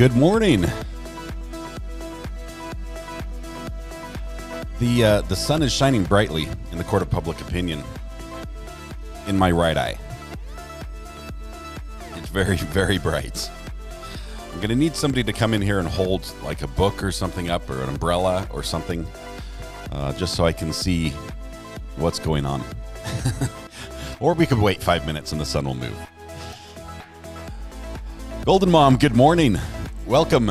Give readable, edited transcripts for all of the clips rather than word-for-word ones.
Good morning. The sun is shining brightly in the court of public opinion in my right eye. It's very, very bright. I'm going to need somebody to come in here and hold like a book or something up, or an umbrella or something, just so I can see what's going on. Or we could wait 5 minutes and the sun will move. Golden Mom, good morning. Welcome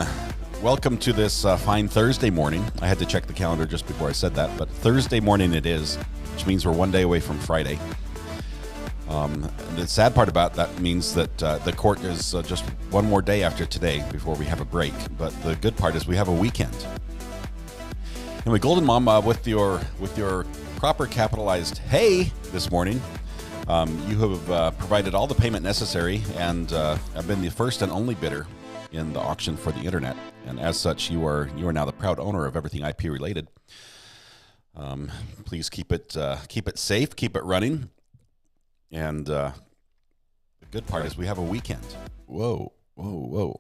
to this fine Thursday morning. I had to check the calendar just before I said that, but Thursday morning it is, which means we're one day away from Friday. The sad part about that means that the court is just one more day after today before we have a break. But the good part is we have a weekend. Anyway, Golden Mom, with your proper capitalized hey this morning, you have provided all the payment necessary and have been the first and only bidder in the auction for the internet, and as such, you are now the proud owner of everything IP related. Please keep it safe, keep it running, and the good part is we have a weekend. Whoa!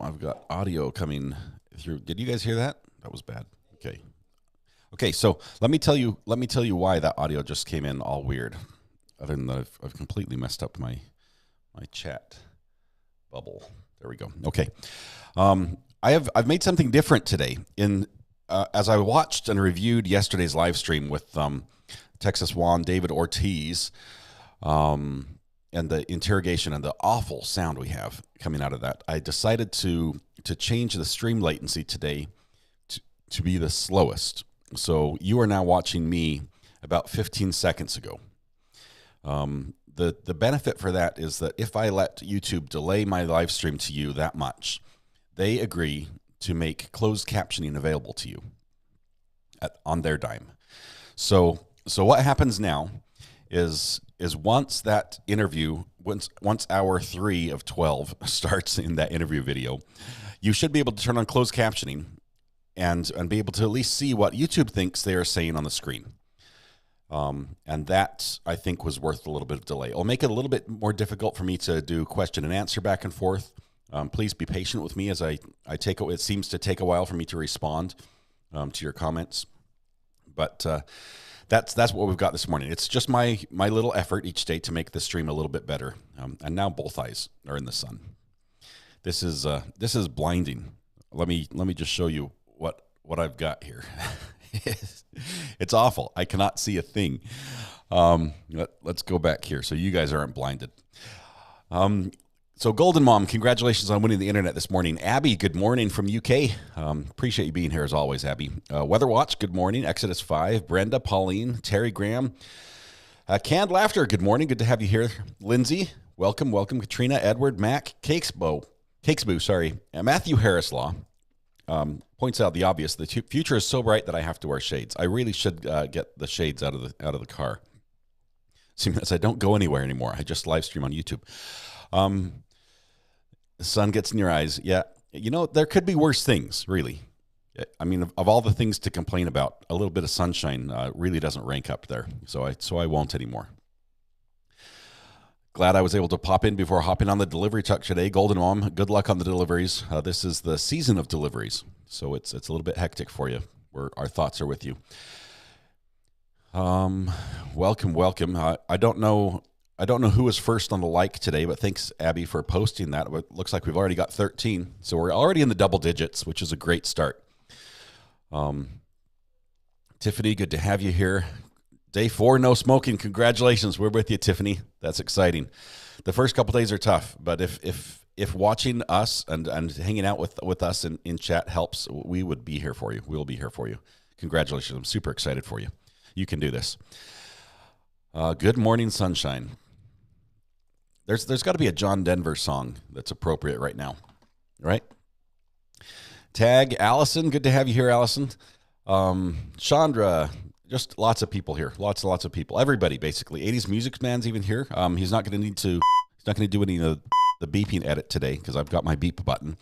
I've got audio coming through. Did you guys hear that? That was bad. Okay. So let me tell you why that audio just came in all weird. Other than that, I've completely messed up my chat bubble. There we go. Okay. I've made something different today. As I watched and reviewed yesterday's live stream with Texas Juan David Ortiz, and the interrogation and the awful sound we have coming out of that, I decided to change the stream latency today to be the slowest. So you are now watching me about 15 seconds ago. The benefit for that is that if I let YouTube delay my live stream to you that much, they agree to make closed captioning available to you on their dime. So what happens now is once that interview, once hour 3 of 12 starts in that interview video, you should be able to turn on closed captioning and be able to at least see what YouTube thinks they are saying on the screen. And that, I think, was worth a little bit of delay. It'll make it a little bit more difficult for me to do question and answer back and forth. Please be patient with me as I take it. It seems to take a while for me to respond to your comments. But that's what we've got this morning. It's just my little effort each day to make the stream a little bit better. And now both eyes are in the sun. This is blinding. Let me just show you what I've got here. It's awful. I cannot see a thing. Let's go back here so you guys aren't blinded. So Golden Mom, congratulations on winning the internet this morning. Abby, good morning from UK. Appreciate you being here as always, Abby. Weather Watch, good morning. Exodus 5, Brenda, Pauline, Terry Graham. Canned Laughter, good morning. Good to have you here. Lindsay, welcome. Katrina, Edward, Mac, Cakesboo, sorry. Matthew Harrislaw. Points out the obvious. The future is so bright that I have to wear shades. I really should get the shades out of the car. Seeing as I don't go anywhere anymore. I just live stream on YouTube. The sun gets in your eyes. Yeah, there could be worse things, really. I mean, of all the things to complain about, a little bit of sunshine really doesn't rank up there. So I won't anymore. Glad I was able to pop in before hopping on the delivery truck today. Golden Mom, good luck on the deliveries. This is the season of deliveries, so it's a little bit hectic for you. Our thoughts are with you. Welcome. I don't know who was first on the like today, but thanks, Abby, for posting that. It looks like we've already got 13, so we're already in the double digits, which is a great start. Tiffany, good to have you here. Day 4, no smoking. Congratulations. We're with you, Tiffany. That's exciting. The first couple days are tough, but if watching us and hanging out with us in chat helps, we would be here for you. We will be here for you. Congratulations. I'm super excited for you. You can do this. Good morning, sunshine. There's got to be a John Denver song that's appropriate right now, right? Tag Allison. Good to have you here, Allison. Chandra. Just lots of people here. Lots of people. Everybody, basically. 80s Music Man's even here. He's not going to do any of the beeping edit today because I've got my beep button.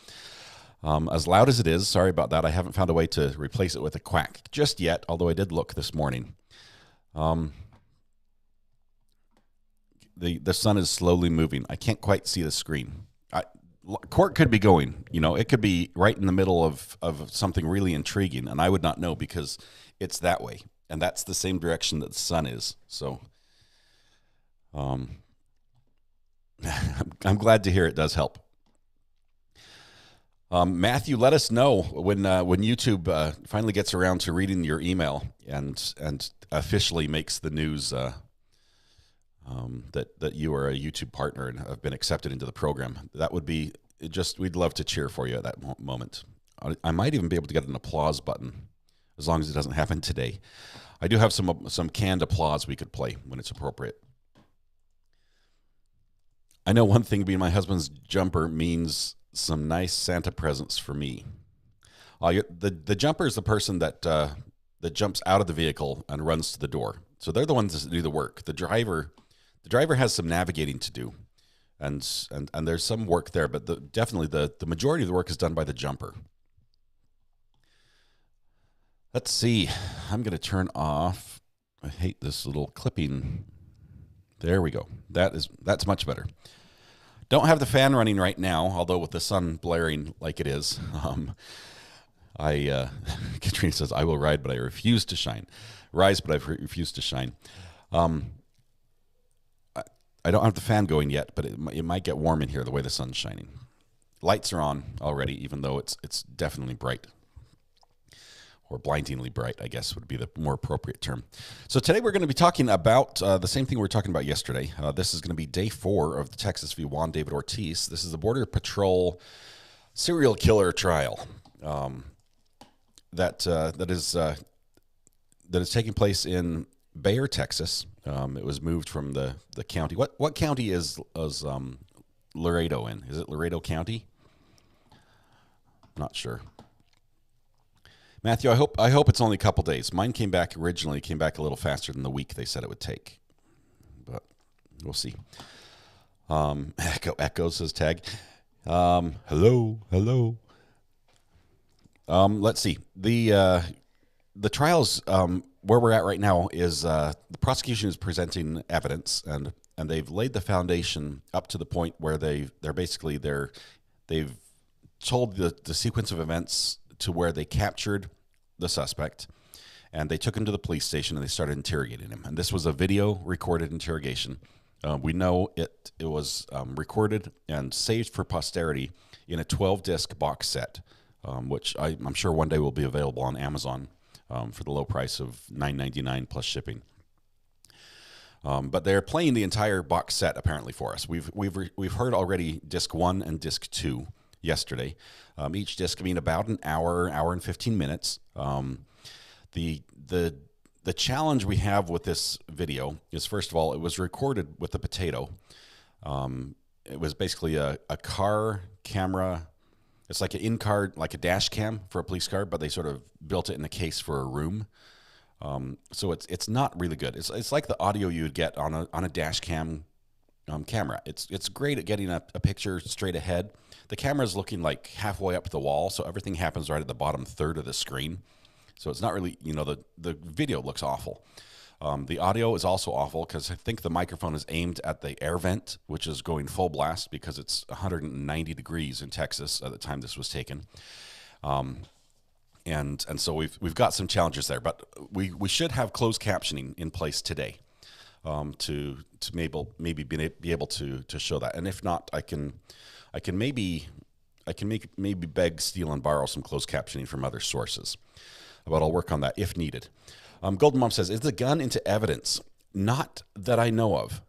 As loud as it is, sorry about that. I haven't found a way to replace it with a quack just yet, although I did look this morning. The sun is slowly moving. I can't quite see the screen. Court could be going. It could be right in the middle of something really intriguing, and I would not know because it's that way. And that's the same direction that the sun is. So I'm glad to hear it does help. Matthew, let us know when YouTube finally gets around to reading your email and officially makes the news that you are a YouTube partner and have been accepted into the program. That would be we'd love to cheer for you at that moment. I might even be able to get an applause button, as long as it doesn't happen today. I do have some canned applause we could play when it's appropriate. I know one thing, being my husband's jumper means some nice Santa presents for me. The jumper is the person that jumps out of the vehicle and runs to the door. So they're the ones that do the work. The driver has some navigating to do, and there's some work there, but definitely the majority of the work is done by the jumper. Let's see. I'm going to turn off. I hate this little clipping. There we go. That's much better. Don't have the fan running right now, although with the sun blaring like it is. Katrina says, I will ride, but I refuse to shine. Rise, but I refuse to shine. I don't have the fan going yet, but it might get warm in here the way the sun's shining. Lights are on already, even though it's definitely bright. Or blindingly bright, I guess, would be the more appropriate term. So today we're going to be talking about the same thing we were talking about yesterday. This is going to be day 4 of the Texas v. Juan David Ortiz. This is the Border Patrol serial killer trial that is taking place in Bayer, Texas. It was moved from the county. What county is Laredo in? Is it Laredo County? Not sure. Matthew, I hope it's only a couple days. Mine came back a little faster than the week they said it would take, but we'll see. Echo says tag. Hello. Let's see. The trials where we're at right now is the prosecution is presenting evidence, and they've laid the foundation up to the point where they've told the sequence of events to where they captured the suspect, and they took him to the police station and they started interrogating him. And this was a video recorded interrogation. We know it was recorded and saved for posterity in a 12-disc box set, which I'm sure one day will be available on Amazon for the low price of $9.99 plus shipping. But they're playing the entire box set apparently for us. We've heard already disc 1 and disc 2 yesterday. Each disc being about an hour and 15 minutes. The challenge we have with this video is, first of all, it was recorded with a potato. It was basically a car camera. It's like an in-car, like a dash cam for a police car, but they sort of built it in a case for a room. So it's not really good. It's like the audio you would get on a dash cam camera. It's great at getting a picture straight ahead. The camera is looking like halfway up the wall, so everything happens right at the bottom third of the screen. So it's not really, the video looks awful. The audio is also awful because I think the microphone is aimed at the air vent, which is going full blast because it's 190 degrees in Texas at the time this was taken. And so we've got some challenges there, but we should have closed captioning in place today to maybe be able to show that. And if not, I can maybe beg, steal, and borrow some closed captioning from other sources. but I'll work on that if needed. Golden Mom says, is the gun into evidence? Not that I know of.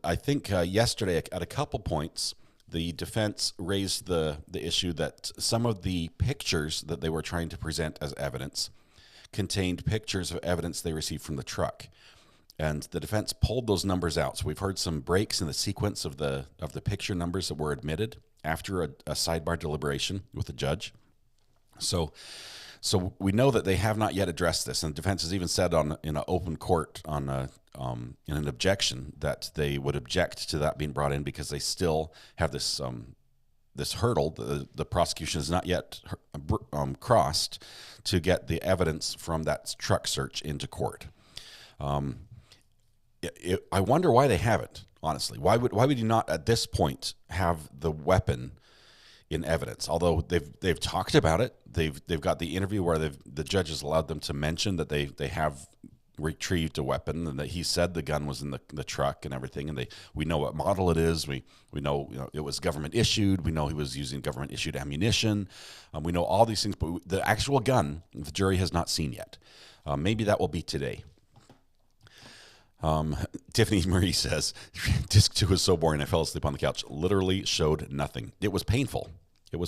I think yesterday at a couple points, the defense raised the issue that some of the pictures that they were trying to present as evidence contained pictures of evidence they received from the truck. And the defense pulled those numbers out. So we've heard some breaks in the sequence of the picture numbers that were admitted after a sidebar deliberation with the judge. So we know that they have not yet addressed this, and the defense has even said in an open court in an objection that they would object to that being brought in because they still have this hurdle the prosecution has not yet crossed to get the evidence from that truck search into court. I wonder why they haven't. Honestly, why would you not at this point have the weapon in evidence? Although they've talked about it, they've got the interview where the judge has allowed them to mention that they have retrieved a weapon and that he said the gun was in the truck and everything, and we know what model it is. We know, it was government issued. We know he was using government issued ammunition. We know all these things, but the actual gun the jury has not seen yet. Maybe that will be today. Tiffany Marie says, disc 2 was so boring I fell asleep on the couch. Literally showed nothing. It was painful. It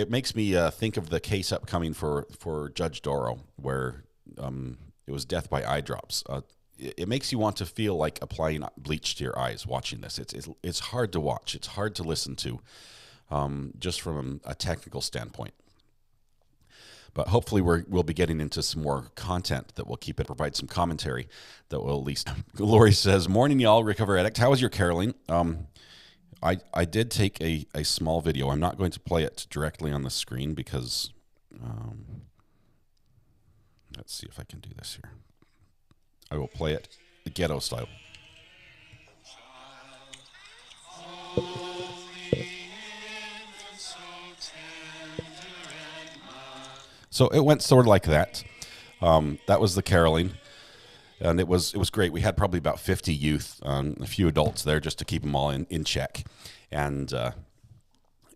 makes me think of the case upcoming for Judge Doro, where it was death by eye drops. It makes you want to feel like applying bleach to your eyes watching this. It's hard to watch. It's hard to listen to, just from a technical standpoint. But hopefully we'll be getting into some more content that will provide some commentary that will at least. Lori says, morning, y'all, Recover Addict. How was your caroling? I did take a small video. I'm not going to play it directly on the screen because, let's see if I can do this here. I will play it the ghetto style. So it went sort of like that. That was the caroling, and it was great. We had probably about 50 youth, a few adults there just to keep them all in check, and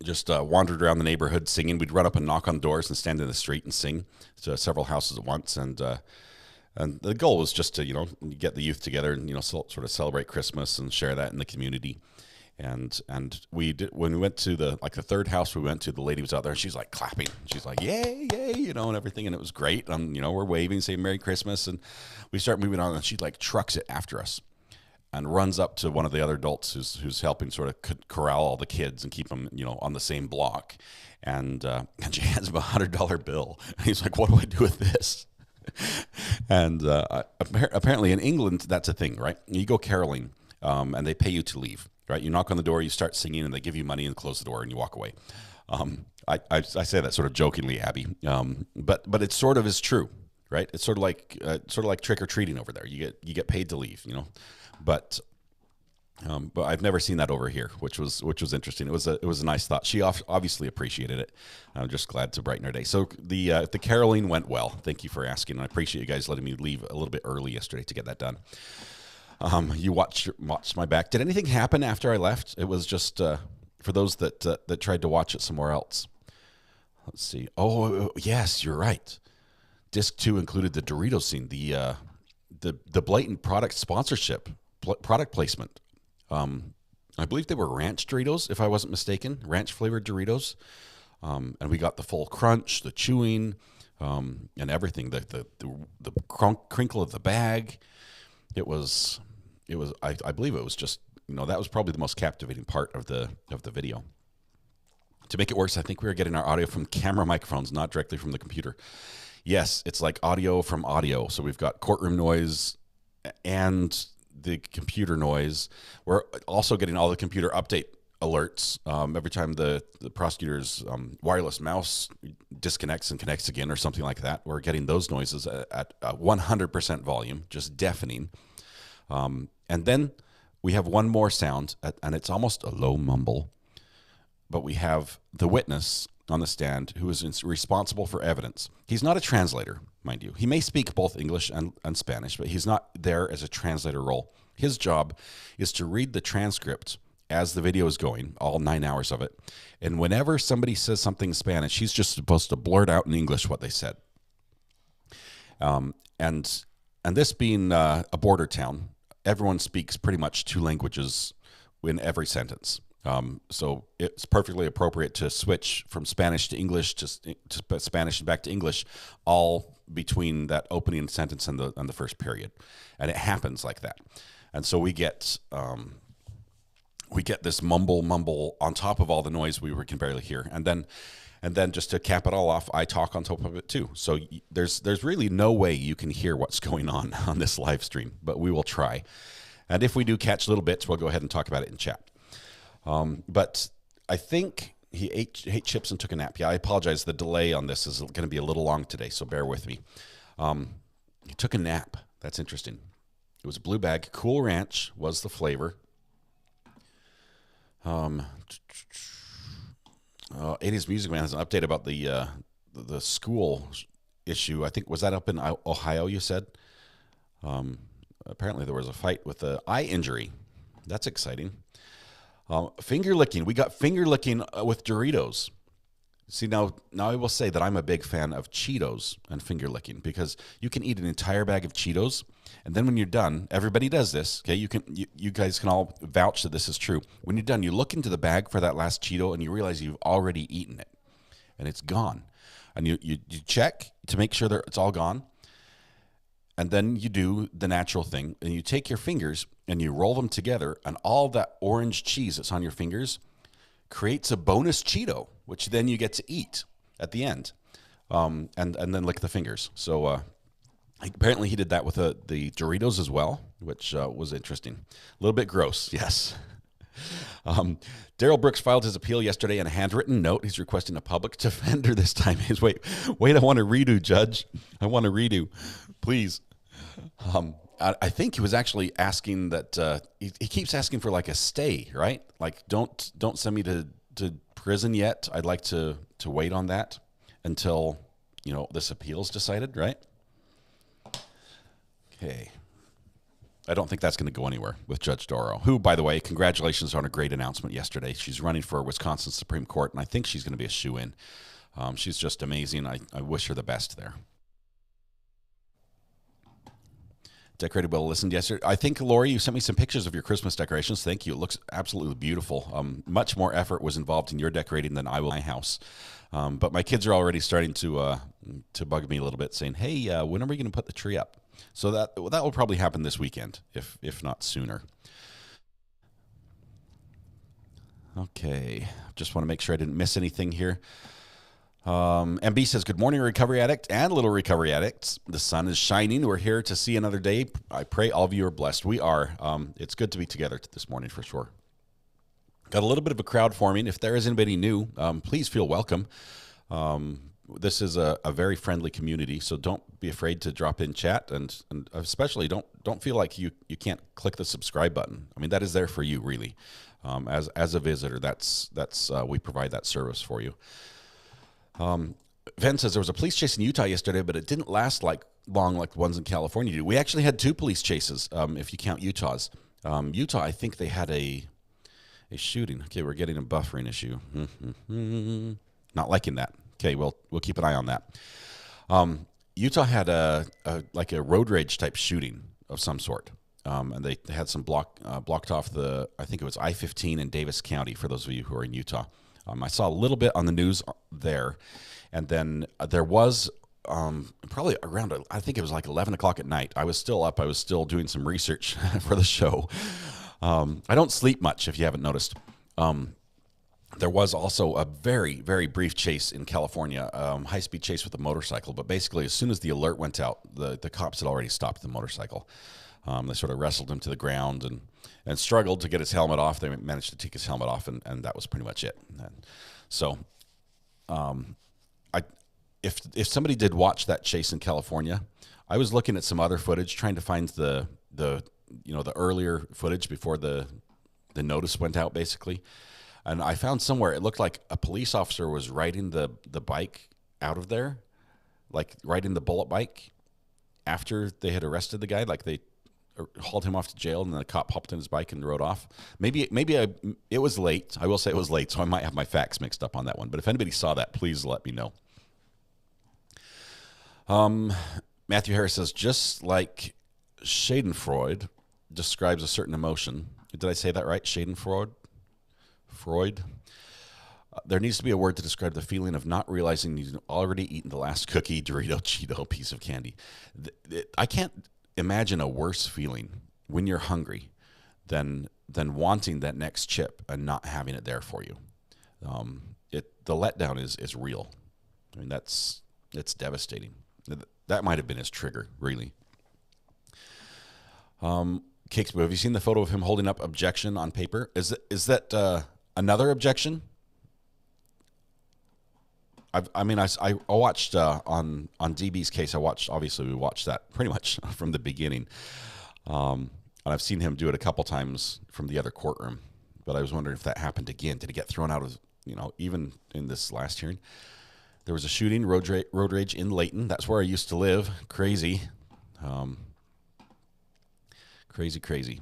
just wandered around the neighborhood singing. We'd run up and knock on doors and stand in the street and sing to several houses at once, and the goal was just to get the youth together and sort of celebrate Christmas and share that in the community. And we did, when we went to the third house we went to, the lady was out there and she's like clapping. She's like, yay, yay, and everything. And it was great. We're waving, saying Merry Christmas. And we start moving on and she trucks it after us and runs up to one of the other adults who's helping sort of corral all the kids and keep them, on the same block. And she hands him $100 bill. And he's like, what do I do with this? And apparently in England, that's a thing, right? You go caroling and they pay you to leave. Right, you knock on the door, you start singing, and they give you money and close the door, and you walk away. I say that sort of jokingly, Abby, but it sort of is true, right? It's sort of like trick or treating over there. You get paid to leave, but I've never seen that over here, which was interesting. It was a nice thought. She obviously appreciated it. I'm just glad to brighten her day. So the caroling went well. Thank you for asking, and I appreciate you guys letting me leave a little bit early yesterday to get that done. You watched my back. Did anything happen after I left? It was just for those that tried to watch it somewhere else. Let's see. Oh, yes, you're right. Disc 2 included the Doritos scene, the blatant product sponsorship, product placement. I believe they were ranch Doritos, if I wasn't mistaken, ranch flavored Doritos. And we got the full crunch, the chewing, and everything. The crinkle of the bag. It was. I believe it was just, that was probably the most captivating part of the video. To make it worse, I think we were getting our audio from camera microphones, not directly from the computer. Yes, it's like audio from audio. So we've got courtroom noise and the computer noise. We're also getting all the computer update alerts every time the prosecutor's wireless mouse disconnects and connects again or something like that. We're getting those noises at 100% volume, just deafening. And then we have one more sound, and it's almost a low mumble, but we have the witness on the stand who is responsible for evidence. He's not a translator, mind you. He may speak both English and Spanish, but he's not there as a translator role. His job is to read the transcript as the video is going, all 9 hours of it. And whenever somebody says something in Spanish, she's just supposed to blurt out in English what they said. And this being a border town, everyone speaks pretty much 2 languages in every sentence. So it's perfectly appropriate to switch from Spanish to English to Spanish and back to English, all between that opening sentence and the first period, and it happens like that. And so we get this mumble on top of all the noise we can barely hear, and then just to cap it all off, I talk on top of it too. So there's really no way you can hear what's going on this live stream, but we will try. And if we do catch little bits, we'll go ahead and talk about it in chat. But I think he ate chips and took a nap. Yeah, I apologize. The delay on this is going to be a little long today, so bear with me. He took a nap. That's interesting. It was a blue bag. Cool Ranch was the flavor. 80s Music Man has an update about the school issue. I think, was that up in Ohio, you said? Apparently there was a fight with an eye injury. That's exciting. Finger licking. We got finger licking with Doritos. See, now I will say that I'm a big fan of Cheetos and finger licking, because you can eat an entire bag of Cheetos, and then when you're done, everybody does this. Okay, you guys can all vouch that this is true. When you're done, you look into the bag for that last Cheeto, and you realize you've already eaten it, and it's gone. And you check to make sure that it's all gone, and then you do the natural thing, and you take your fingers and you roll them together, and all that orange cheese that's on your fingers creates a bonus Cheeto, which then you get to eat at the end, and then lick the fingers. So apparently he did that with the Doritos as well, which was interesting. A little bit gross, yes. Daryl Brooks filed his appeal yesterday in a handwritten note. He's requesting a public defender this time. He's wait, I want to redo, Judge. I want to redo, please. I think he was actually asking that he keeps asking for like a stay, right? Like don't send me to prison yet. I'd like to wait on that until this appeal's decided, right? Okay. I don't think that's going to go anywhere with Judge Doro, who, by the way, congratulations on a great announcement yesterday. She's running for Wisconsin Supreme Court, and I think she's going to be a shoo-in. She's just amazing. I wish her the best there. Decorated well listened yesterday. I think, Lori, you sent me some pictures of your Christmas decorations. Thank you. It looks absolutely beautiful. Much more effort was involved in your decorating than I will in my house. But my kids are already starting to bug me a little bit, saying, hey, when are we going to put the tree up? So that will probably happen this weekend, if not sooner. Okay. Just want to make sure I didn't miss anything here. MB says, good morning, Recovery Addict and Little Recovery Addicts. The sun is shining. We're here to see another day. I pray all of you are blessed. We are. It's good to be together this morning for sure. Got a little bit of a crowd forming. If there is anybody new, please feel welcome. This is a very friendly community, so don't be afraid to drop in chat, and especially don't feel like you can't click the subscribe button. I mean, that is there for you, really. As a visitor, that's we provide that service for you. Ven says there was a police chase in Utah yesterday, but it didn't last long like the ones in California do. We actually had 2 police chases, if you count Utah's. Utah, I think they had a shooting. Okay, we're getting a buffering issue. Not liking that. Okay, we'll keep an eye on that. Utah had a road rage type shooting of some sort, and they had some blocked off I think it was I-15 in Davis County. For those of you who are in Utah, I saw a little bit on the news there, and then there was probably around I think it was like 11 o'clock at night. I was still up. I was still doing some research for the show. I don't sleep much, if you haven't noticed. There was also a very, very brief chase in California, high-speed chase with a motorcycle. But basically, as soon as the alert went out, the cops had already stopped the motorcycle. They sort of wrestled him to the ground and struggled to get his helmet off. They managed to take his helmet off, and that was pretty much it. And so, if somebody did watch that chase in California, I was looking at some other footage, trying to find the earlier footage before the notice went out, basically. And I found somewhere, it looked like a police officer was riding the bike out of there, like riding the bullet bike after they had arrested the guy. Like hauled him off to jail, and then the cop hopped on his bike and rode off. Maybe it was late. I will say it was late, so I might have my facts mixed up on that one. But if anybody saw that, please let me know. Matthew Harris says, just like Schadenfreude describes a certain emotion. Did I say that right? Schadenfreude? Freud? There needs to be a word to describe the feeling of not realizing you've already eaten the last cookie, Dorito, Cheeto piece of candy. I can't imagine a worse feeling when you're hungry than wanting that next chip and not having it there for you. The letdown is real. I mean, it's devastating. That might have been his trigger, really. Cakes, have you seen the photo of him holding up objection on paper? Is that another objection? I watched on DB's case. Obviously we watched that pretty much from the beginning, and I've seen him do it a couple times from the other courtroom. But I was wondering if that happened again. Did he get thrown out of even in this last hearing? There was a shooting, road rage in Layton. That's where I used to live. Crazy, crazy.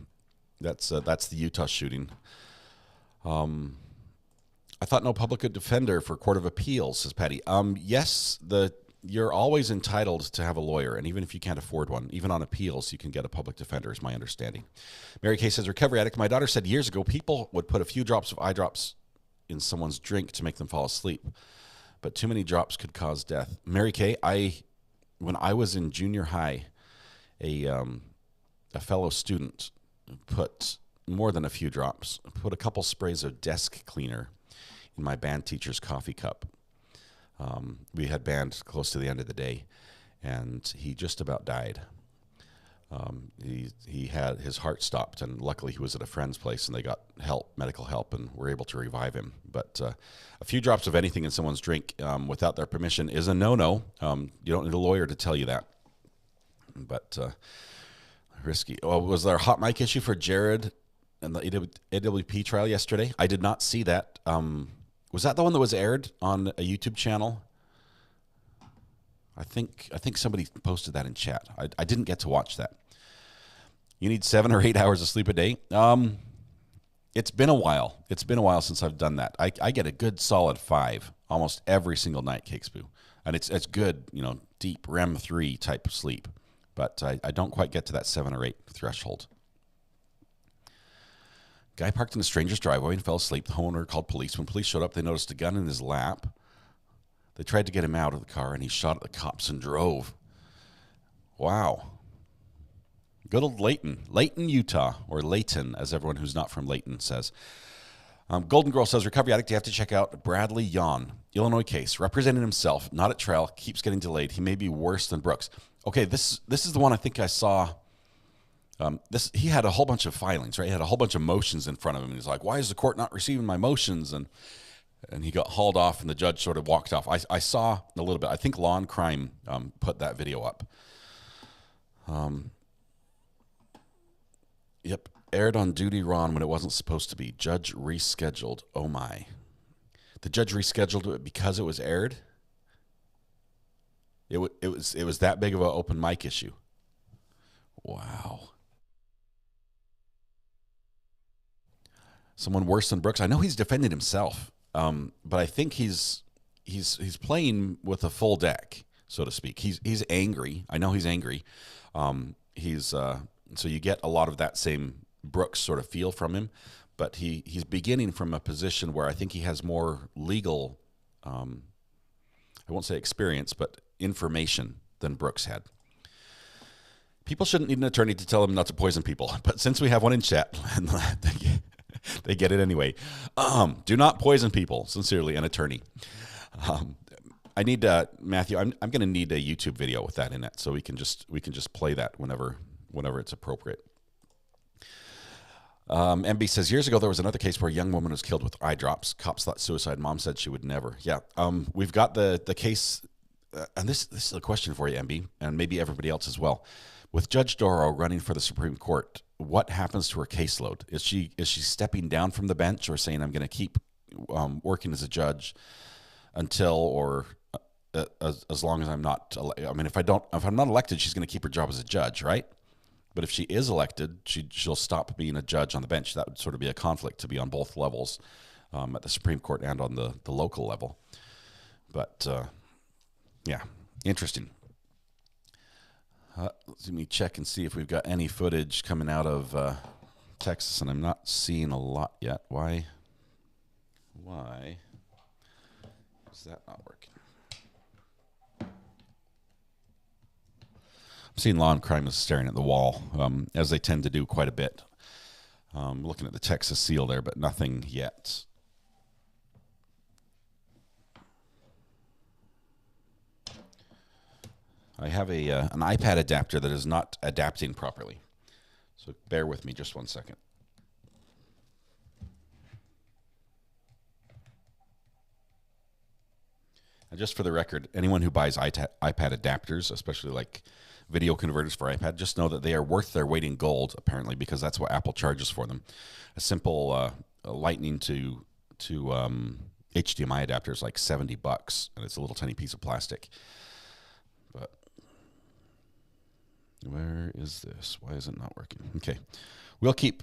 That's the Utah shooting. I thought no public defender for Court of Appeals, says Patty. Yes, you're always entitled to have a lawyer, and even if you can't afford one, even on appeals, you can get a public defender, is my understanding. Mary Kay says, recovery addict. My daughter said years ago people would put a few drops of eye drops in someone's drink to make them fall asleep, but too many drops could cause death. Mary Kay, when I was in junior high, a fellow student put more than a few drops, put a couple sprays of desk cleaner in my band teacher's coffee cup. We had band close to the end of the day, and he just about died. He had his heart stopped, and luckily he was at a friend's place, and they got medical help, and were able to revive him. But a few drops of anything in someone's drink without their permission is a no-no. You don't need a lawyer to tell you that. But risky. Oh, was there a hot mic issue for Jared and the AWP trial yesterday? I did not see that. Was that the one that was aired on a YouTube channel? I think somebody posted that in chat. I didn't get to watch that. You need 7 or 8 hours of sleep a day. It's been a while. It's been a while since I've done that. I get a good solid 5 almost every single night, Cakespoo. And it's good, deep REM 3 type of sleep. But I don't quite get to that 7 or 8 threshold. Guy parked in a stranger's driveway and fell asleep. The homeowner called police. When police showed up, they noticed a gun in his lap. They tried to get him out of the car, and he shot at the cops and drove. Wow. Good old Layton. Layton, Utah, or Layton, as everyone who's not from Layton says. Golden Girl says, recovery addict, you have to check out Bradley Yon, Illinois case. Representing himself, not at trial, keeps getting delayed. He may be worse than Brooks. Okay, this is the one I think I saw. He had a whole bunch of filings, right? He had a whole bunch of motions in front of him. And he's like, why is the court not receiving my motions? And he got hauled off, and the judge sort of walked off. I saw a little bit. I think Law and Crime put that video up. Yep, aired on Duty Ron when it wasn't supposed to be. Judge rescheduled. Oh, my. The judge rescheduled it because it was aired? It was that big of an open mic issue. Wow. Someone worse than Brooks. I know he's defended himself, but I think he's playing with a full deck, so to speak. He's angry. I know he's angry. So you get a lot of that same Brooks sort of feel from him, but he's beginning from a position where I think he has more legal, I won't say experience, but information than Brooks had. People shouldn't need an attorney to tell them not to poison people, but since we have one in chat, they get it anyway. Do not poison people. Sincerely, an attorney. I need Matthew. I'm going to need a YouTube video with that in it, so we can just play that whenever it's appropriate. MB says, years ago there was another case where a young woman was killed with eye drops. Cops thought suicide. Mom said she would never. Yeah. We've got the case, and this is a question for you, MB, and maybe everybody else as well. With Judge Doro running for the Supreme Court, what happens to her caseload? Is she stepping down from the bench, or saying I'm going to keep working as a judge until or as long as I'm not? I mean, if I'm not elected, she's going to keep her job as a judge, right? But if she is elected, she'll stop being a judge on the bench. That would sort of be a conflict to be on both levels, at the Supreme Court and on the local level. But yeah, interesting. Let me check and see if we've got any footage coming out of Texas, and I'm not seeing a lot yet. Why is that not working? I'm seeing Law and Crime is staring at the wall, as they tend to do quite a bit. Looking at the Texas seal there, but nothing yet. I have an iPad adapter that is not adapting properly. So bear with me just one second. And just for the record, anyone who buys iPad adapters, especially like video converters for iPad, just know that they are worth their weight in gold, apparently, because that's what Apple charges for them. A simple Lightning to HDMI adapter is like $70, and it's a little tiny piece of plastic. But where is this? Why is it not working? Okay, we'll keep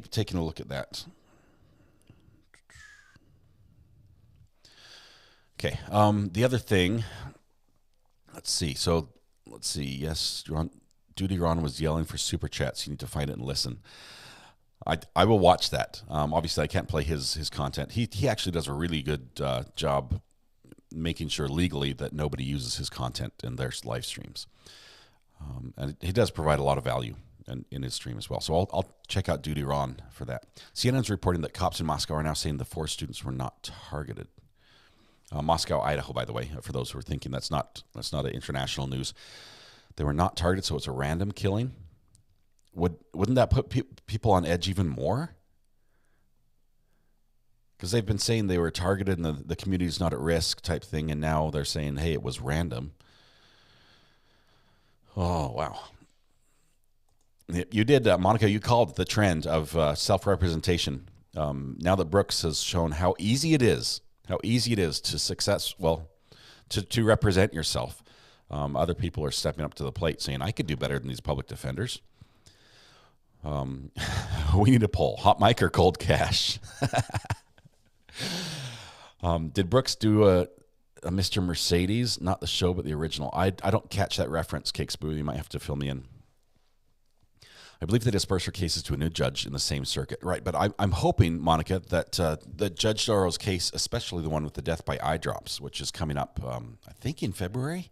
taking a look at that. Okay. The other thing, let's see. Yes, Duty Ron was yelling for super chats. You need to find it and listen. I will watch that. Obviously, I can't play his content. He actually does a really good job making sure legally that nobody uses his content in their live streams. And he does provide a lot of value in his stream as well. So I'll check out Duty Ron for that. CNN's reporting that cops in Moscow are now saying the 4 students were not targeted. Moscow, Idaho, by the way, for those who are thinking that's not an international news. They were not targeted, so it's a random killing. Wouldn't that put people on edge even more? Because they've been saying they were targeted and the community's not at risk type thing, and now they're saying, hey, it was random. Oh, wow. You did, Monica, you called the trend of self-representation. Now that Brooks has shown how easy it is to represent yourself. Other people are stepping up to the plate saying, I could do better than these public defenders. We need a poll. Hot mic or cold cash? Did Brooks do a Mr. Mercedes? Not the show, but the original. I don't catch that reference, Cakesboo. You might have to fill me in. I believe they dispersed her cases to a new judge in the same circuit. Right, but I'm hoping, Monica, that Judge Darrow's case, especially the one with the death by eye drops, which is coming up, I think in February?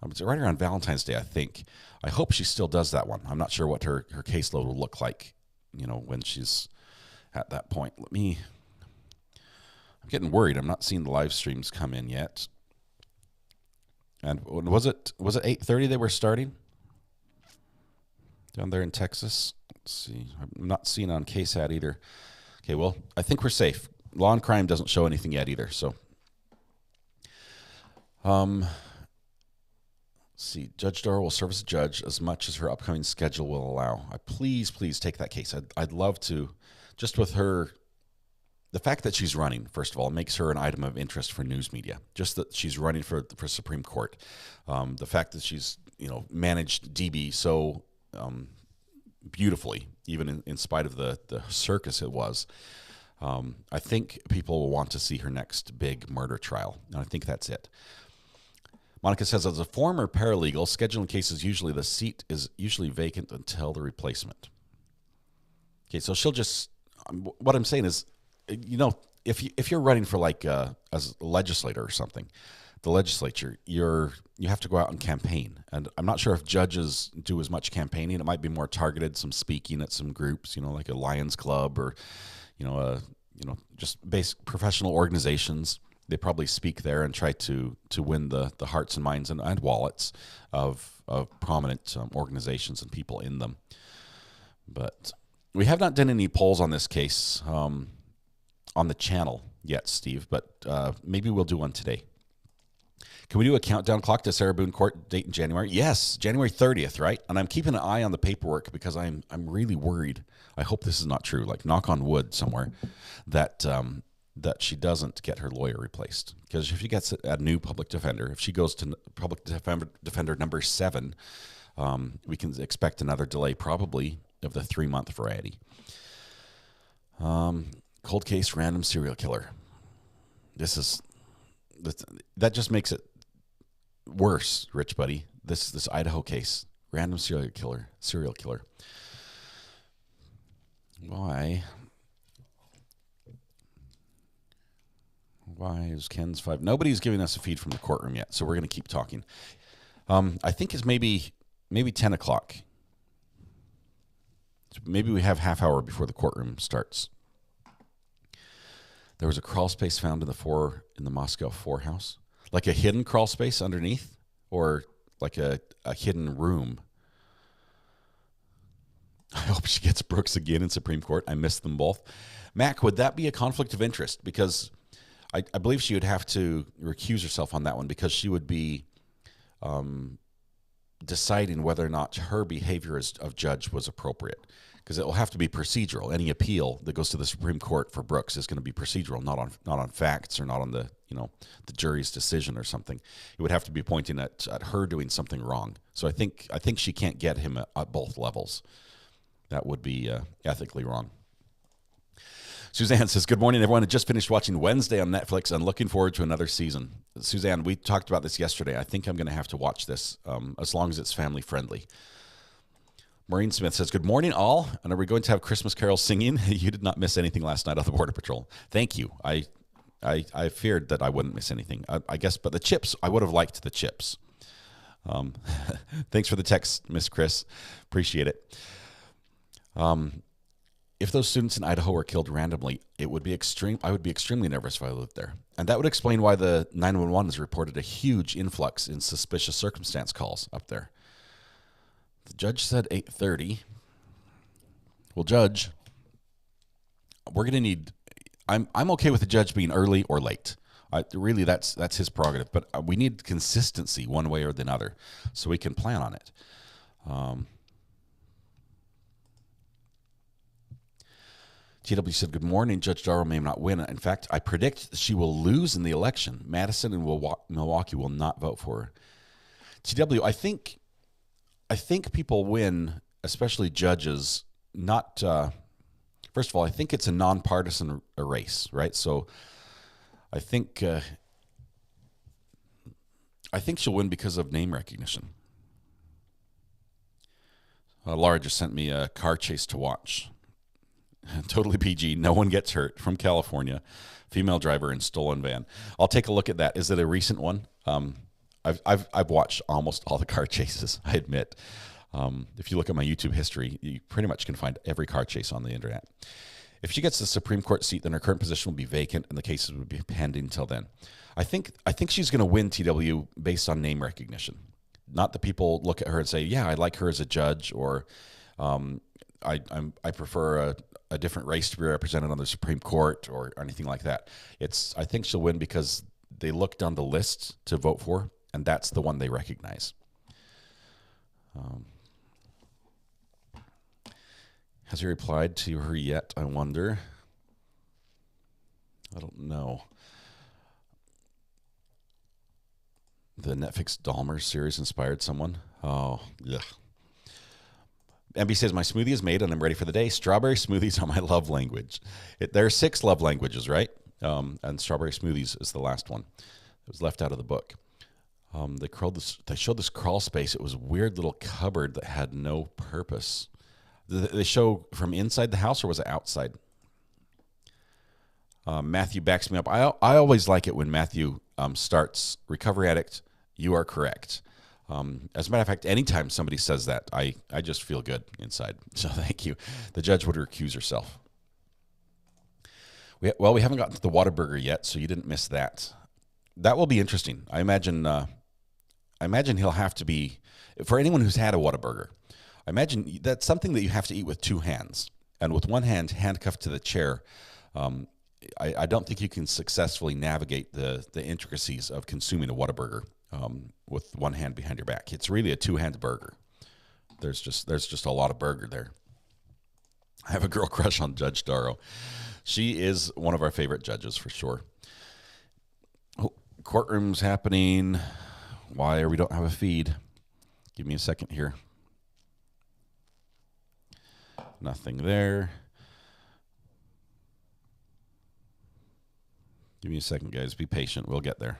It's right around Valentine's Day, I think. I hope she still does that one. I'm not sure what her caseload will look like, when she's at that point. I'm getting worried. I'm not seeing the live streams come in yet. And was it 8:30 they were starting? Down there in Texas. Let's see. I'm not seeing on KSAT either. Okay, well, I think we're safe. Law and Crime doesn't show anything yet either. So, let's see. Judge Darrow will serve as a judge as much as her upcoming schedule will allow. Please take that case. I'd love to. Just with her, the fact that she's running, first of all, makes her an item of interest for news media. Just that she's running for Supreme Court. The fact that she's managed DB so beautifully, even in spite of the circus it was. I think people will want to see her next big murder trial, and I think that's it. Monica says, as a former paralegal, scheduling cases, the seat is usually vacant until the replacement. Okay, so she'll just, what I'm saying is, if you're running for as a legislator or something, the legislature, you have to go out and campaign. And I'm not sure if judges do as much campaigning. It might be more targeted, some speaking at some groups, like a Lions Club or, just basic professional organizations. They probably speak there and try to win the hearts and minds and wallets of prominent organizations and people in them. But we have not done any polls on this case on the channel yet, Steve, but maybe we'll do one today. Can we do a countdown clock to Sarah Boone Court date in January? Yes, January 30th, right? And I'm keeping an eye on the paperwork because I'm really worried. I hope this is not true. Like, knock on wood somewhere, that she doesn't get her lawyer replaced. Because if she gets a new public defender, if she goes to public defender number 7, We can expect another delay probably of the 3-month variety. Cold case, random serial killer. That just makes it worse, Rich Buddy. This Idaho case, random serial killer. Why is Ken's 5? Nobody's giving us a feed from the courtroom yet, so we're going to keep talking. I think it's maybe 10 o'clock. Maybe we have half hour before the courtroom starts. There was a crawl space found in the Moscow 4 house, like a hidden crawl space underneath, or like a hidden room. I hope she gets Brooks again in Supreme Court. I missed them both. Mac, would that be a conflict of interest? Because I believe she would have to recuse herself on that one, because she would be deciding whether or not her behavior as of judge was appropriate. Because it will have to be procedural. Any appeal that goes to the Supreme Court for Brooks is going to be procedural, not on facts or not on the jury's decision or something. It would have to be pointing at her doing something wrong. So I think she can't get him at both levels. That would be ethically wrong. Suzanne says, good morning, everyone. I just finished watching Wednesday on Netflix and looking forward to another season. Suzanne, we talked about this yesterday. I think I'm going to have to watch this as long as it's family friendly. Maureen Smith says, good morning, all. And are we going to have Christmas carols singing? You did not miss anything last night on the Border Patrol. Thank you. I feared that I wouldn't miss anything. I guess, but the chips, I would have liked the chips. Thanks for the text, Miss Chris. Appreciate it. If those students in Idaho were killed randomly, I would be extremely nervous if I lived there. And that would explain why the 911 has reported a huge influx in suspicious circumstance calls up there. The judge said 8:30. Well, Judge, we're going to need... I'm okay with the judge being early or late. Really, that's his prerogative. But we need consistency one way or the other so we can plan on it. GW said, good morning. Judge Darrow may not win. In fact, I predict she will lose in the election. Madison and Milwaukee will not vote for her. GW, I think people win, especially judges, not... first of all, I think it's a nonpartisan race, right? So I think she'll win because of name recognition. Laura just sent me a car chase to watch. Totally PG. No one gets hurt. From California. Female driver in stolen van. I'll take a look at that. Is it a recent one? I've watched almost all the car chases, I admit. If you look at my YouTube history, you pretty much can find every car chase on the internet. If she gets the Supreme Court seat, then her current position will be vacant and the cases would be pending until then. I think she's going to win, TW, based on name recognition. Not that people look at her and say, yeah, I like her as a judge, or I prefer a different race to be represented on the Supreme Court, or anything like that. I think she'll win because they look down the list to vote for, and that's the one they recognize. Has he replied to her yet, I wonder? I don't know. The Netflix Dahmer series inspired someone? Oh, yeah. MB says, my smoothie is made and I'm ready for the day. Strawberry smoothies are my love language. There are 6 love languages, right? And strawberry smoothies is the last one. It was left out of the book. They showed this crawl space. It was a weird little cupboard that had no purpose. Did they show from inside the house, or was it outside? Matthew backs me up. I always like it when Matthew starts, recovery addict, you are correct. As a matter of fact, anytime somebody says that, I just feel good inside. So thank you. The judge would recuse herself. We haven't gotten to the Whataburger yet, so you didn't miss that. That will be interesting. I imagine he'll have to be, for anyone who's had a Whataburger, I imagine that's something that you have to eat with 2 hands. And with one hand handcuffed to the chair, I don't think you can successfully navigate the intricacies of consuming a Whataburger with one hand behind your back. It's really a 2-hand burger. There's just a lot of burger there. I have a girl crush on Judge Darrow. She is one of our favorite judges for sure. Oh, courtroom's happening. Why we don't have a feed? Give me a second here. Nothing there. Give me a second, guys. Be patient. We'll get there.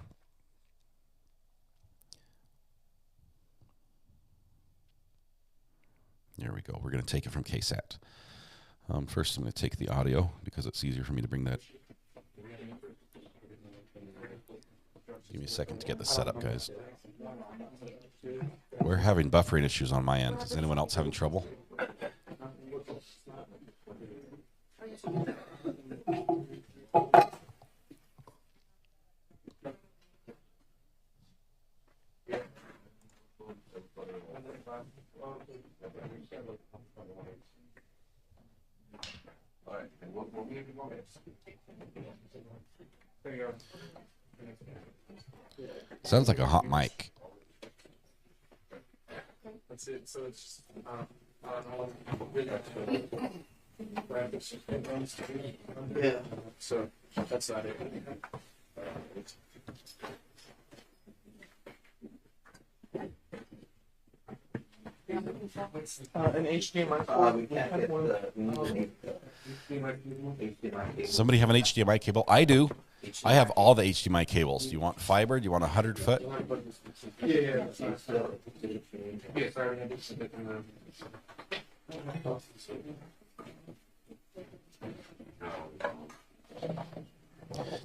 There we go. We're going to take it from KSAT. First, I'm going to take the audio because it's easier for me to bring that. Give me a second to get this set up, guys. We're having buffering issues on my end. Is anyone else having trouble? Sounds like a hot mic. That's it. So it's yeah. So that's not it. An HDMI cable. Somebody have an HDMI cable? I do. I have all the HDMI cables. Do you want fiber? Do you want 100 foot? Yeah.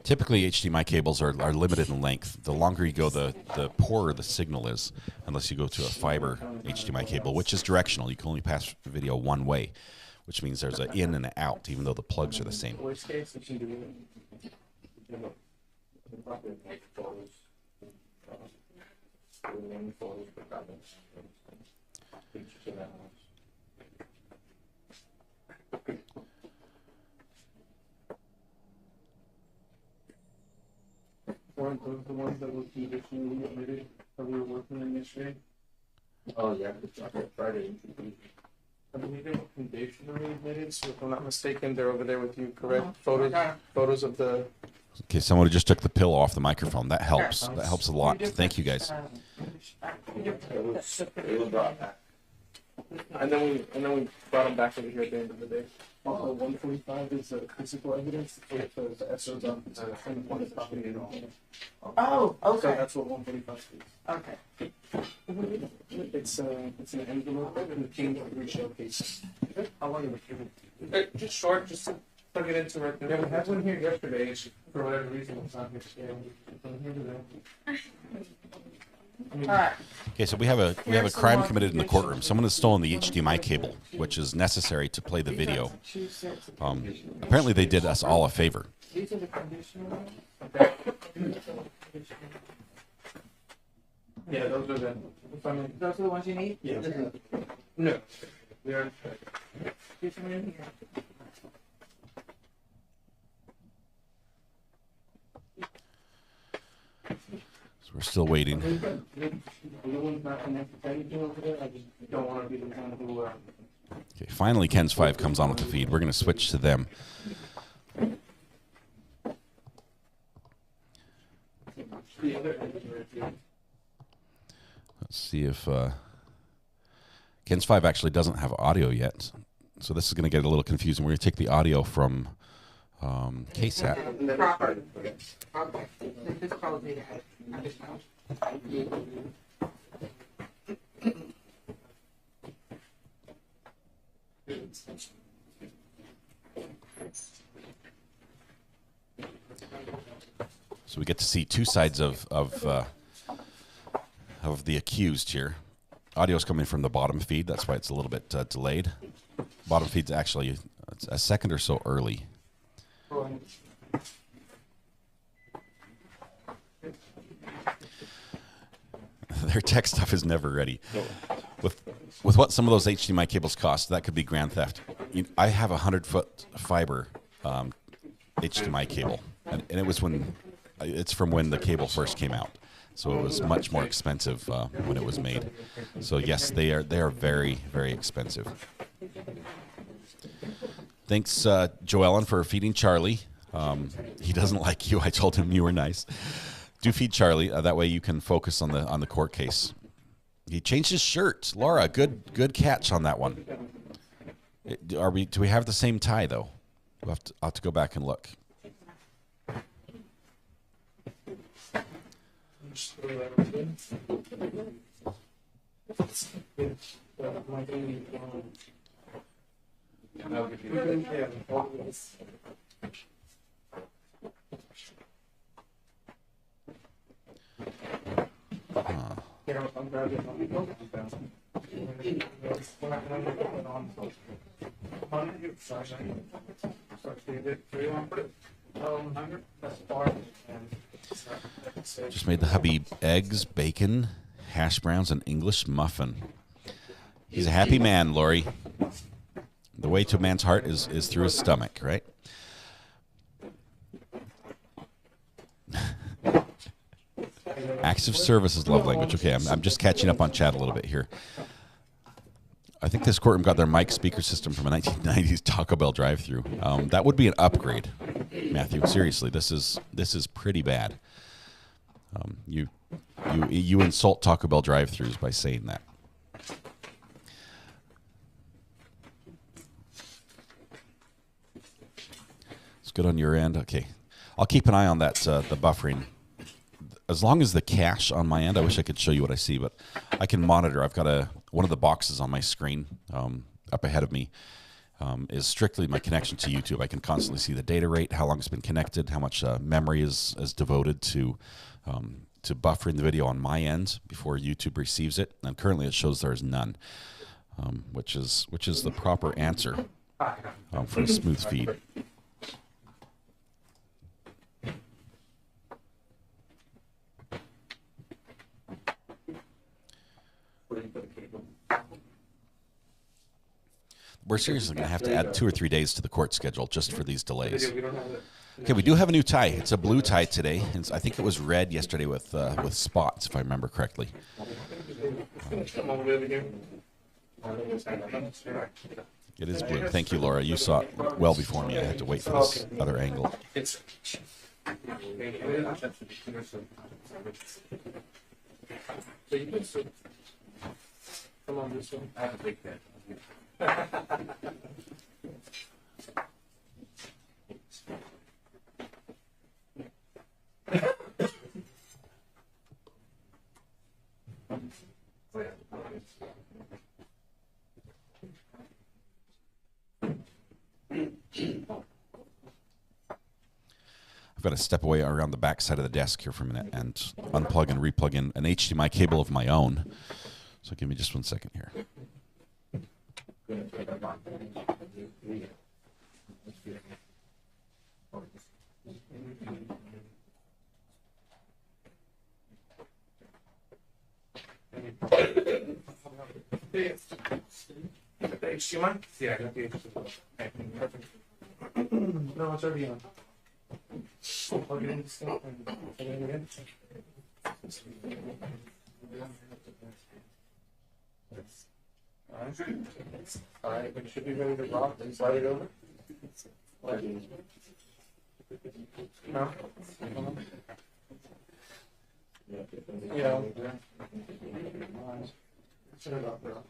Typically, HDMI cables are limited in length. The longer you go, the poorer the signal is, unless you go to a fiber HDMI cable, which is directional. You can only pass video one way, which means there's an in and an out, even though the plugs are the same. Weren't those the ones that were conditionally admitted that we were working in yesterday? Oh yeah, it's Friday. I believe they were conditionally admitted, so if I'm not mistaken, they're over there with you, correct? Photos of the... Okay, someone just took the pill off the microphone. That helps. That helps a lot. Thank you, guys. It was brought back. And then we brought them back over here at the end of the day. Also, 145 is physical evidence for the SO's on the point of property and all. Oh, So okay, that's what 145 is. okay. It's an envelope and the king of three showcase. How long is it? Just short, just to plug it into it. Yeah, we had one here yesterday. For whatever reason, it's not here today. From here to there. All right. Okay, so we have a Here's the crime one committed in the condition. courtroom. Someone has stolen the HDMI cable, which is necessary to play the video. Apparently, they did us all a favor. These are the conditional ones? Okay. Yeah, those are the. If I mean, Those are the ones you need? yeah. No. We are. Here's one in here. So we're still waiting. The one's not connected to anything over there. I just don't want to be the one who. Okay, finally, Ken's 5 comes on with the feed. We're going to switch to them. The other end is right here. Let's see if Ken's 5 actually doesn't have audio yet. So this is going to get a little confusing. We're going to take the audio from KSAT. Proper. Okay. This probably the additional. So we get to see two sides of the accused here. Audio's coming from the bottom feed. That's why it's a little bit delayed. Bottom feed's actually a second or so early. Their tech stuff is never ready. With what some of those HDMI cables cost, that could be grand theft. I have a 100-foot fiber HDMI cable, and it was it's from when the cable first came out, so it was much more expensive when it was made. So yes, they are very, very expensive. Thanks, Joellen, for feeding Charlie. He doesn't like you. I told him you were nice. Do feed Charlie. That way you can focus on the court case. He changed his shirt. Laura, good catch on that one. Do we have the same tie though? I'll have to go back and look. Just made the hubby eggs, bacon, hash browns, and English muffin. He's a happy man, Lori. The way to a man's heart is through his stomach, right? Acts of service is love language. Okay, I'm just catching up on chat a little bit here. I think this courtroom got their mic speaker system from a 1990s Taco Bell drive-thru. That would be an upgrade, Matthew. Seriously, this is pretty bad. You insult Taco Bell drive-thrus by saying that. It's good on your end. Okay, I'll keep an eye on that. The buffering. As long as the cache on my end, I wish I could show you what I see, but I can monitor. I've got one of the boxes on my screen up ahead of me is strictly my connection to YouTube. I can constantly see the data rate, how long it's been connected, how much memory is devoted to buffering the video on my end before YouTube receives it. And currently, it shows there is none, which is the proper answer for a smooth feed. We're seriously going to have to add 2 or 3 days to the court schedule just for these delays. Okay, we do have a new tie. It's a blue tie today. I think it was red yesterday with spots, if I remember correctly. It is blue. Thank you, Laura. You saw it well before me. I had to wait for this other angle. Come on, this one. I have to take that. I've got to step away around the back side of the desk here for a minute and unplug and replug in an HDMI cable of my own. So give me just 1 second here. Do you mind? Yeah, I got the okay, perfect. No, it's already on. Plug it in stuff and plug it in again. All right, but it should be ready to rock and slide it over. No? Yeah. Turn it off, bro.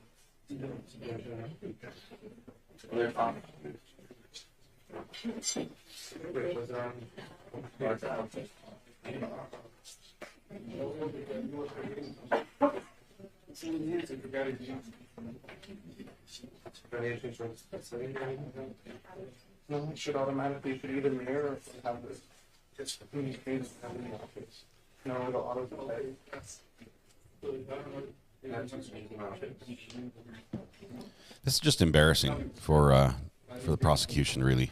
No, it should automatically should either mirror or have this. It's communicates in the office. No, it'll auto-play. This is just embarrassing for the prosecution, really,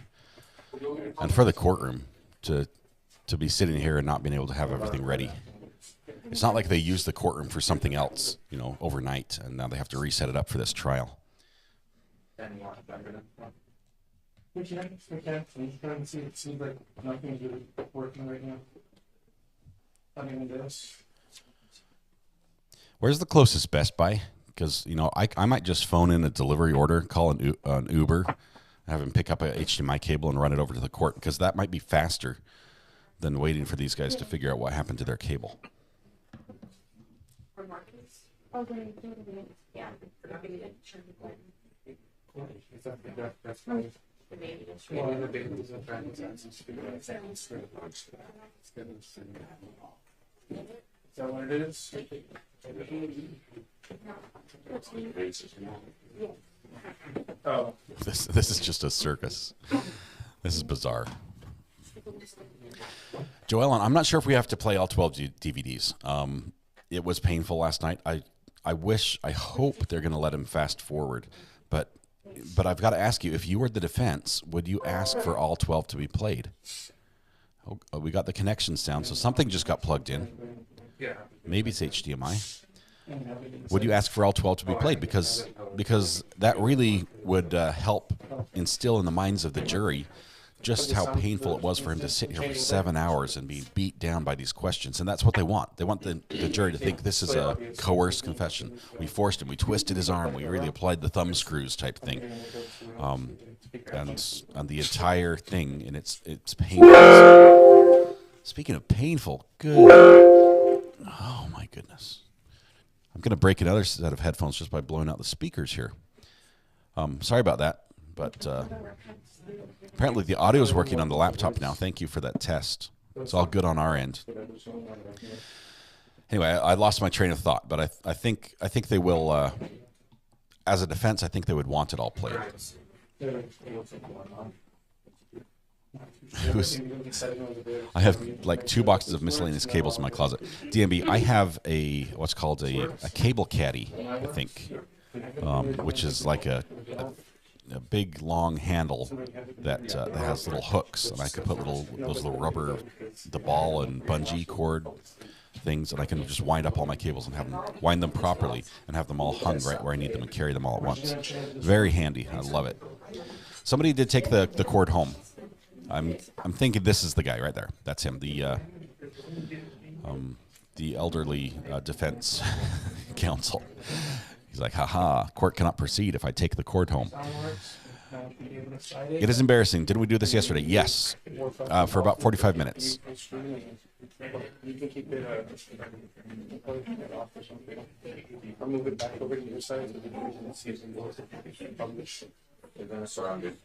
and for the courtroom to be sitting here and not being able to have everything ready. It's not like they used the courtroom for something else, overnight, and now they have to reset it up for this trial. We can. I'm just trying to see. It seems like nothing's really working right now. I mean, this. Where's the closest Best Buy? Because, I might just phone in a delivery order, call an Uber, have him pick up a HDMI cable and run it over to the court, because that might be faster than waiting for these guys to figure out what happened to their cable. Yeah. That's fine. Well, the baby's a friend. Is that what it is? Oh. This is just a circus. This is bizarre. Joellen, I'm not sure if we have to play all 12 DVDs. It was painful last night. I hope they're going to let him fast forward. But I've got to ask you, if you were the defense, would you ask for all 12 to be played? Oh, we got the connections down, so something just got plugged in. Maybe it's HDMI. Would you ask for all 12 to be played? Because that really would help instill in the minds of the jury just how painful it was for him to sit here for 7 hours and be beat down by these questions. And that's what they want. They want the jury to think this is a coerced confession. We forced him. We twisted his arm. We really applied the thumb screws type thing. And the entire thing, and it's painful. Speaking of painful, good. Oh, my goodness. I'm going to break another set of headphones just by blowing out the speakers here. Sorry about that, but apparently the audio is working on the laptop now. Thank you for that test. It's all good on our end. Anyway, I lost my train of thought, but I think they will, as a defense, I think they would want it all played. I have like 2 boxes of miscellaneous cables in my closet. DMB, I have what's called a cable caddy, I think, which is like a big long handle that has little hooks, and I could put those little rubber, the ball and bungee cord things, and I can just wind up all my cables and wind them properly and have them all hung right where I need them and carry them all at once. Very handy. I love it. Somebody did take the cord home. I'm thinking this is the guy right there. That's him. The elderly defense counsel. He's like, haha, court cannot proceed if I take the cord home. It is embarrassing. Didn't we do this yesterday? Yes. For about 45 minutes. You can keep it off or something. I'll move it back over to your side so the can see it and publish. They're going to surround it.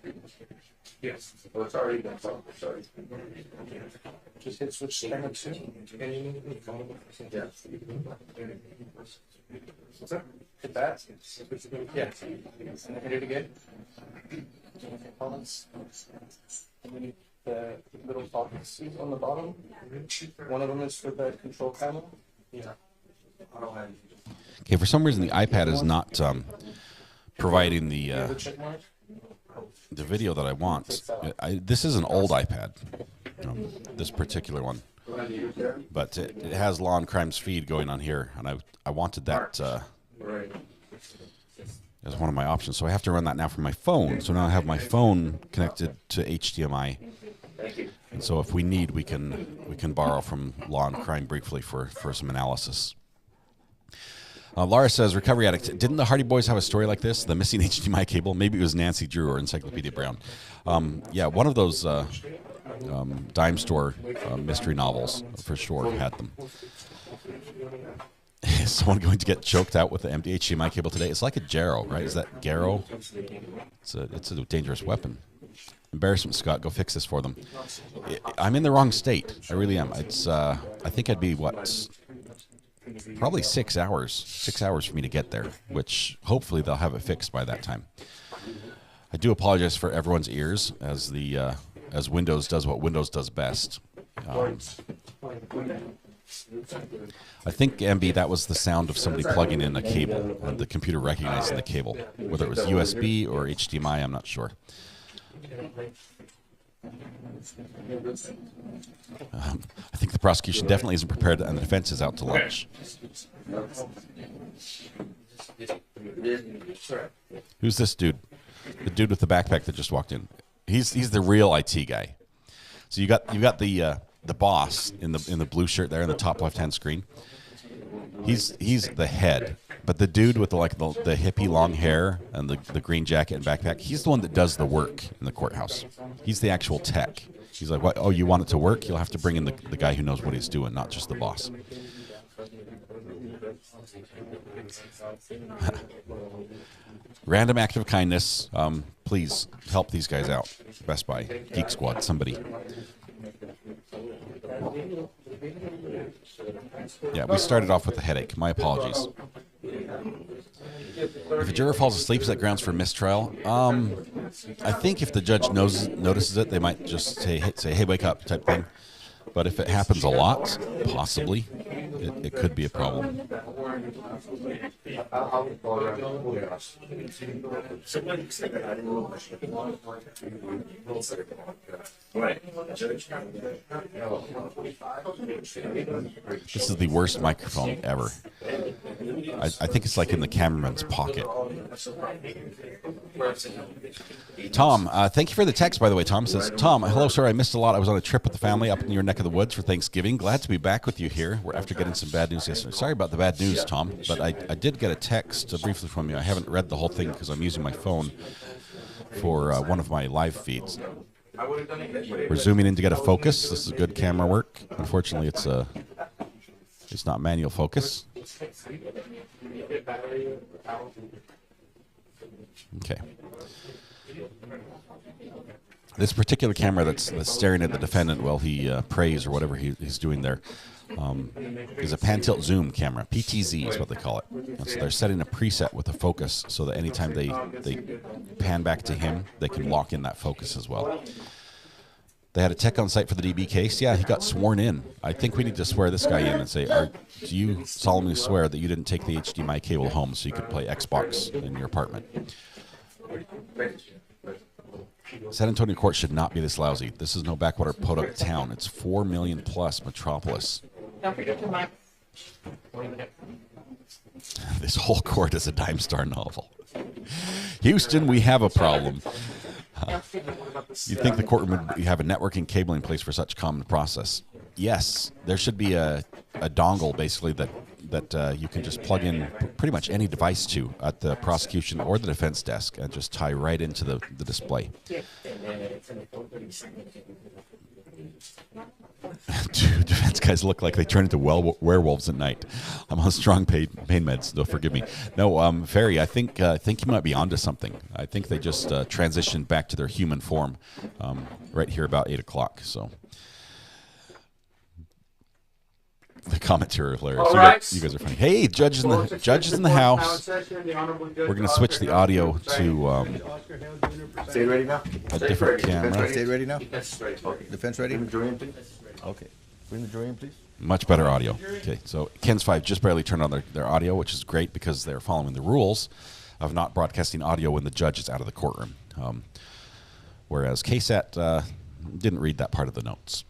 Yes. Well, it's already been published. Sorry. Just hit switch channel 2. Yeah. What's that? Hit that? Yeah. And hit it again. Balance. And then the little buttons on the bottom. One of them is for the control panel. Yeah. Okay, for some reason the iPad is not providing the video that I want. This is an old iPad, this particular one, but it has Law and Crime's feed going on here, and I wanted that as one of my options. So I have to run that now from my phone. So now I have my phone connected to HDMI, and so if we need, we can borrow from Law and Crime briefly for some analysis. Laura says, Recovery Addict, didn't the Hardy Boys have a story like this? The missing HDMI cable? Maybe it was Nancy Drew or Encyclopedia Brown. Yeah, one of those dime store mystery novels for sure had them. Is someone going to get choked out with the empty HDMI cable today? It's like a Jarrow, right? Is that Garrow? It's a dangerous weapon. Embarrassment, Scott. Go fix this for them. I'm in the wrong state. I really am. It's. I think I'd be, what, probably 6 hours. 6 hours for me to get there, which hopefully they'll have it fixed by that time. I do apologize for everyone's ears as as Windows does what Windows does best. I think, MB, that was the sound of somebody plugging in a cable, and the computer recognizing the cable. Whether it was USB or HDMI, I'm not sure. I think the prosecution definitely isn't prepared, and the defense is out to lunch. Who's this dude? The dude with the backpack that just walked in. He's the real IT guy. So you got the boss in the blue shirt there in the top left hand screen. He's the head, but the dude with the hippie long hair and the green jacket and backpack, he's the one that does the work in the courthouse. He's the actual tech. He's like, what? Oh, you want it to work? You'll have to bring in the guy who knows what he's doing, not just the boss. Random act of kindness. Please help these guys out. Best Buy, Geek Squad, somebody. Yeah, we started off with a headache. My apologies. If a juror falls asleep, is that grounds for mistrial? I think if the judge notices it, they might just say, hey, wake up, type thing. But if it happens a lot, possibly, it could be a problem. This is the worst microphone ever. I think it's like in the cameraman's pocket. Tom, thank you for the text, by the way. Tom says, Tom, hello, sir. I missed a lot. I was on a trip with the family up in your neck of the woods for Thanksgiving. Glad to be back with you here. We're after getting some bad news yesterday. Sorry about the bad news, Tom, but I did get a text briefly from you. I haven't read the whole thing because I'm using my phone for one of my live feeds. We're zooming in to get a focus. This is good camera work. Unfortunately, it's not manual focus. Okay. This particular camera that's staring at the defendant while he prays or whatever he's doing there is a pan-tilt zoom camera. PTZ is what they call it. And so they're setting a preset with a focus so that anytime they pan back to him, they can lock in that focus as well. They had a tech on site for the DB case. Yeah, he got sworn in. I think we need to swear this guy in and say, do you solemnly swear that you didn't take the HDMI cable home so you could play Xbox in your apartment? San Antonio court should not be this lousy. This is no backwater podunk town. It's 4 million plus metropolis. Don't forget to mark. This whole court is a dime star novel. Houston, we have a problem. You'd think the courtroom would have a networking cable in place for such common process. Yes, there should be a dongle basically that you can just plug in pretty much any device to at the prosecution or the defense desk and just tie right into the display. Dude, defense guys look like they turn into werewolves at night. I'm on strong pain meds, so forgive me. No, Ferry, I think you might be onto something. I think they just transitioned back to their human form right here about 8 o'clock. So the commentary hilarious. You guys are funny. Hey, judges in the house. We're going to switch the audio to Stay ready now? a different camera. Stay ready now? Okay. Defense ready? Bring the jury in, please. Okay. Bring the jury in, please. Much better audio. Okay, so Ken's 5 just barely turned on their audio, which is great because they're following the rules of not broadcasting audio when the judge is out of the courtroom. Whereas KSAT didn't read that part of the notes.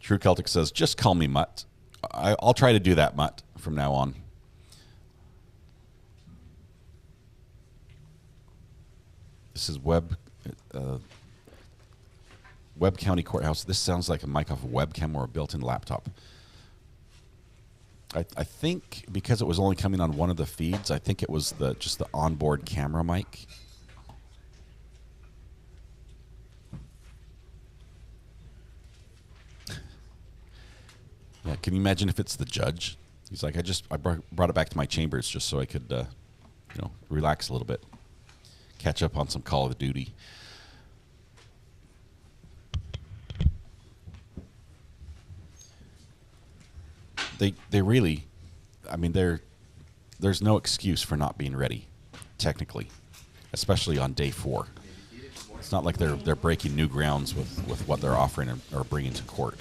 True Celtic says, just call me Mutt. I'll try to do that, Mutt, from now on. This is Webb County Courthouse. This sounds like a mic off a webcam or a built-in laptop. I think because it was only coming on one of the feeds, I think it was just the onboard camera mic. Yeah, can you imagine if it's the judge? He's like, I brought it back to my chambers just so I could, relax a little bit, catch up on some Call of Duty. They really, there's no excuse for not being ready, technically, especially on day 4. It's not like they're breaking new grounds with what they're offering or bringing to court.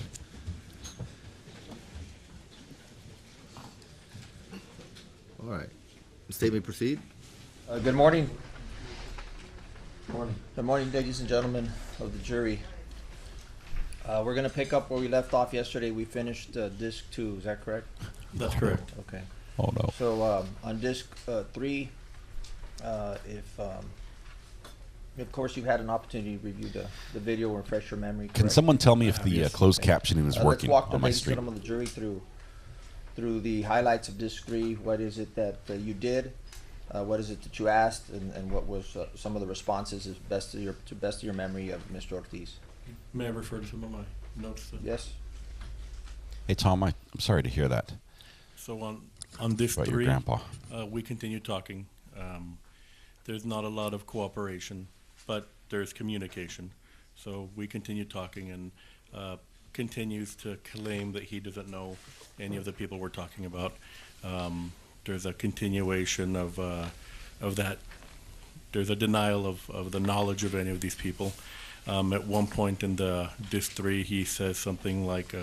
All right. The statement proceed. Good morning. Good morning, ladies and gentlemen of the jury. We're going to pick up where we left off yesterday. We finished disc 2. Is that correct? That's correct. Okay. Oh, no. So on disc 3, of course, you've had an opportunity to review the video or refresh your memory. Can someone tell me if the closed captioning is working let's walk on my ladies and stream? gentlemen of the jury through the highlights of disc 3. What is it that you did? What is it that you asked? And what was some of the responses to best of your memory of Mr. Ortiz? May I refer to some of my notes? Yes. Hey, Tom, I'm sorry to hear that So on this about your three, grandpa. we continue talking. There's not a lot of cooperation, but there's communication. So we continue talking, and continues to claim that he doesn't know any of the people we're talking about. There's a continuation of that. There's a denial of the knowledge of any of these people. At one point in this three, he says something like,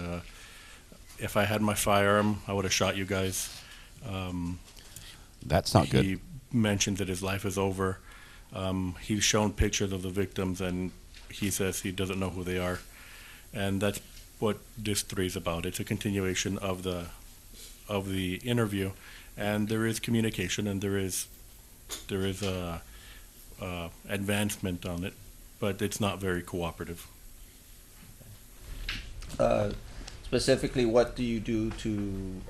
if I had my firearm, I would have shot you guys. That's not good. He mentioned that his life is over. He's shown pictures of the victims, and he says he doesn't know who they are. And that's what this three is about. It's a continuation of the interview, and there is communication, and there is a advancement on it, but it's not very cooperative. Specifically, what do you do to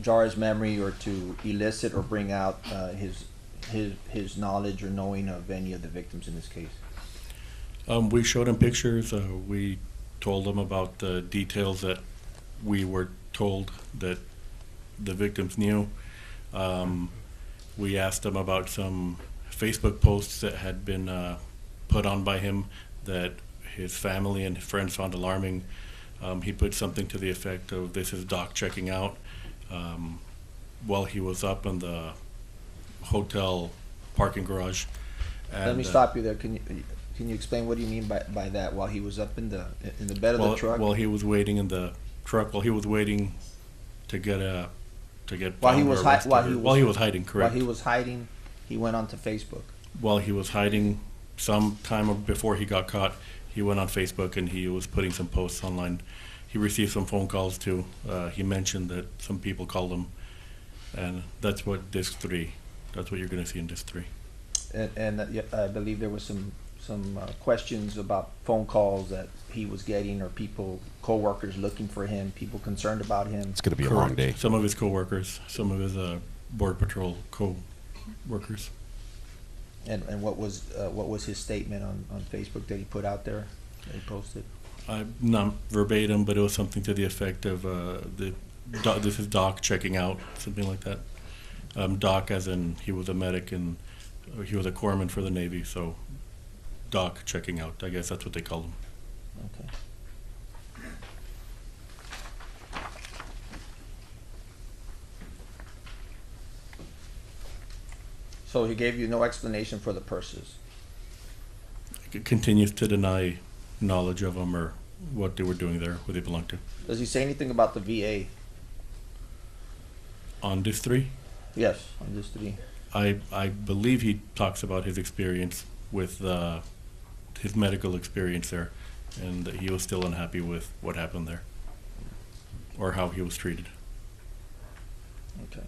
jar his memory or to elicit or bring out his knowledge or knowing of any of the victims in this case? We showed him pictures. We told him about the details that we were told that the victims knew. We asked him about some Facebook posts that had been put on by him that his family and friends found alarming. He put something to the effect of, "This is Doc checking out," while he was up in the hotel parking garage. And, Let me stop you there. Can you explain what do you mean by that? While he was up in the bed of the truck. While he was waiting in the truck, while he was waiting to get While he found was or hi- arrested, while he or- was- while he was hiding, correct. While he was hiding, he went onto Facebook. While he was hiding, some time before he got caught, he went on Facebook and he was putting some posts online. He received some phone calls too. He mentioned that some people called him, and that's what disc 3. That's what you're going to see in disc 3. And I believe there was some questions about phone calls that he was getting, or people, co-workers looking for him, people concerned about him. It's going to be a long day. Some of his coworkers, some of his border patrol co-workers. And what was his statement on Facebook that he put out there, that he posted? Not verbatim, but it was something to the effect of this is Doc checking out, something like that. Doc, as in he was a medic and he was a corpsman for the Navy, so Doc checking out. I guess that's what they call him. Okay. So he gave you no explanation for the purses. It continues to deny knowledge of them or what they were doing there, who they belonged to. Does he say anything about the VA? On disc 3, Yes, on this three. I believe he talks about his experience with his medical experience there, and that he was still unhappy with what happened there, or how he was treated. Okay.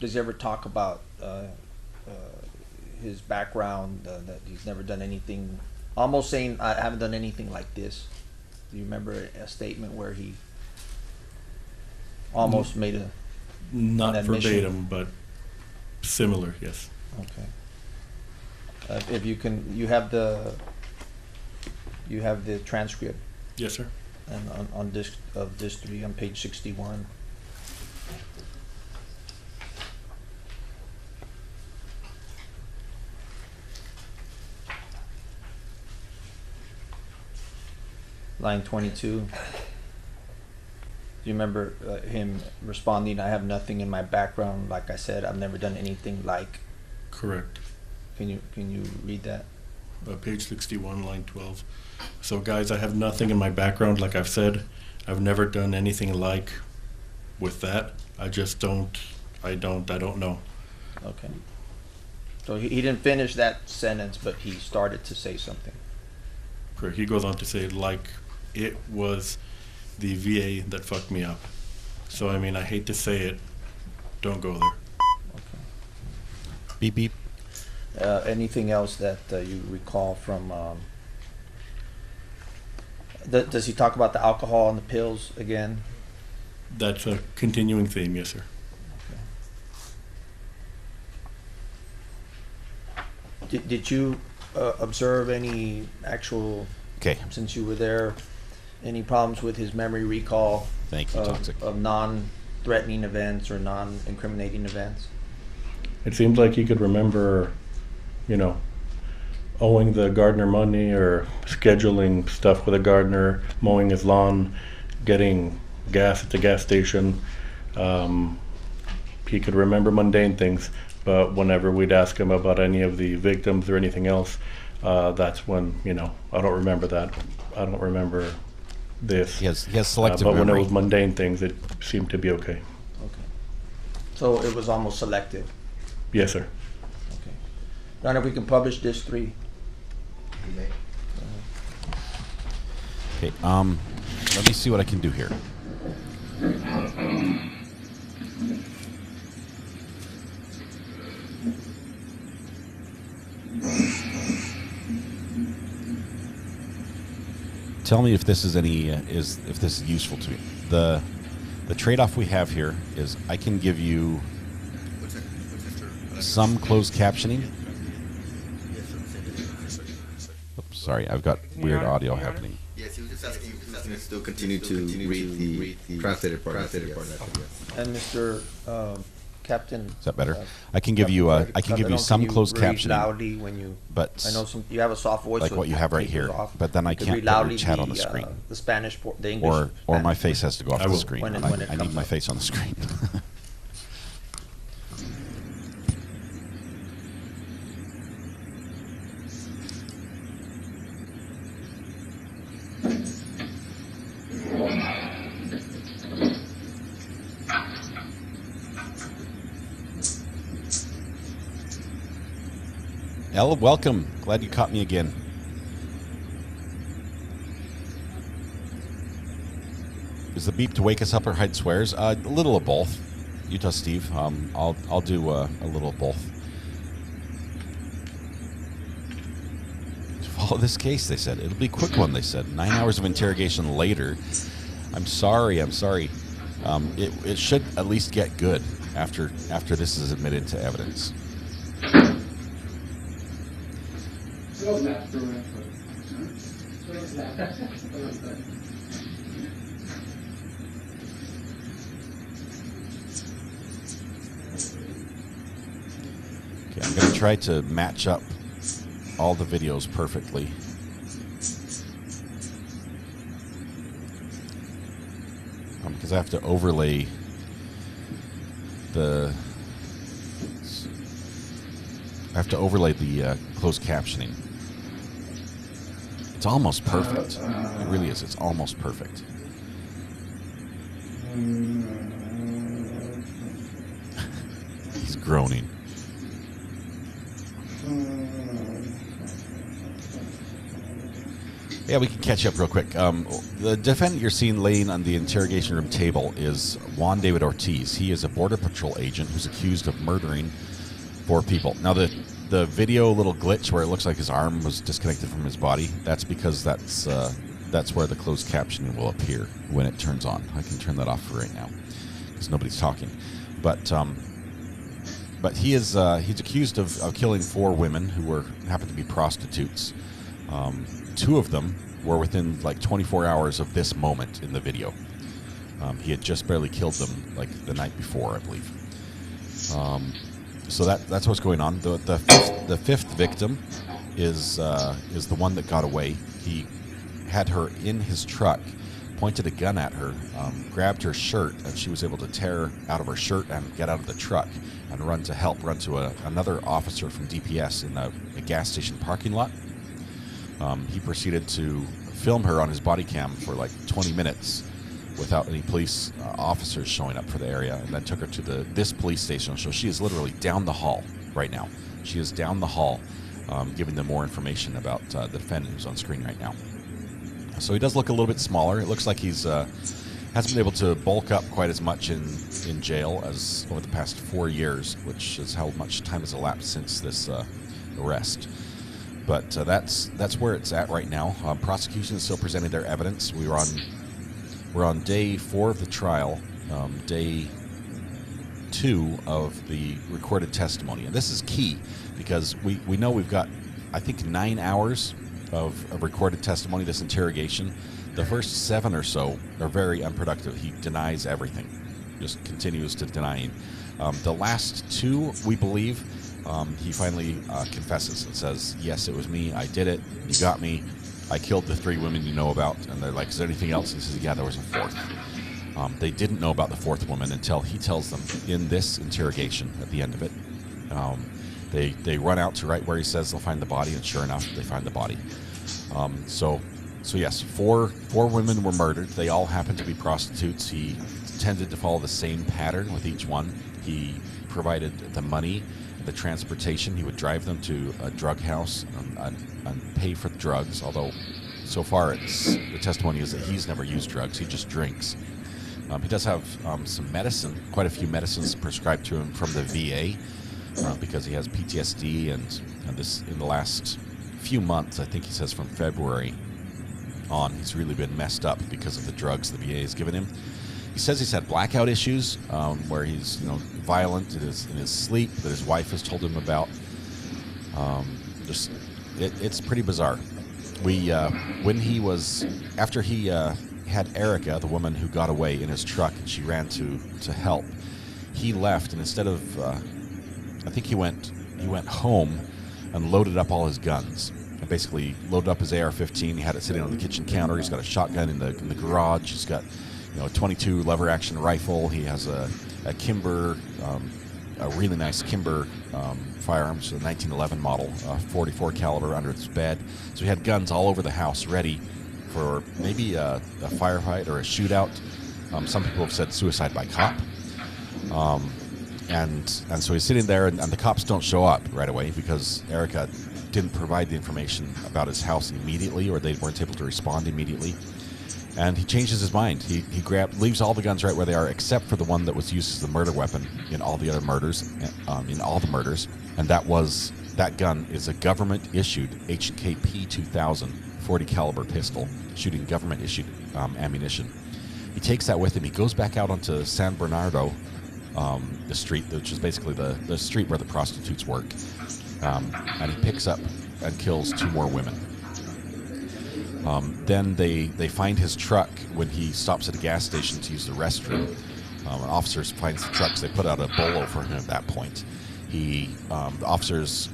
Does he ever talk about his background, that he's never done anything, almost saying, I haven't done anything like this? Do you remember a statement where he almost made a... Not An admission. verbatim, but similar, yes. Okay. If you can, you have the transcript, Yes, sir. and on disc 3 on page 61. Line 22. Do you remember him responding, I have nothing in my background, like I said, I've never done anything like... Correct. Can you read that? Page 61, line 12. So, guys, I have nothing in my background, like I've said. I've never done anything like with that. I just don't know. Okay. So he didn't finish that sentence, but he started to say something. Correct. He goes on to say, like, it was the VA that fucked me up. So, I mean, I hate to say it. Don't go there. Beep, beep. Anything else that you recall from... does he talk about the alcohol and the pills again? That's a continuing theme, yes, sir. Did you observe any actual... Okay. Since you were there, Any problems with his memory recall Thank you, Toxic. of non-threatening events or non-incriminating events? It seems like he could remember, you know, owing the gardener money or scheduling stuff with a gardener, mowing his lawn, getting gas at the gas station. He could remember mundane things, but whenever we'd ask him about any of the victims or anything else, that's when, you know, I don't remember that. I don't remember this. He has selective but when memory. it was mundane things, it seemed to be okay. Okay. So it was almost selective. Yes, sir. Okay. Your Honor, we can publish this 3. Okay, let me see what I can do here. Tell me if this is if this is useful to me. The trade-off we have here is I can give you some closed captioning. Oops, sorry, I've got weird audio happening. Yes, he was just asking if he was going to still continue to read the translated part. And Mr. Captain. Is that better? I can give you some closed read captioning, loudly when you. but I know you have a soft voice, like so what you have right it here. tapers off. But then I You could can't read put your loudly chat on the screen, the Spanish, the English, or my Spanish face portion. has to go off the screen. When and it I need comes my up. face on the screen. Elle, welcome. Glad you caught me again. Is the beep to wake us up or hide swears? A little of both. Utah Steve. I'll do a little of both. To follow this case, they said. It'll be a quick one, they said. 9 hours of interrogation later. I'm sorry. It should at least get good after this is admitted to evidence. Okay, I'm going to try to match up all the videos perfectly. Because I have to overlay the closed captioning. It's almost perfect. It really is. It's almost perfect. He's groaning. Yeah, we can catch up real quick. The defendant you're seeing laying on the interrogation room table is Juan David Ortiz. He is a Border Patrol agent who's accused of murdering 4 people. Now, the video little glitch where it looks like his arm was disconnected from his body, that's because that's where the closed captioning will appear when it turns on. I can turn that off for right now because nobody's talking. But he's accused of killing 4 women who happened to be prostitutes. 2 of them were within like 24 hours of this moment in the video. He had just barely killed them like the night before, I believe. So that's what's going on. The fifth victim is the one that got away. He had her in his truck, pointed a gun at her, grabbed her shirt, and she was able to tear out of her shirt and get out of the truck and run to another officer from DPS in a gas station parking lot. He proceeded to film her on his body cam for like 20 minutes without any police officers showing up for the area, and then took her to this police station. So she is literally down the hall right now. She is down the hall, giving them more information about the defendant who's on screen right now. So he does look a little bit smaller. It looks like he's hasn't been able to bulk up quite as much in jail as over the past 4 years, which is how much time has elapsed since this arrest. But that's where it's at right now. Prosecution is still presenting their evidence. We're on day 4 of the trial, day 2 of the recorded testimony, and this is key because we know we've got, I think, 9 hours of recorded testimony. This interrogation The first 7 or so are very unproductive. He denies everything, just continues to denying. The last 2, we believe, he finally confesses and says, yes, it was me. I did it. You got me. I killed the 3 women you know about. And they're like, is there anything else? And he says, yeah, there was a 4th. They didn't know about the 4th woman until he tells them in this interrogation at the end of it. They run out to right where he says they'll find the body, and sure enough, they find the body. So yes, 4 women were murdered. They all happened to be prostitutes. He tended to follow the same pattern with each one. He provided the money, the transportation. He would drive them to a drug house and pay for the drugs, although so far the testimony is that he's never used drugs. He just drinks. He does have some medicine, quite a few medicines prescribed to him from the VA because he has PTSD, and this in the last few months, I think he says from February on, he's really been messed up because of the drugs the VA has given him. He says he's had blackout issues where he's violent in his sleep that his wife has told him about. It's pretty bizarre. After he had Erica, the woman who got away, in his truck, and she ran to help, he left, and instead of I think he went home and loaded up all his guns. And basically loaded up his AR-15. He had it sitting on the kitchen counter. He's got a shotgun in the garage. He's got a 22 lever action rifle. He has a Kimber, a really nice Kimber firearm, so a 1911 model, 44 caliber under his bed. So he had guns all over the house ready for maybe a firefight or a shootout. Some people have said suicide by cop. And so he's sitting there, and the cops don't show up right away because Erica didn't provide the information about his house immediately, or they weren't able to respond immediately. And he changes his mind. He leaves all the guns right where they are, except for the one that was used as the murder weapon in all the other murders, and that gun is a government-issued H&K P2000 40 caliber pistol, shooting government-issued ammunition. He takes that with him. He goes back out onto San Bernardo, the street, which is basically the street where the prostitutes work, and he picks up and kills 2 more women. Then they find his truck when he stops at a gas station to use the restroom. Officers find the trucks. They put out a bolo for him at that point. The officers,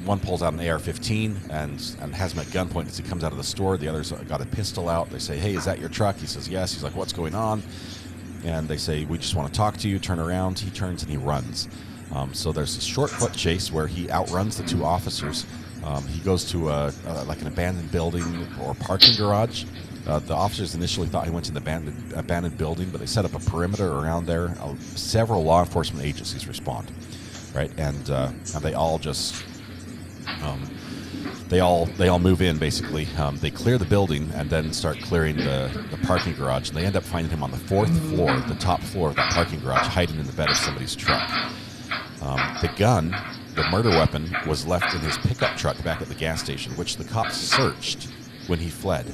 one pulls out an AR-15 and has him at gunpoint as he comes out of the store. The other's got a pistol out. They say, hey, is that your truck? He says, yes. He's like, what's going on? And they say, we just want to talk to you. Turn around. He turns and he runs. So there's a short foot chase where he outruns the 2 officers. He goes to like an abandoned building or parking garage. The officers initially thought he went to the abandoned building, but they set up a perimeter around there. Several law enforcement agencies respond, right? And they all just they all move in basically. They clear the building and then start clearing the parking garage. And they end up finding him on the 4th floor, the top floor of that parking garage, hiding in the bed of somebody's truck. The gun, the murder weapon, was left in his pickup truck back at the gas station, which the cops searched when he fled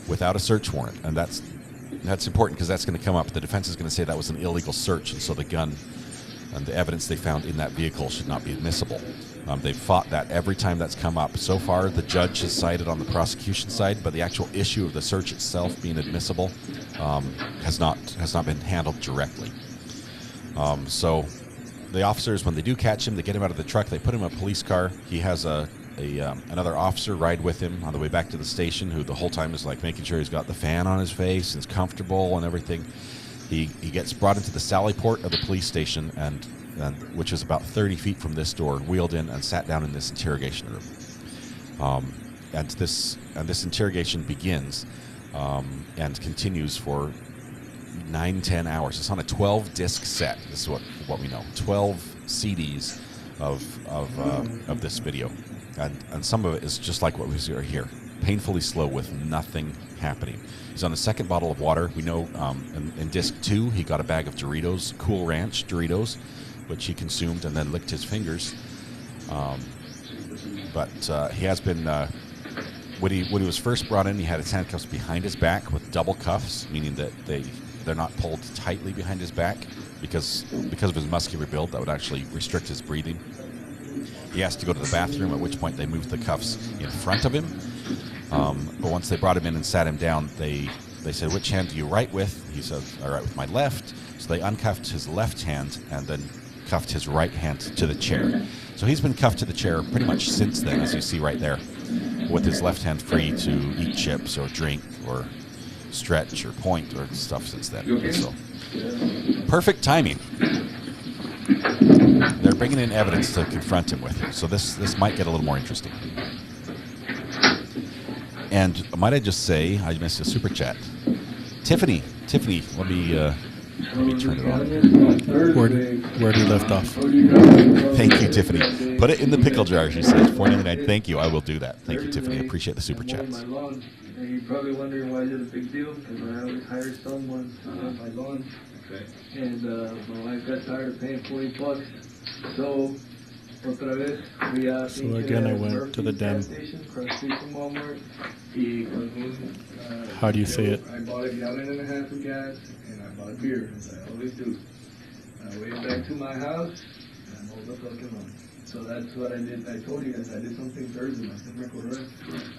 without a search warrant. And that's important because that's going to come up. The defense is going to say that was an illegal search, and so the gun and the evidence they found in that vehicle should not be admissible. They've fought that every time that's come up. So far, the judge has sided on the prosecution side, but the actual issue of the search itself being admissible has not been handled directly. So the officers, when they do catch him, they get him out of the truck. They put him in a police car. He has another officer ride with him on the way back to the station, who the whole time is like making sure he's got the fan on his face and is comfortable and everything. He gets brought into the sally port of the police station, and which is about 30 feet from this door, wheeled in and sat down in this interrogation room. And this interrogation begins and continues for 9-10 hours. It's on a 12-disc set. This is what we know. 12 CDs of this video, and some of it is just like what we see here, painfully slow with nothing happening. He's on the 2nd bottle of water. We know in disc 2 he got a bag of Doritos, Cool Ranch Doritos, which he consumed and then licked his fingers. But he has been. When he was first brought in, he had his handcuffs behind his back with double cuffs, meaning that they're not pulled tightly behind his back because of his muscular build. That would actually restrict his breathing. He has to go to the bathroom, at which point they move the cuffs in front of him. But once they brought him in and sat him down, they said, "Which hand do you write with?" He said, "I write with my left." So they uncuffed his left hand and then cuffed his right hand to the chair. So he's been cuffed to the chair pretty much since then, as you see right there, with his left hand free to eat chips or drink or stretch or point or stuff since then. So perfect timing. They're bringing in evidence to confront him with. So this might get a little more interesting. And might I just say, I missed a super chat. Tiffany, let me turn it on. Where he left off. Thank you, Tiffany. Put it in the pickle jar, she says. $4.99. Thank you. I will do that. Thank you, Tiffany. I appreciate the super chats. You're probably wondering why is it a big deal, because I always hire someone on my lawn. Okay. And my wife got tired of paying $40. So, otra vez, So again, I went to the den. How do you say it? I bought a gallon and a half of gas, and I bought beer, as I always do. I went back to my house, and I mowed the fucking lawn. So that's what I did. I told you guys I did something Thursday.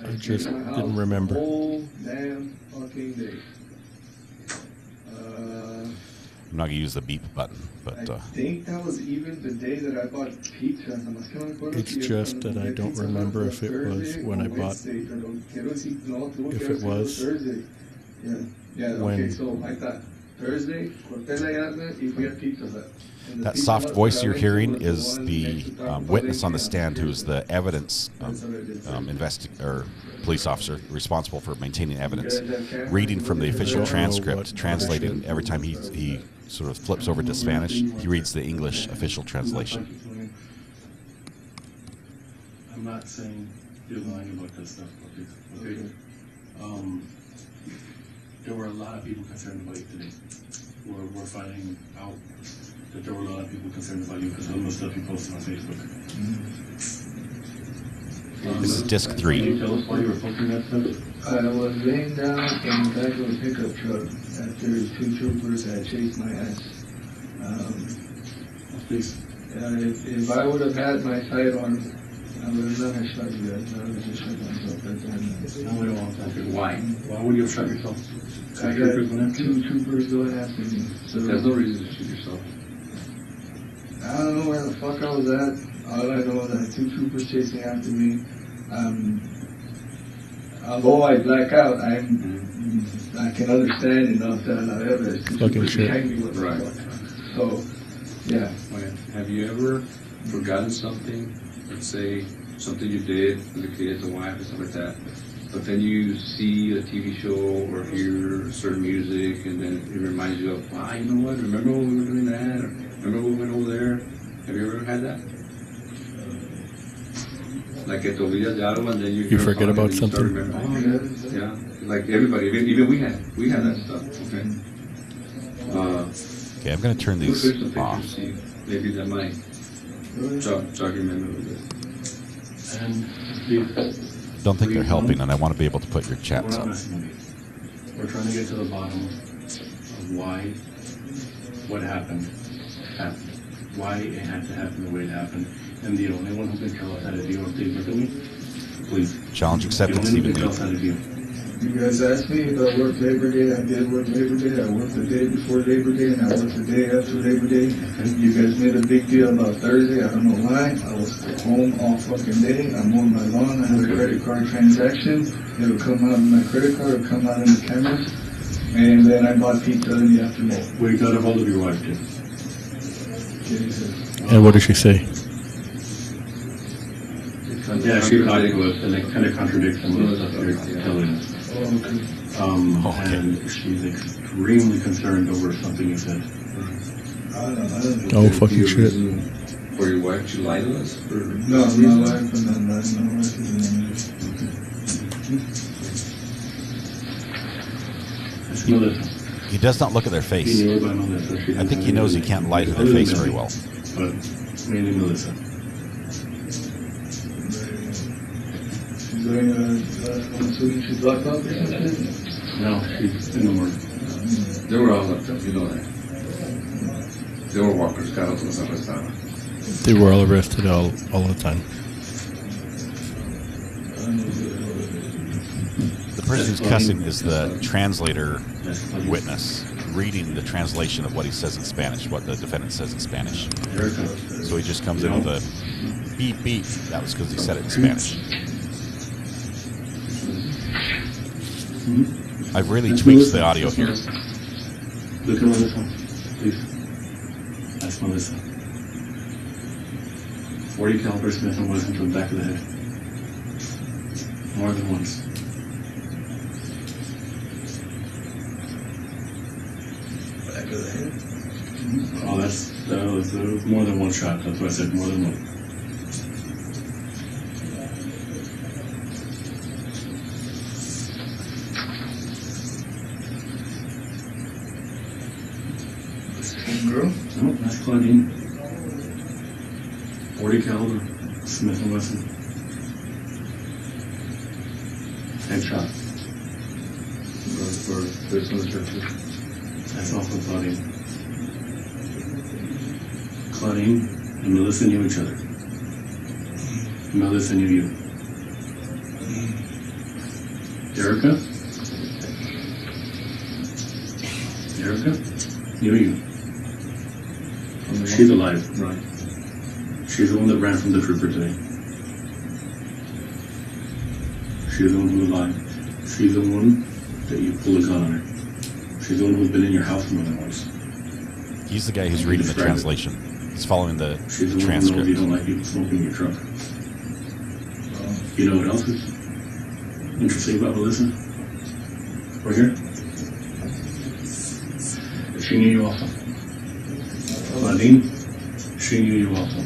I just didn't remember. The whole damn fucking day. I'm not going to use the beep button, but... I think that was even the day that I bought pizza. It's just that I don't remember if it was when I bought... If it was... Yeah, when... Okay, so I thought Thursday, corté la yarda y fui a Pizza Hut. That soft voice you're hearing is the witness on the stand who's the evidence or police officer responsible for maintaining evidence, reading from the official transcript, translating every time he sort of flips over to Spanish, he reads the English official translation. I'm not saying you're lying about this stuff, okay? There were a lot of people concerned about you today. We're finding out that there were a lot of people concerned about you because of the stuff you posted on Facebook. This is disc 3. Can you tell us why you were posting that stuff? I was laying down in the back of a pickup truck after 2 troopers had chased my ass. Please. If I would have had my sidearm, I would have never shot you guys. I would have just shot myself right there. Why? Why would you have shot yourself? I got 2 troopers going after me. So there's no reason to shoot yourself. I don't know where the fuck I was at. All I know is that 2 troopers chasing after me. Although I black out, I can understand enough that I have 2 troopers behind me. Right. So, yeah. Have you ever forgotten something? Let's say something you did with the kids, the wife, and stuff like that. But then you see a TV show or hear certain music, and then it reminds you of, wow, you know what? Remember when we were doing that? Or remember when we went over there? Have you ever had that? Like que te olvidas de algo, and then you forget about something. Yeah, like everybody, even we had that stuff. Okay. Okay, I'm going to turn these off. Maybe that might jog your memory a bit. And Don't think they're helping, and I want to be able to put your chats up. We're trying to get to the bottom of why what happened, why it had to happen the way it happened. And the only one who can tell us how to deal with it, look at me, please. Challenge accepted, Stephen Lee. You guys asked me if I worked Labor Day. I did work Labor Day. I worked the day before Labor Day, and I worked the day after Labor Day. You guys made a big deal about Thursday. I don't know why. I was home all fucking day. I'm on my lawn. I had a credit card transaction. It'll come out in my credit card. It'll come out in the cameras. And then I bought pizza in the afternoon. We got a hold of your wife, too. And what did she say? Yeah, she lied to us, and it kind of contradicts some of the stuff you're telling us. And she's extremely concerned over something you said. Oh, fucking shit. For your wife, she lied to us? No, my wife and then my wife is Melissa. He does not look at their face. I think he knows he can't lie to their face very well. But mainly Melissa. She's locked up or something? No, she's in the morning. They were all locked up, you know that. They were walkers, carros los arrestaban. They were all arrested all the time. person who's cussing is the translator witness, reading the translation of what he says in Spanish, what the defendant says in Spanish. So he just comes in with a beep beep. That was because he said it in Spanish. I've really tweaked the audio here. Look at Melissa, please. That's Melissa. 40 caliber Smith & Wesson to the back of the head. More than once. Back of the head? Oh, that was more than one shot. That's why I said more than one. Girl? No, that's Claudine. 40 caliber Smith & Wesson. Headshot. For this one, that's also Claudine. Claudine and Melissa knew each other. Melissa knew you. Erica? Erica knew you. She's alive, right? She's the one that ran from the trooper today. She's the one who lied. She's the one that you pulled a gun on her. She's the one who's been in your house more than once. He's the guy who's reading the translation. He's following the She's the transcript. one who knows you don't like people smoking in your truck. You know what else is interesting about Melissa? Right here? She knew you also. Claudine, she knew you also.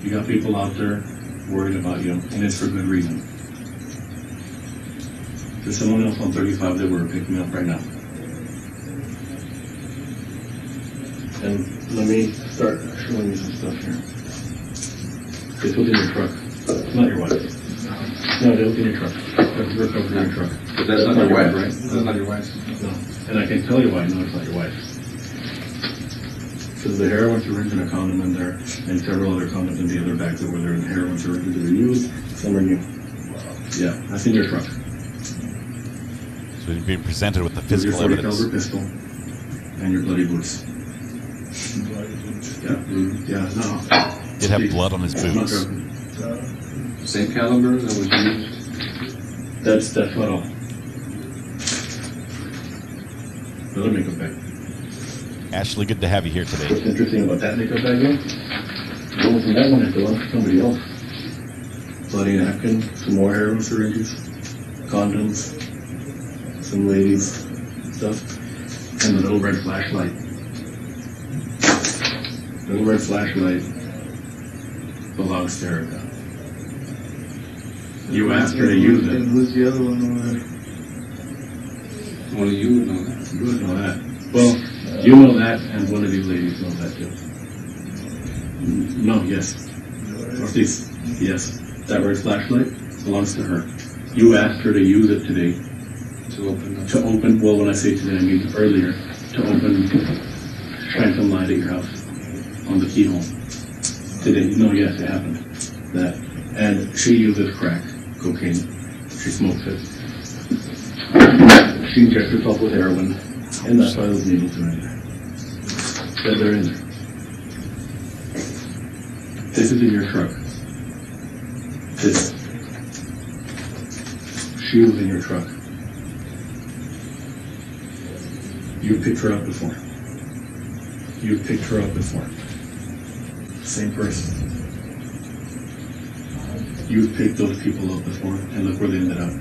You got people out there worried about you, and it's for good reason. There's someone else on 35 that we're picking up right now. And let me start showing you some stuff here. This was in your truck. It's not your wife. No, it was in your truck. That's your cover in your truck. But that's not your wife, right? That's not your wife. No. And I can tell you why I know it's not your wife. Because the heroin syringe and a condom in there, and several other condoms in the other bags that were there, and the heroin syringes that were used, some are new. Yeah, that's in your truck. So he's being presented with the physical Your 40 evidence. caliber pistol and your bloody boots. Yeah, yeah, no. Did have blood on his I'm not boots. joking. Same caliber that was used. That's not all. Another makeup bag. Ashley, good to have you here today. What's interesting about that makeup bag though? The one from that one is the one for somebody else. Bloody napkin, some more heroin syringes, condoms, some ladies' stuff, and the little red flashlight. Little red flashlight belongs to Erica. You asked her to use it. Who's the other one over there? Only you would know that. You would know that. Well, you know that, and one of these ladies knows that too. No, yes. Ortiz, yes. That red flashlight belongs to her. You asked her to use it today. To open. To open, well, when I say today, I mean earlier. To open, shine some light at your house on the keyhole. Today, no, yes, it happened. That, and she uses crack, cocaine. She smokes it. She injects herself with heroin, and that's why those needles are in there. Said they're in there. This is in your truck. This. She was in your truck. You picked her up before. You picked her up before. Same person. You've picked those people up before, and look where they ended up.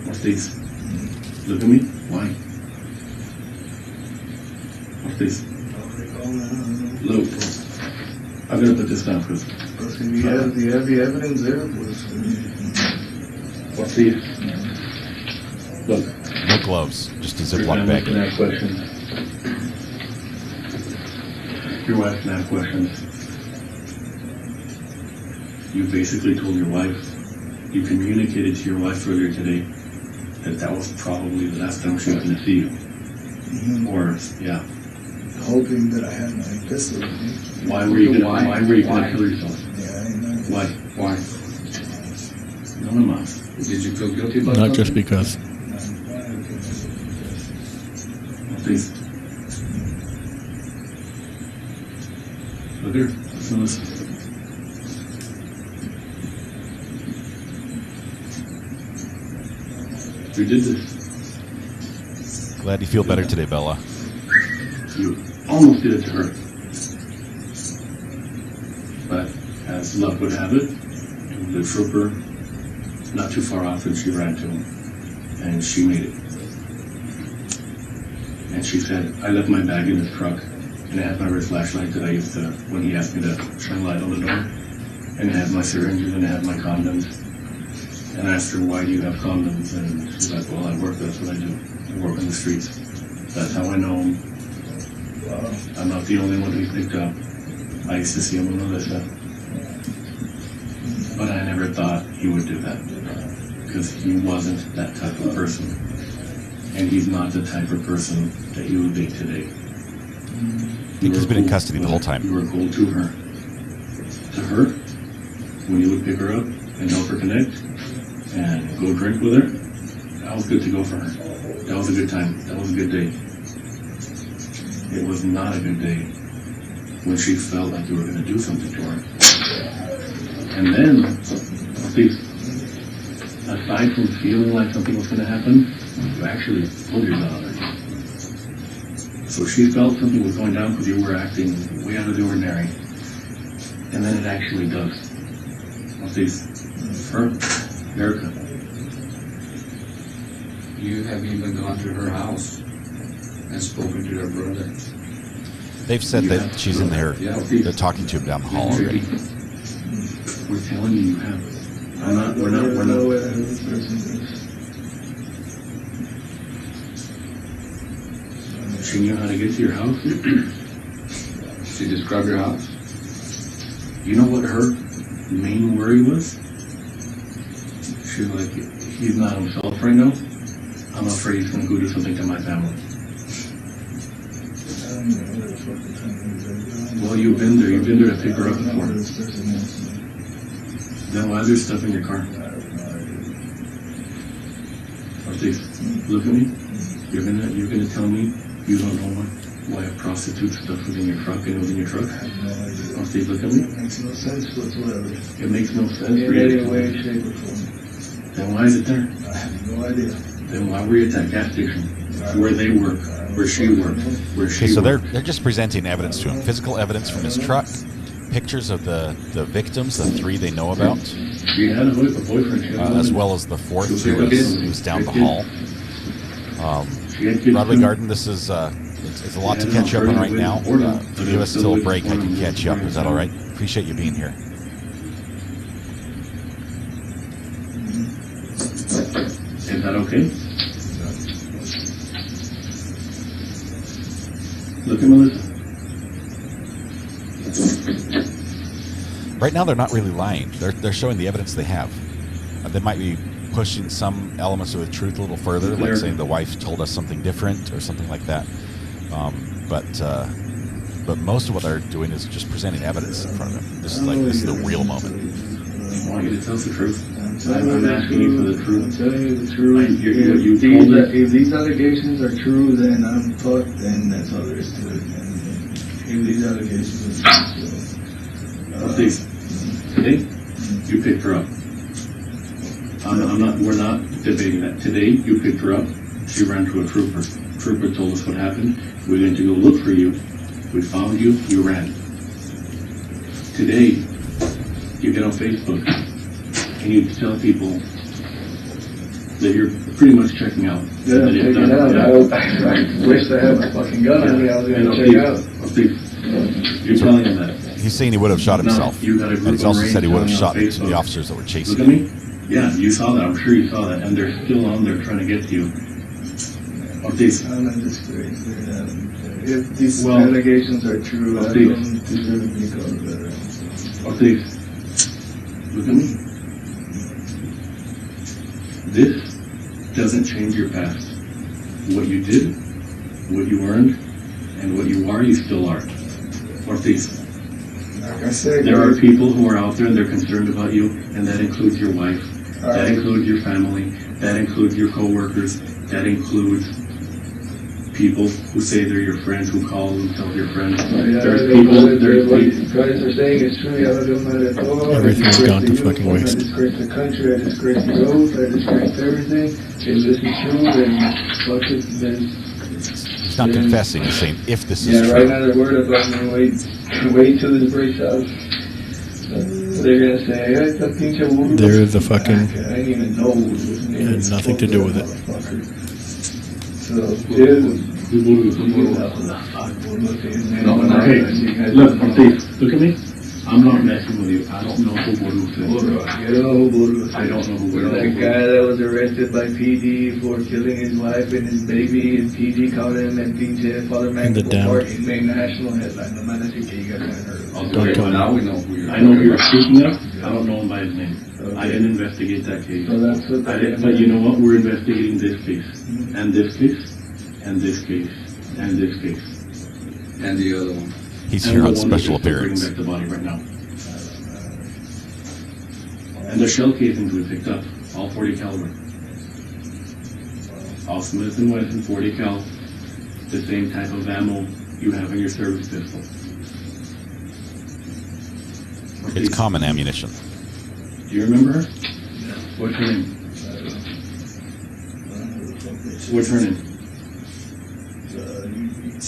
Ortiz, look at me. Why? Ortiz, look. I'm gonna put this down because. You have the evidence there? Ortiz, look. No gloves, just a Your Ziploc family bag. can ask questions. Your wife can ask questions. You basically told your wife, you communicated to your wife earlier today that that was probably the last time she was going to see you. Or, yeah. hoping that I had my pistol with me. Why were you gonna kill yourself? Yeah, I know. Why? No más. Did you feel guilty about Not just because. Please. Look here. Listen. You did this. Glad you feel better today, Bella. You almost did it to her. But as luck would have it, the trooper, not too far off, and she ran to him. And she made it. And she said, I left my bag in his truck, and it had my red flashlight that I used to, when he asked me to shine light on the door. And it had my syringes, and it had my condoms. And I asked her, why do you have condoms? And she's like, well, I work, that's what I do. I work in the streets. That's how I know him. I'm not the only one who picked up. I used to see him with Melissa. But I never thought he would do that. Because he wasn't that type of person. And he's not the type of person that you would be today. I think he's been in custody the whole time. You were cool to her. To her, when you would pick her up and help her connect and go drink with her, that was good to go for her. That was a good time. That was a good day. It was not a good day when she felt like you were going to do something to her. And then, see, aside from feeling like something was going to happen, you actually pulled your gun on her. So she felt something was going down because you were acting way out of the ordinary. And then it actually does. See, her, Erica. You have even gone to her house and spoken to her brother. They've said that she's in there. They're talking to him down the hall already. We're telling you you have. We're not. She knew how to get to your house. She described your house. You know what her main worry was? She was like, he's not himself right now. I'm afraid he's going to go do something to my family. Well, you've been there. You've been there to pick her up before. Then why is there stuff in your car? Ortiz, look at me. You're gonna tell me you don't know why a prostitute stuff was in your truck and it was in your truck? Ortiz, look at me. It makes no sense whatsoever. It makes no sense In for you. any way, shape, or form. Then why is it there? I have no idea. Then why were you at that gas station? Where they work, where she worked, where she Okay, so worked. they're just presenting evidence to him. Physical evidence from his truck, pictures of the victims, the 3 they know about, She had a boyfriend. She had a as husband. well as the 4th She who had kids. was down She the had hall. She had kids Broadway too. Garden, this is it's a lot to catch up on right now. If you give us still a break, I can catch you up. Is that all right? Appreciate you being here. Is that okay? Look at Melissa. Right now, they're not really lying. They're showing the evidence they have. They might be pushing some elements of the truth a little further, like saying the wife told us something different or something like that. But most of what they're doing is just presenting evidence in front of them. This is the real moment. I want you to tell us the truth. I'm asking you for the truth. I'm telling you the truth. You If these allegations are true, then I'm fucked, then that's all there is to it. And if these allegations are true, so, Please, today, you picked her up. We're not debating that. Today, you picked her up. She ran to a trooper. Trooper told us what happened. We went to go look for you. We found you. You ran. Today, you get on Facebook and you tell people that you're pretty much checking out. yeah, That you've check it done- out. I wish I had my fucking gun on me. I was gonna check out. You're telling him that. He's saying he would have shot himself. You got a And group he's also of said he would have Marines shot on Facebook. the officers that were chasing Look at him. me. Yeah, you saw that. I'm sure you saw that. And they're still on there trying to get to you. Ortiz. I'm not disgraced. If these Well, allegations are true, I Ortiz. don't deserve to be called a veteran. So. Ortiz, look at me. This doesn't change your past. What you did, what you earned, And what you are, you still are. Ortiz. Like I said, There are people who are out there and they're concerned about you, and that includes your wife, that includes your family, that includes your co-workers, that includes people who say they're your friends, who call themselves your friends. There's people, what you guys are saying is true. Everything's gone to fucking waste. I disgrace the country, I disgrace the oath, I disgrace everything. If this is true, then fuck it, then... He's not confessing, he's saying if this is Yeah, true. right now they're worried about me. Wait till this breaks out. They're gonna say, hey, it's a pinche burro. They're the fucking... I didn't even know his name. Had nothing to do with it. So, dude. Hey, look, Ortiz, look at me. I'm not messing with you. I don't know who Boru is. You don't know who Boru is. I don't know who Boru That is. guy that was arrested by PD for killing his wife and his baby, and PD caught him and pinche Father In the dam. Park and made national headline. No matter if you guys haven't heard of it. Don't tell me. Now we know who you're. I know who you're speaking of. I don't know him by his name. Okay. I didn't investigate that case. So that's what I didn't, but you know what? We're investigating this case, and this case, and this case, and this case, And the other one. He's and here the on one special that's bringing appearance. back the body right now. And the shell casings we picked up, all 40 caliber. All Smith & Wesson 40 cal, the same type of ammo you have in your service pistol. It's common ammunition. Do you remember her? What's her name? What's her name?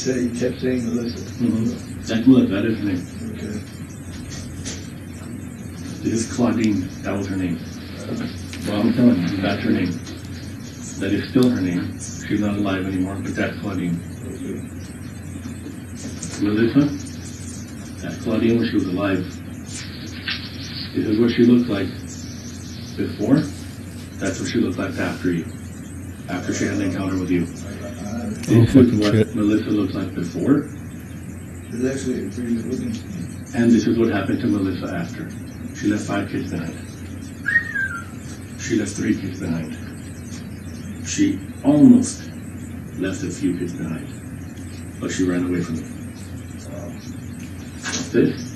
You kept saying Melissa. That's Melissa, that is her name. Okay. This is Claudine, that was her name. Well, I'm telling you, that's her name. That is still her name. She's not alive anymore, but that's Claudine. Melissa, that's Claudine when she was alive. This is what she looked like before. That's what she looked like after you. After she had an encounter with you. This is what Melissa looked like before. It's actually a pretty good looking. And this is what happened to Melissa after. She left 5 kids behind. She left 3 kids behind. She almost left a few kids behind. But she ran away from them. This?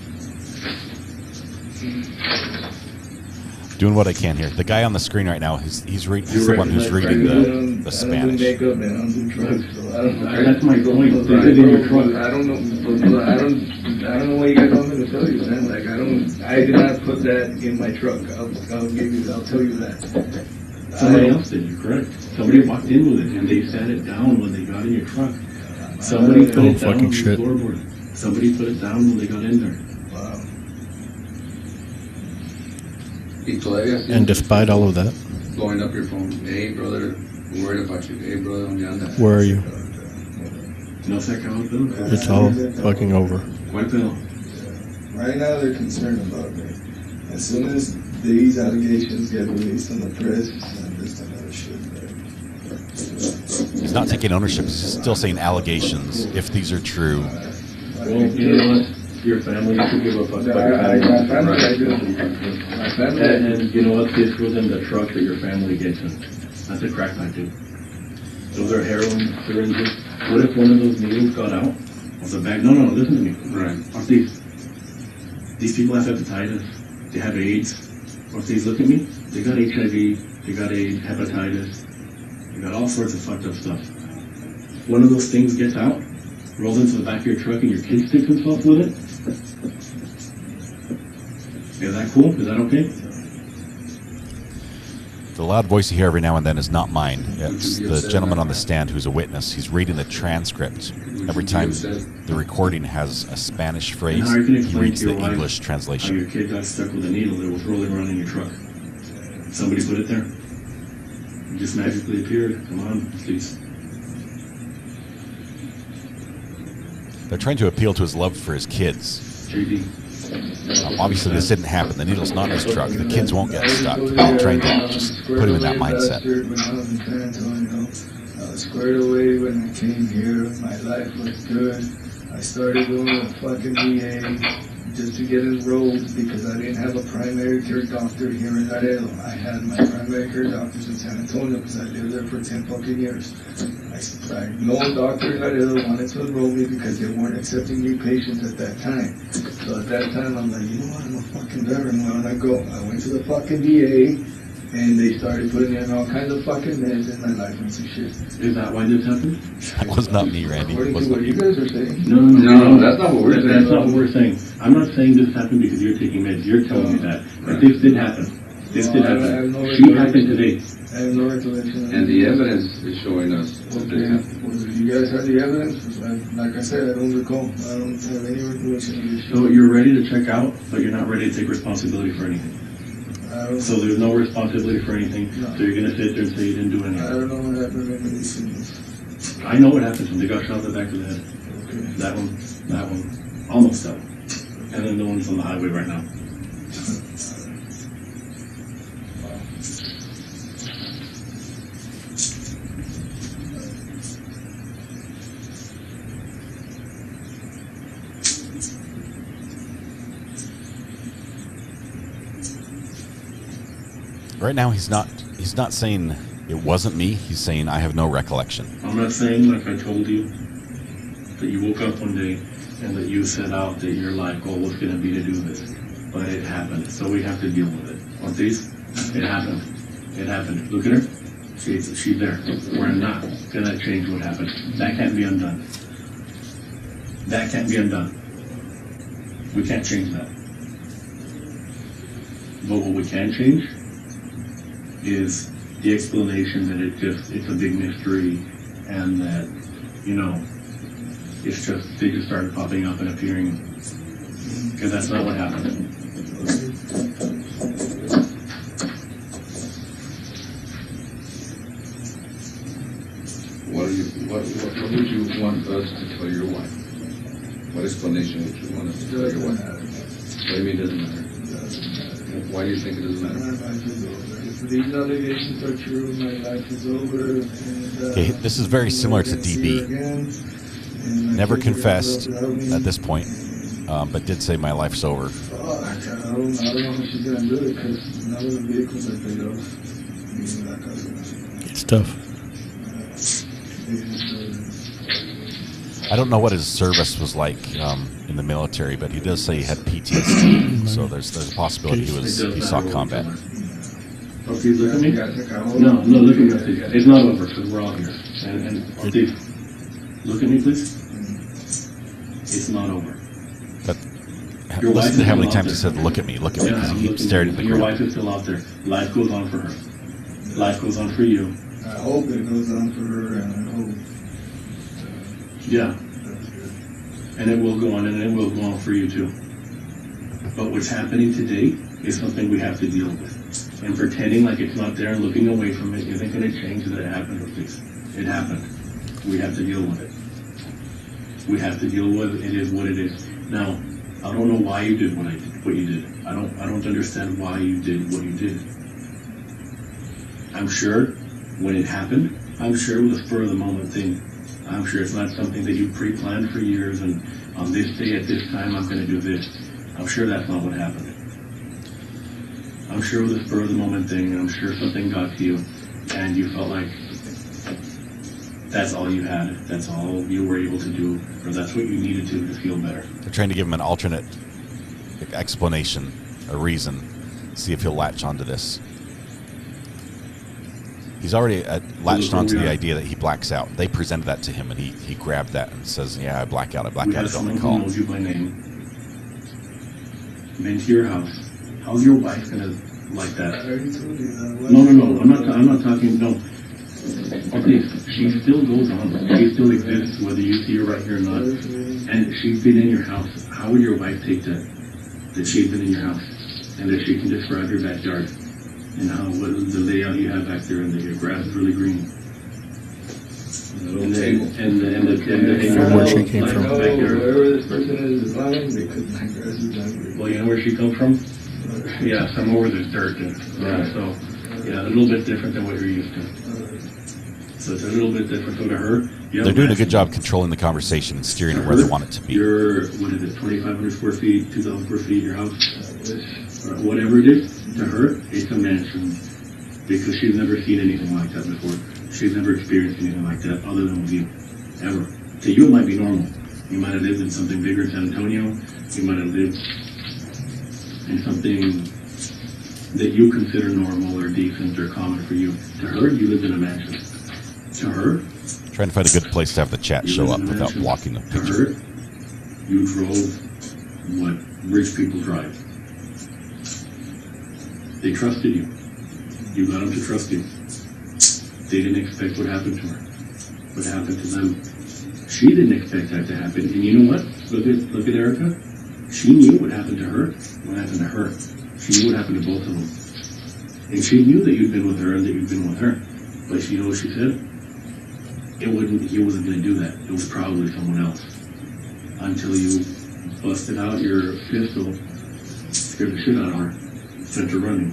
Doing what I can here. The guy on the screen right now, he's the one who's reading the Spanish. I don't do makeup and I don't do drugs, so I don't know. That's my point. This is in your truck. I don't know. I don't know what you guys want me to tell you, man. Like I did not put that in my truck. I'll tell you that. Somebody else did, you're correct. Somebody walked in with it and they sat it down when they got in your truck. Somebody put it down on the floorboard. Somebody put it down when they got in there. Wow. And despite all of that, Blowing up your phone. Hey, brother, I'm worried about you. Hey, brother, I'm down there. where are you? No second bill? It's all fucking over. What bill? Right now they're concerned about me. As soon as these allegations get released in the press, then there's another shit. He's not taking ownership. He's still saying allegations. If these are true, Well, you know what? Your family should give a fuck about your family. My family, I do. My family, I do. And you know what? This was in the truck that your family gets in. That's a crack pipe, dude. Those are heroin syringes. What if one of those needles got out of the bag? No, listen to me. Right. Ortiz, these people have hepatitis. They have AIDS. Ortiz, look at me. They got HIV. They got AIDS, hepatitis. They got all sorts of fucked up stuff. One of those things gets out, rolls into the back of your truck, and your kid sticks himself with it. Is that cool? Is that okay? the loud voice you hear every now and then is not mine. It's the gentleman on the stand who's a witness. He's reading the transcript. Every time the recording has a Spanish phrase, he reads the English How translation. your kid got stuck with a needle that was rolling around in your truck. Somebody put it there. It just magically appeared. Come on, please. They're trying to appeal to his love for his kids. JD. Obviously, this didn't happen. The needle's not in his truck. The kids won't get stuck. They're trying to just put him in that mindset. I was squared away when I came here. My life was good. I started going to fucking VA just to get enrolled because I didn't have a primary care doctor here in Laredo. I had my primary care doctors in San Antonio because I lived there for 10 fucking years. No doctor in Laredo wanted to enroll me because they weren't accepting new patients at that time. So at that time, I'm like, you know what, I'm a fucking veteran, why don't I go? I went to the fucking VA, and they started putting in all kinds of fucking meds in my license and shit. Is that why this happened? That was not me, Randy. It According was to not what me. you guys are saying. No, that's not what we're saying. That's not what we're saying. I'm not saying this happened because you're taking meds. You're telling me that. But this did happen. This did happen. She happened today. I have no recollection. And the evidence is showing us that Okay, it happened. well, you guys have the evidence? Like I said, I don't recall. I don't have any recollection of this shit. So you're ready to check out, but you're not ready to take responsibility for anything. So there's no responsibility for anything. No. So you're gonna sit there and say you didn't do I anything. don't know what happened in these scenes. I know what happened when they got shot in the back of the head. Okay. That one, almost that one. And then the one's on the highway right now. Right now, he's not saying it wasn't me. He's saying I have no recollection. I'm not saying, like I told you, that you woke up one day and that you set out that your life goal was going to be to do this. But it happened, so we have to deal with it. Ortiz, it happened. It happened. Look at her. She's there. We're not going to change what happened. That can't be undone. That can't be undone. We can't change that. But what we can change is the explanation that it's a big mystery and that, it's just, they just started popping up and appearing. Because that's not what happened. What would you want us to tell your wife? What explanation would you want us to tell your wife? What do you mean it doesn't matter? Why do you think it doesn't matter? My life is over. If these allegations are true, my life is over. And, Okay, this is very similar to DB. Never confessed at this point, but did say my life's over. Fuck, I don't know how she's gonna do it because none of the vehicles are paid off. It's tough. I don't know what his service was like in the military, but he does say he had PTSD. So there's a possibility he saw combat. Ortiz, look at me. No, look at me, Ortiz. It's not over because we're all here. And Ortiz, look at me, please. It's not over. But listen to how many times he said, "Look at me, look at me," because he keeps staring at the Your ground. wife is still out there. Life goes on for her. Life goes on for you. I hope it goes on for her, and I hope. Yeah. And it will go on, and it will go on for you too. But what's happening today is something we have to deal with. And pretending like it's not there and looking away from it isn't going to change that it happened, Ortiz. It happened. We have to deal with it. We have to deal with it. It is what it is. Now, I don't know why you did what you did. I don't understand why you did what you did. I'm sure when it happened, I'm sure it was a spur of the moment thing. I'm sure it's not something that you pre-planned for years and on this day at this time I'm going to do this. I'm sure that's not what happened. I'm sure it was a spur of the moment thing, and I'm sure something got to you and you felt like that's all you had, that's all you were able to do, or that's what you needed to feel better. They're trying to give him an alternate explanation, a reason, see if he'll latch onto this. He's already latched onto the idea that he blacks out. They presented that to him, and he grabbed that and says, "Yeah, I black out. I black out. I don't recall." Who knows you by name, been to your house. How's your wife gonna like that? I already told you that. No. I'm not talking. No. Okay, she still goes on. She still exists, whether you see her right here or not. And she's been in your house. How would your wife take that she's been in your house, and that she can describe your backyard? And what the layout you have back there, and that your grass is really green. And where she came from. Wherever this person is lying, because my grass is not green. Well, you know where she comes from? Yeah, somewhere where there's dirt. So, yeah, a little bit different than what you're used to. So it's a little bit different. So to her, they're doing a good job controlling the conversation and steering it where they want it to be. Your, what is it, 2,500 square feet, 2,000 square feet, your house? Whatever it is, to her, it's a mansion. Because she's never seen anything like that before. She's never experienced anything like that other than with you, ever. To you, it might be normal. You might have lived in something bigger in San Antonio. You might have lived in something that you consider normal or decent or common for you. To her, you lived in a mansion. To her, Trying to find a good place to have the chat you show lived up in a without mansion. blocking the To picture. her, you drove what rich people drive. They trusted you. You got them to trust you. They didn't expect what happened to her. What happened to them. She didn't expect that to happen. And you know what? Look at Erica. She knew what happened to her. What happened to her. She knew what happened to both of them. And she knew that you'd been with her and that you'd been with her. But you know what she said? He wasn't going to do that. It was probably someone else. Until you busted out your pistol, scared the shit out of her, sent her running.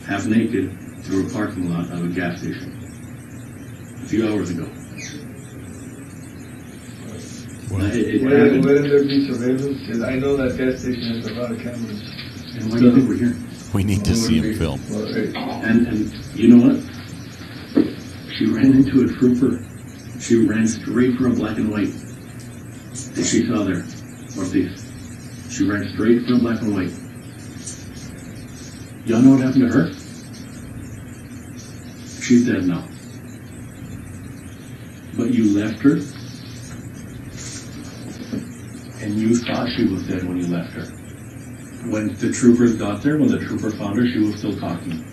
Half naked through a parking lot of a gas station. A few hours ago. It happened. Wouldn't there be surveillance? Because I know that gas station has a lot of cameras. And why do you think we're here? We need to see him film. And you know what? She ran into a trooper. She ran straight for a black and white that she saw there. Ortiz. She ran straight for a black and white. Y'all know what happened to her? She's dead now. But you left her, and you thought she was dead when you left her. When the troopers got there, when the trooper found her, she was still talking.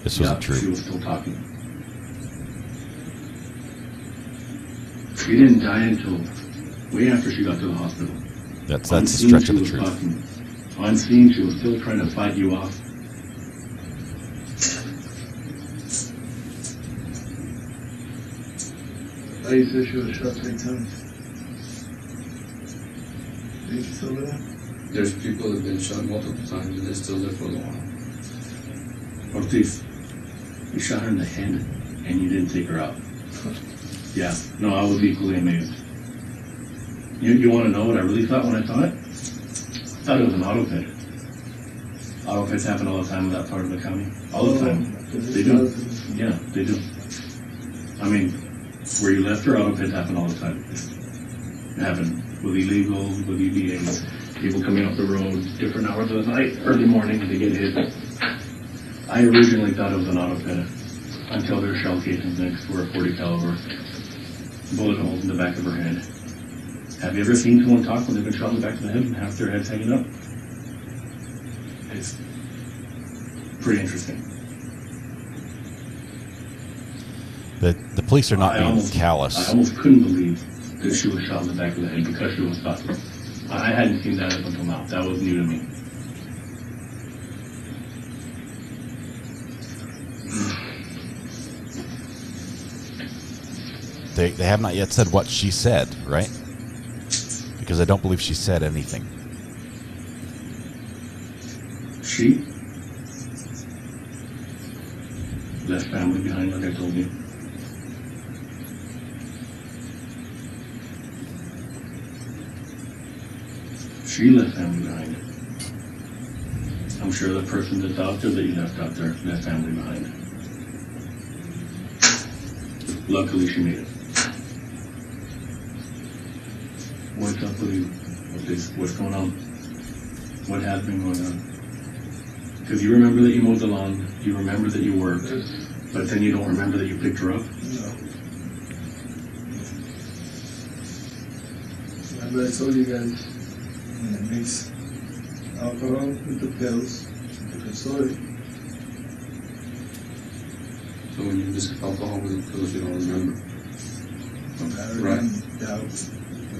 This wasn't true. She was still talking. She didn't die until way after she got to the hospital. That's a stretch of the truth. Talking. On scene, she was still trying to fight you off. I used to she was shot 3 times. Did you still there? There's people that have been shot multiple times and they're still there for a while. Ortiz, you shot her in the head and you didn't take her out. Yeah, no, I was equally amazed. You want to know what I really thought when I saw it? I thought it was an auto pit. Auto pits happen all the time in that part of the county. All the time. They do. Yeah, they do. I mean, where you left her, auto pits happen all the time. It happened with illegals, with EBAs, people coming off the road, different hours of the night, early morning, they get hit. I originally thought it was an auto pit until there were shell casings next to her, 40 caliber, bullet holes in the back of her head. Have you ever seen someone talk when they've been shot in the back of the head and half their head's hanging up? It's pretty interesting. The police are not being callous. I almost couldn't believe that she was shot in the back of the head because she was talking. I hadn't seen that up until now. That was new to me. They have not yet said what she said, right? Because I don't believe she said anything. She left family behind, like I told you. She left family behind. I'm sure the person that's out there that you left out there left family behind. Luckily, she made it. What's up with you? What's going on? What has been going on? Because you remember that you mowed the lawn, you remember that you worked, but then you don't remember that you picked her up? No. Remember I told you guys, when I mix alcohol with the pills, different story. So when you mix alcohol with the pills, you don't remember. Right. Yeah,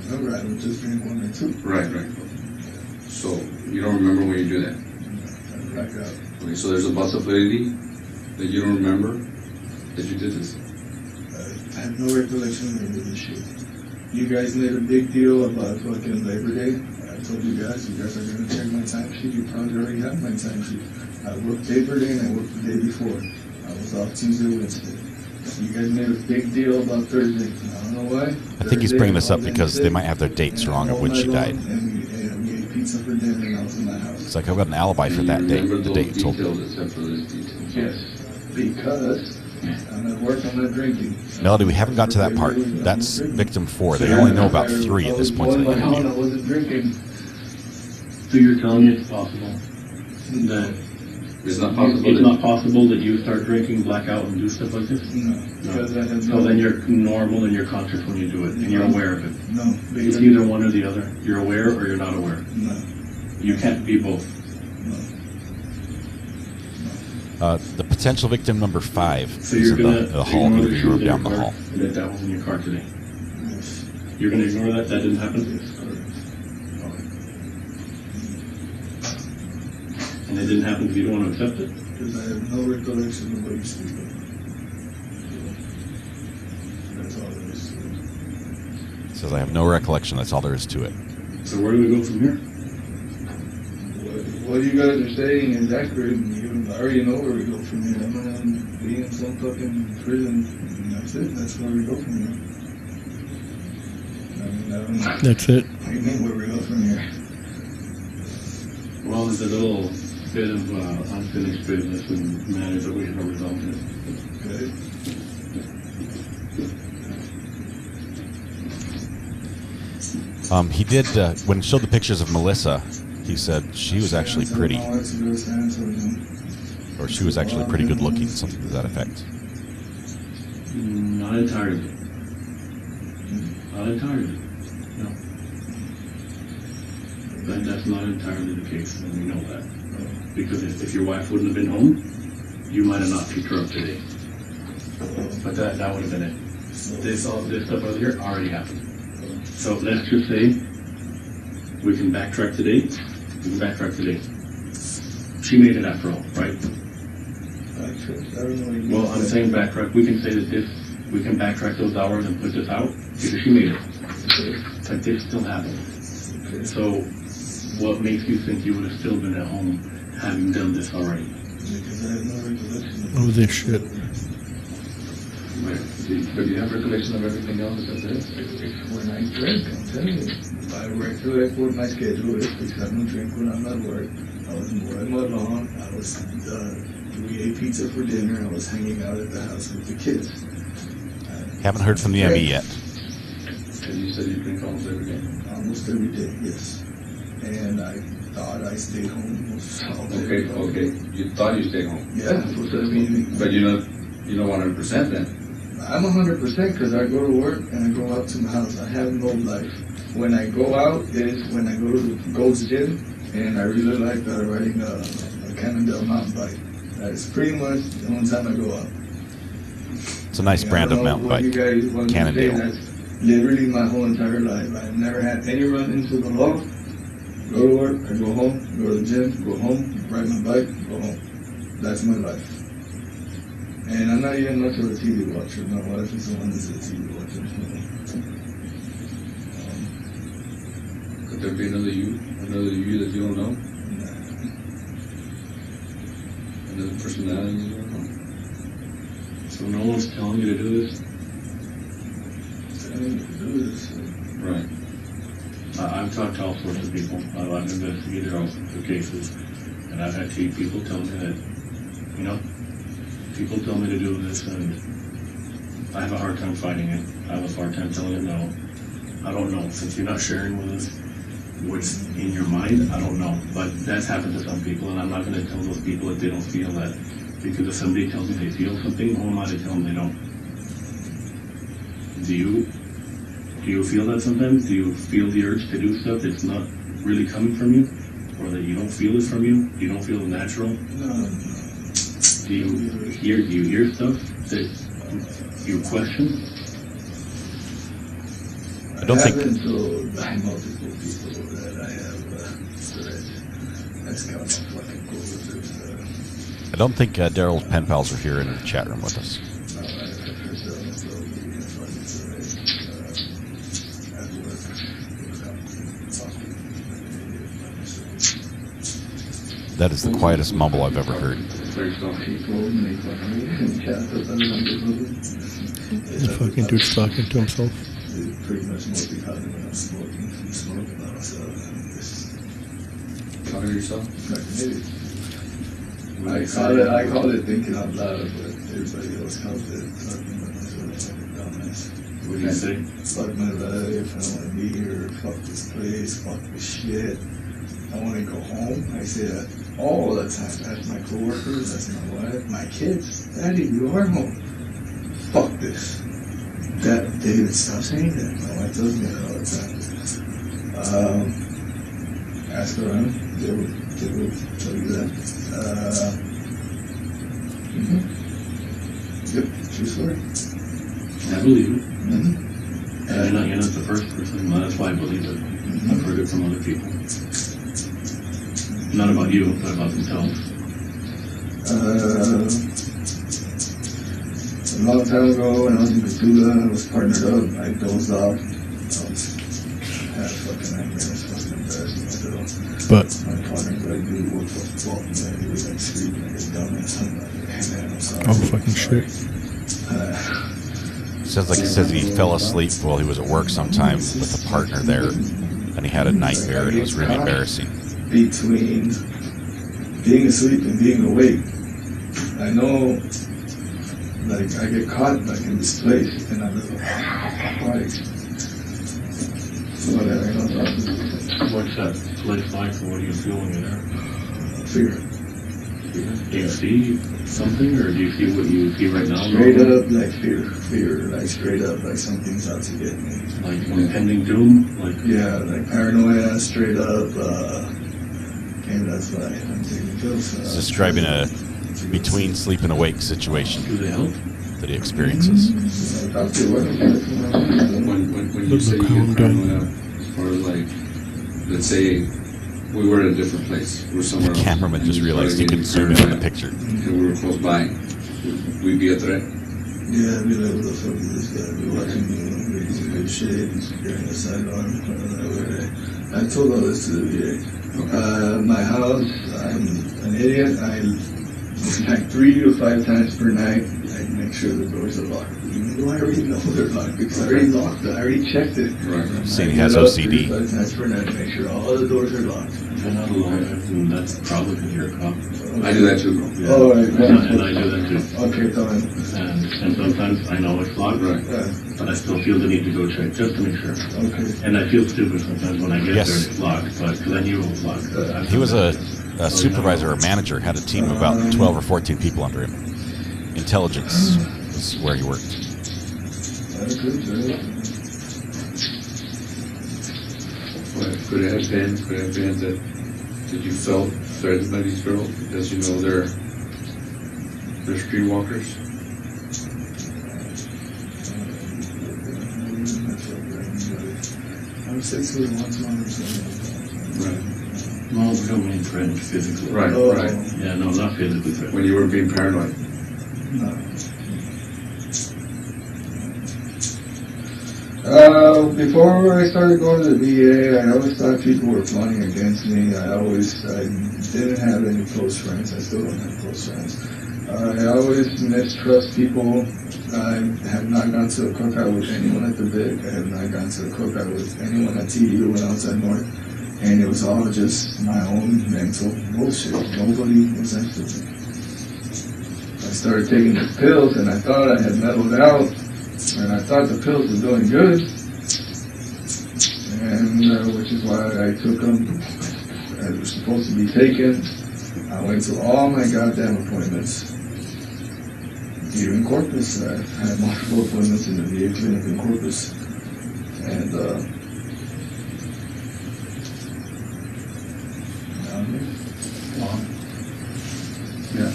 remember, I would just drink 1 or 2. Right. So you don't remember when you do that? I black out. Okay, so there's a possibility that you don't remember that you did this. I have no recollection of this shit. You guys made a big deal about fucking Labor Day. I told you guys are gonna check my timesheet. You probably already have my timesheet. I worked Labor Day and I worked the day before. I was off Tuesday, Wednesday. You guys made a big deal about Thursday. I don't know why. I think he's bringing this up because they might have their dates wrong of when she died. And we ate pizza for dinner and I was in my house. It's like I've got an alibi for that date, the date you told me. Except for those details. Yes. because I'm at work, I'm not drinking. Melody, we haven't got to that part. That's victim 4. They only know about 3 at this point in the I interview. wasn't drinking. So you're telling me it's possible that It's not possible. it's not possible that you start drinking, black out, and do stuff like this? No, because I have So then you're normal and you're conscious when you do it, and you're aware of it. No, It's either one or the other. You're aware or you're not aware. No. You can't be both. The potential victim number 5 So is you're in gonna the hall, ignore the interview shoes room in your down the car hall. that was in your car today. You're gonna ignore that? That didn't happen? And it didn't happen because you don't want to accept it? Because I have no recollection of what you speak of. That's all there is to it. It says, I have no recollection. That's all there is to it. So where do we go from here? What you guys are saying is accurate, and you already know where we go from here. I'm gonna be in some fucking prison, and that's it. That's where we go from here. I mean, That's it. What do you mean where we go from here? Well, there's a little bit of unfinished business and matters that we haven't resolved yet. Okay. He did, when he showed the pictures of Melissa, he said she was actually pretty. Or she was actually pretty good looking, something to that effect. Not entirely. Not entirely. No. That's not entirely the case, and we know that. Because if your wife wouldn't have been home, you might have not picked her up today. But that would have been it. This stuff over here already happened. So let's just say we can backtrack today. We can backtrack today. She made it after all, right? Well, I'm saying backtrack. We can say that we can backtrack those hours and put this out because she made it. But this still happened. So what makes you think you would have still been at home having done this already? Because I have no recollection Oh, this shit. Right. But you have recollection of everything else that's there? When I drink, I'm telling you. I recollect what my schedule is because I don't drink when I'm at work. I was mowing my lawn. We ate pizza for dinner. I was hanging out at the house with the kids. Haven't heard from the ME yet. And you said you drink almost every day? Almost every day, yes. And I thought I stayed home. Okay. You thought you stayed home? Yeah, for 7 But you're not 100% then? I'm 100% because I go to work and I go out to my house. I have no life. When I go out is when I go to the Gold's Gym, and I really like riding a Cannondale mountain bike. That is pretty much the only time I go out. It's a nice brand of mountain bike, Cannondale. That's literally my whole entire life. I've never had any run-ins with the law. Go to work, I go home, go to the gym, go home, ride my bike, go home. That's my life. And I'm not even much of a TV watcher. My wife is the one that's a TV watcher. Could there be another you that you don't know? Another personality you don't know? So no one's telling you to do this? Telling me to do this. Right. I've talked to all sorts of people. I've investigated all sorts of cases, and I've had people tell me that, people tell me to do this, and I have a hard time fighting it. I have a hard time telling it no. I don't know. Since you're not sharing with us what's in your mind, I don't know. But that's happened to some people, and I'm not going to tell those people that they don't feel that. Because if somebody tells me they feel something, who am I to tell them they don't? Do you feel that sometimes? Do you feel the urge to do stuff that's not really coming from you? Or that you don't feel it from you? You don't feel natural? No. Do you hear stuff that you question? I don't think. I've been told by multiple people that I have that's kind of fucking cool. I don't think Daryl's pen pals are here in the chat room with us. That is the quietest mumble I've ever heard. The fucking dude's talking to himself. Pretty much more because when I'm smoking also. Talking to yourself? Like an idiot. I call it thinking out loud, but everybody else calls it fucking dumbass. What do you say? Fuck my life, I don't want to be here, fuck this place, fuck this shit. I want to go home. I say that all the time. That's my coworkers, that's my wife, my kids. Daddy, you are home. Fuck this. That David, stop saying that. My wife tells me that all the time. Ask around, they will tell you that. Yep, true story. I believe it. Mm-hmm. And you're not the first person. Well, that's why I believe it. Mm-hmm. I've heard it from other people. Not about you, but about themselves. A long time ago, when I was in Cthulhu, I was partnered up. I dozed off. I had fucking nightmares. Fucking embarrassing. But my partner, but I knew what the fuck, man. He was like screaming like a dumbass. I'm like, hey man, I'm sorry. Oh fucking shit. He says he fell asleep while he was at work sometime with a partner there, and he had a nightmare, and it was really embarrassing. Between being asleep and being awake, I know, like, I get caught, like, in this place, and I'm like, so that I don't know. What's that place like? What do you feel when you're there? Fear. Do you see something, or do you see what you see right now? Straight up, like fear, like straight up, like something's out to get me. Like impending doom? Like yeah, like paranoia, straight up. And that's why I'm taking pills. He's describing a between sleep and awake situation do they help? that he experiences. When you say you get paranoia, or like, let's say we were at a different place. We're somewhere The cameraman just realized he couldn't zoom in on the picture. and we were close by. Would we be a threat? Yeah, I'd be like, what the fuck is this guy? Be watching me, he's a good shit, he's carrying a sidearm. I told all this to the VA. My house, I'm an idiot. I like 3 to 5 times per night, I make sure the doors are locked. Even though I already know they're locked, because I already locked it, I already checked it. Right. Saying he has OCD. 3 to 5 times per night to make sure all the doors are locked. You're not alone, and that's probably because you're a cop. I do that too, bro. Yeah. Oh, right. And I do that too. Okay, fine. And sometimes I know it's locked, Right. but I still feel the need to go check just to make sure. Okay. And I feel stupid sometimes when I get Yes. there and it's locked, but because I knew it was locked. He was a supervisor or manager, had a team of about 12 or 14 people under him. Intelligence was where he worked. Could it have been that you felt threatened by these girls because you know they're streetwalkers? I'm 6 foot 120. Right. No, we don't mean threatened physically. Right, Oh. right. Yeah, no, not physically threatened. When you were being paranoid. No. Before I started going to the VA, I always thought people were plotting against me. I didn't have any close friends. I still don't have close friends. I always mistrust people. I have not gone to a cookout with anyone at the Vic. I have not gone to a cookout with anyone at TDU when I was at North. And it was all just my own mental bullshit. Nobody was after me. I started taking the pills and I thought I had mellowed out. And I thought the pills were doing good. And which is why I took them. They were supposed to be taken. I went to all my goddamn appointments. Even Corpus. I had multiple appointments in the VA clinic in Corpus. And Yeah,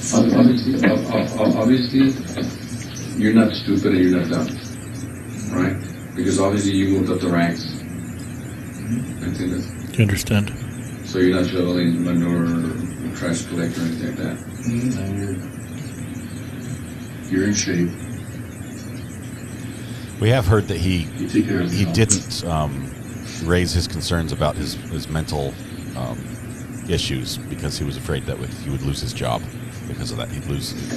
obviously, you're not stupid and you're not dumb, right? Because obviously you moved up the ranks. I think that. You understand? So you're not shoveling manure or trash collector or anything like that. You're in shape. We have heard that he take care of yourself. didn't raise his concerns about his mental issues because he was afraid that he would lose his job. Because of that, he'd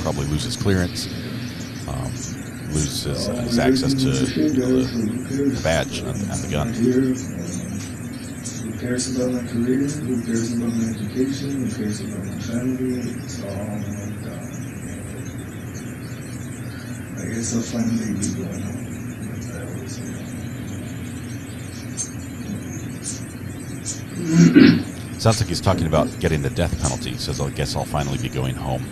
probably lose his clearance, lose his access to the badge and the gun. cares about my career? Who cares about my education? Who cares about my family? It's all gone. I guess I'll finally be going home. Like I always say. Sounds like he's talking about getting the death penalty. He says, I guess I'll finally be going home.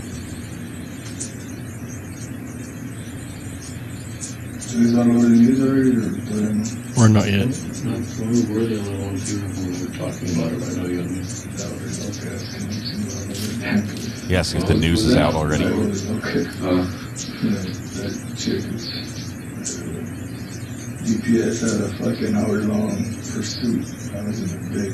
So he's all over the news already, or not yet? No, we're the only ones here when we're talking about it right now. You got me. Yes, because the news is out already. Okay. That chick is... GPS had a fucking hour-long pursuit. I was in a big...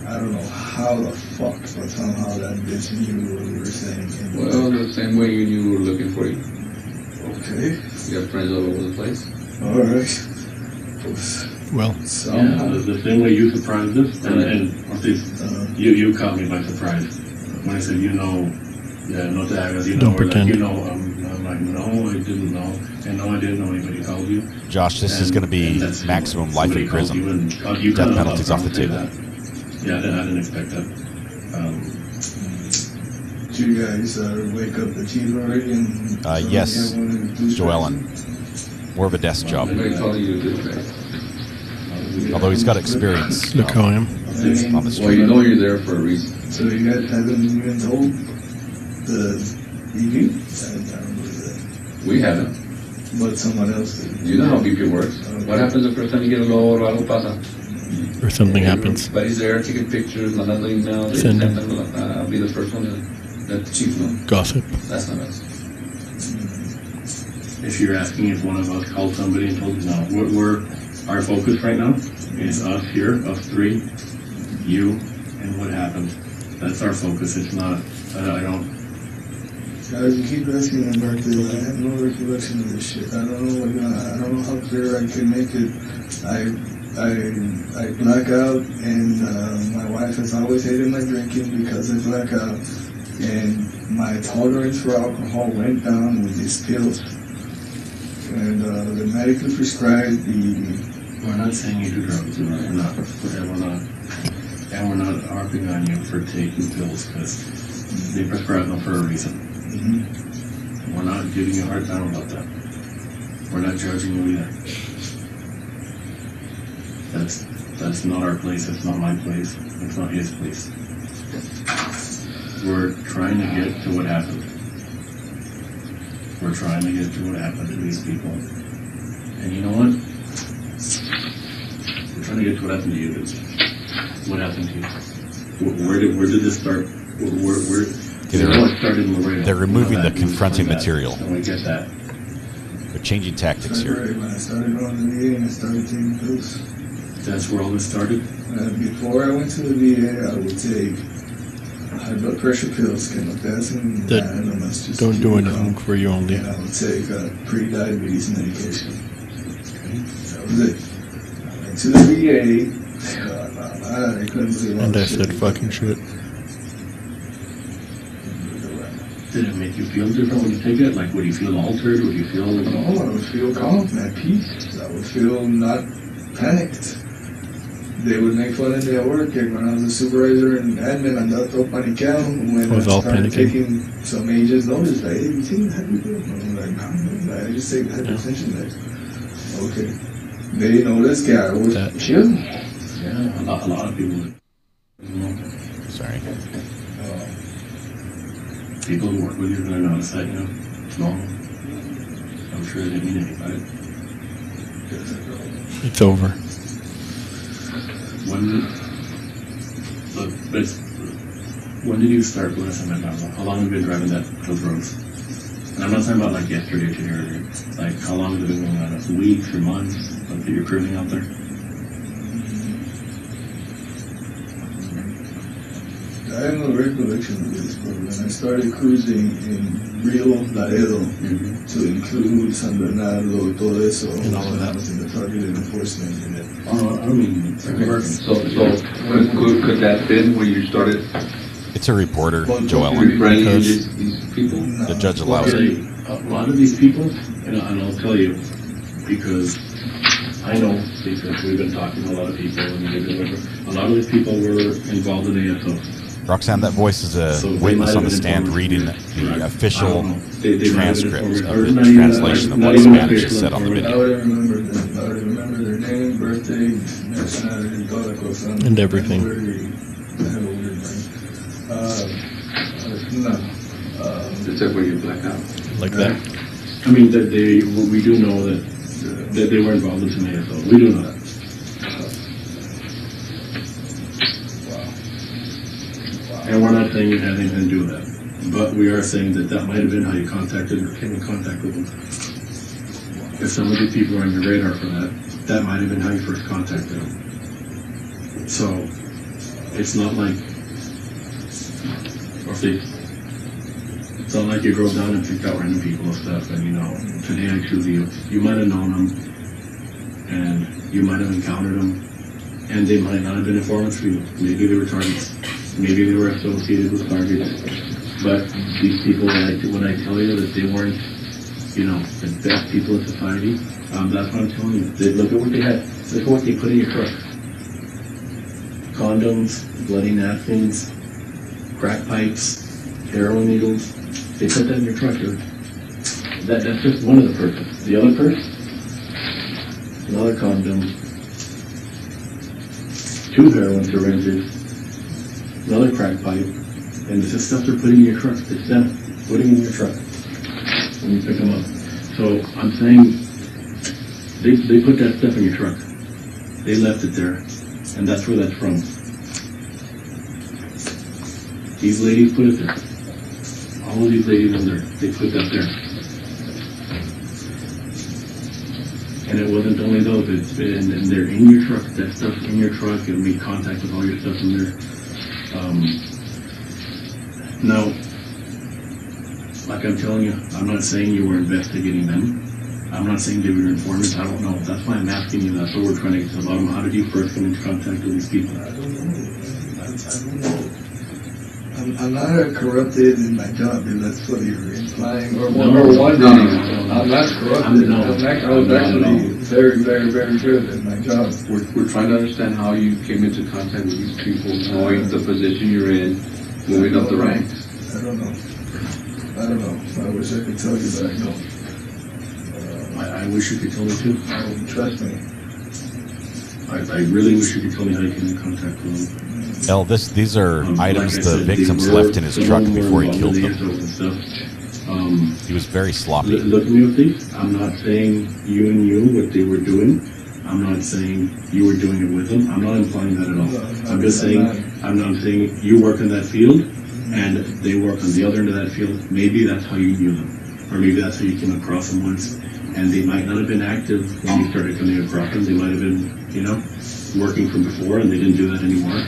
I don't know how the fuck, but somehow that bitch knew what we were saying. Well, the same way you knew we were looking for you. Okay. You have friends all over the place. Alright. Well, the same way you surprised us, and Ortiz, you caught me by surprise. When I said, no te hagas, Don't pretend. Like, I'm like, no, I didn't know. And no, I didn't know anybody called you. Josh, this is going to be maximum life in prison. Death penalty's off the table. Yeah, I didn't expect that. Did you guys wake up the chief already? Yes, Joellen. More of a desk job. Although he's got experience. Look how I am. On the street. Well, you know you're there for a reason. So you guys haven't even told the BP? I don't believe that. We haven't. But someone else did. You know how BP works. Okay. What happens the first time you get a load or algo pasa? Or something happens. Everybody's there taking pictures, mandando emails. Send them. I'll be the first one to let the chief know. Gossip. That's not us. If you're asking if one of us called somebody and told you, no, our focus right now is us here, us three, you, and what happened. That's our focus. It's not, I don't. Guys, you keep asking about this. I have no recollection of this shit. I don't know how clear I can make it. I black out, and my wife has always hated my drinking because I black out. And my tolerance for alcohol went down with these pills. And the medically prescribed We're not saying you do drugs. We're not. And we're not harping on you for taking pills because they prescribe them for a reason. Mm-hmm. We're not giving you a hard time about that. We're not judging you either. That's not our place. It's not my place. It's not his place. We're trying to get to what happened. We're trying to get to what happened to these people. And you know what? We're trying to get to what happened to you. What happened to you? Where did this start? They're removing the confronting material. And we get that. They're changing tactics here. When I started going to the VA and I started taking pills. That's where all this started? Before I went to the VA, I would take high blood pressure pills, chemotherapy, that don't do anything for you only. And I would take pre-diabetes medication. That was it. I went to the VA. I couldn't believe all And I the shit said fucking shit. Did it make you feel different when you take it? Like, would you feel altered? Would you feel... No, I would feel calm, at peace. I would feel not panicked. They would make fun of me at work, and when I was a supervisor and admin, I got todo paniqueado when I started taking some agents notice, like, hey, you think that we do? I'm like, no, I just take hypertension meds. Okay. They noticed that I was chill. Yeah, a lot of people would. Sorry. People who work with you are going to notice that, it's normal. I'm sure they didn't mean anything by it. It's over. When did you start blasting that novel? How long have you been driving those roads? And I'm not talking about like yesterday or today earlier. Like, how long has it been going on? Weeks or months that you're cruising out there? I have no recollection of this, but when I started cruising in Rio Laredo to include San Bernardo, todo eso, and all of that was in the targeted enforcement unit. I mean, so could that been where you started? It's a reporter, Joellen. These people? The judge allows it. A lot of these people, and I'll tell you, because I know, because we've been talking to a lot of people, and a lot of these people were involved in ASO. Roxanne, that voice is a witness on the stand reading the official transcript of the translation of what Spanish is said on the I video. would remember them. I would remember their name, birthday, nationality, toda la cosa. And everything. No. Except when you black out. Like that. I mean, that we do know that they were involved in some ASO. We do know that. And we're not saying you had anything to do with that. But we are saying that might have been how you contacted or came in contact with them. If some of the people are on your radar for that might have been how you first contacted them. So, it's not like, it's not like you drove down and picked out random people and stuff, and today I choose you. You might have known them, and you might have encountered them, and they might not have been informants for you. Maybe they were targets. Maybe they were associated with targets. But these people, when I tell you that they weren't, the best people in society, that's what I'm telling you. Look at what they had. Look at what they put in your truck. Condoms, bloody napkins, crack pipes, heroin needles. They put that in your truck, dude. That's just one of the purses. The other purse, another condom, 2 heroin syringes, another crack pipe, and this is stuff they're putting in your truck. It's them putting in your truck when you pick them up. So I'm saying they put that stuff in your truck. They left it there, and that's where that's from. These ladies put it there. All of these ladies in there, they put that there. And it wasn't only those, and they're in your truck. That stuff's in your truck, and we contact with all your stuff in there. Now, like I'm telling you, I'm not saying you were investigating them. I'm not saying they were informants. I don't know. That's why I'm asking you. That's what we're trying to get to the bottom. How did you first come into contact with these people? I don't know. I'm not corrupted in my job, if that's what you're implying. Or wondering. I'm not corrupted. I was actually very, very, very good at my job. We're trying to understand how you came into contact with these people, knowing the position you're in, moving up the ranks. I don't know. I wish I could tell you, but I don't. I wish you could tell me too. Trust me. I really wish you could tell me how you came in contact with them. El, these are items like the said, victims left in his truck before he killed them. He was very sloppy. Look at me with these. I'm not saying you and you, what they were doing. I'm not saying you were doing it with them. I'm not implying that at all. I'm just saying, I'm saying you work in that field, and they work on the other end of that field. Maybe that's how you knew them. Or maybe that's how you came across them once. And they might not have been active when you started coming across them. They might have been, working from before, and they didn't do that anymore.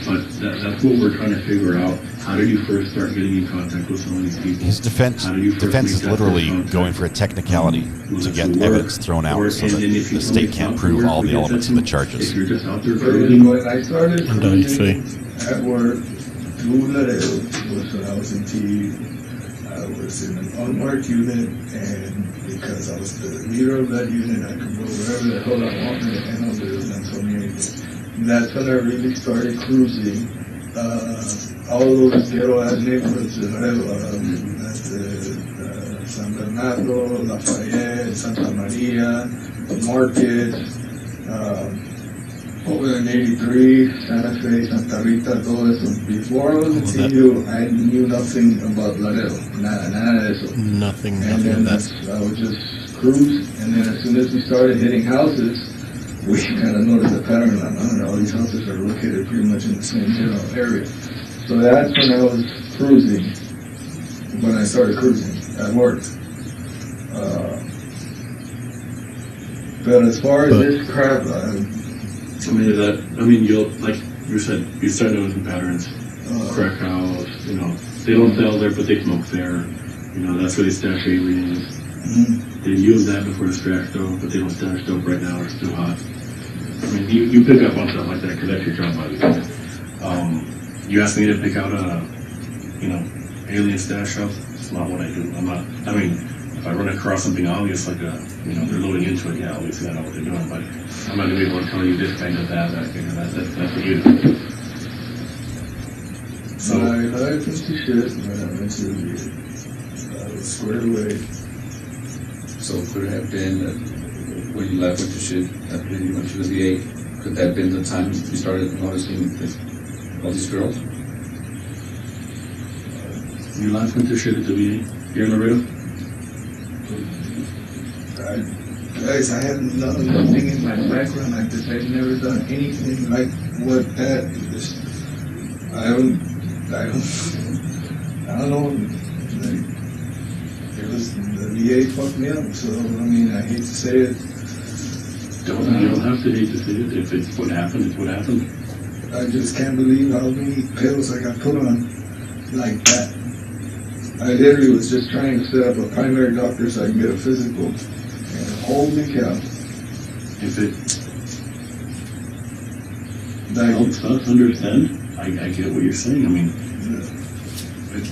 But that's what we're trying to figure out. How did you first start getting in contact with some of these people? His defense is literally going for a technicality to get evidence thrown out so that the state can't prove all the elements of the charges. If you're just out there cruising, When I started cruising at work, through Laredo was when I was in TV. I was in an unmarked unit, and because I was the leader of that unit, I could go wherever the hell I wanted, and nobody was going to tell me anything. That's when I really started cruising all those ghetto-ass neighborhoods in San Bernardo, Lafayette, Santa Maria, Market, over in 83, Santa Fe, Santa Rita, todo eso. Before I was in TU, I knew nothing about Laredo. Nada de eso. Nothing And then I would just cruise, and then as soon as we started hitting houses, we kind of noticed a pattern. All these houses are located pretty much in the same general area. So that's when I was cruising, when I started cruising at work. But as far as this crap, you'll, like you said, you start noticing patterns. Crack house, they don't sell there, but they smoke there. That's where they stash aliens. Mm-hmm. They use that before the stash dope, but they don't stash dope right now, it's too hot. You pick up on stuff like that because that's your job, by the way. You asked me to pick out a, alien stash house. It's not what I do. if I run across something obvious, like they're loading into it, yeah, obviously I know what they're doing, but I'm not gonna be able to tell you this kind of that kind of that. That's what you do. So I lied into shit when I went to the VA. I was squared away. So could it have been that when you left with the shit after you went to the VA, could that have been the time you started noticing all these girls? your life went to shit at the VA here in Laredo? Guys, I have nothing in my background like this. I've never done anything like what that. I don't know. Like, it was the VA fucked me up. So I mean, I hate to say it. You don't have to hate to say it. If it's what happened, it's what happened. I just can't believe how many pills I got put on like that. I literally was just trying to set up a primary doctor so I can get a physical. And holy cow. If it helps us understand, I get what you're saying. I mean,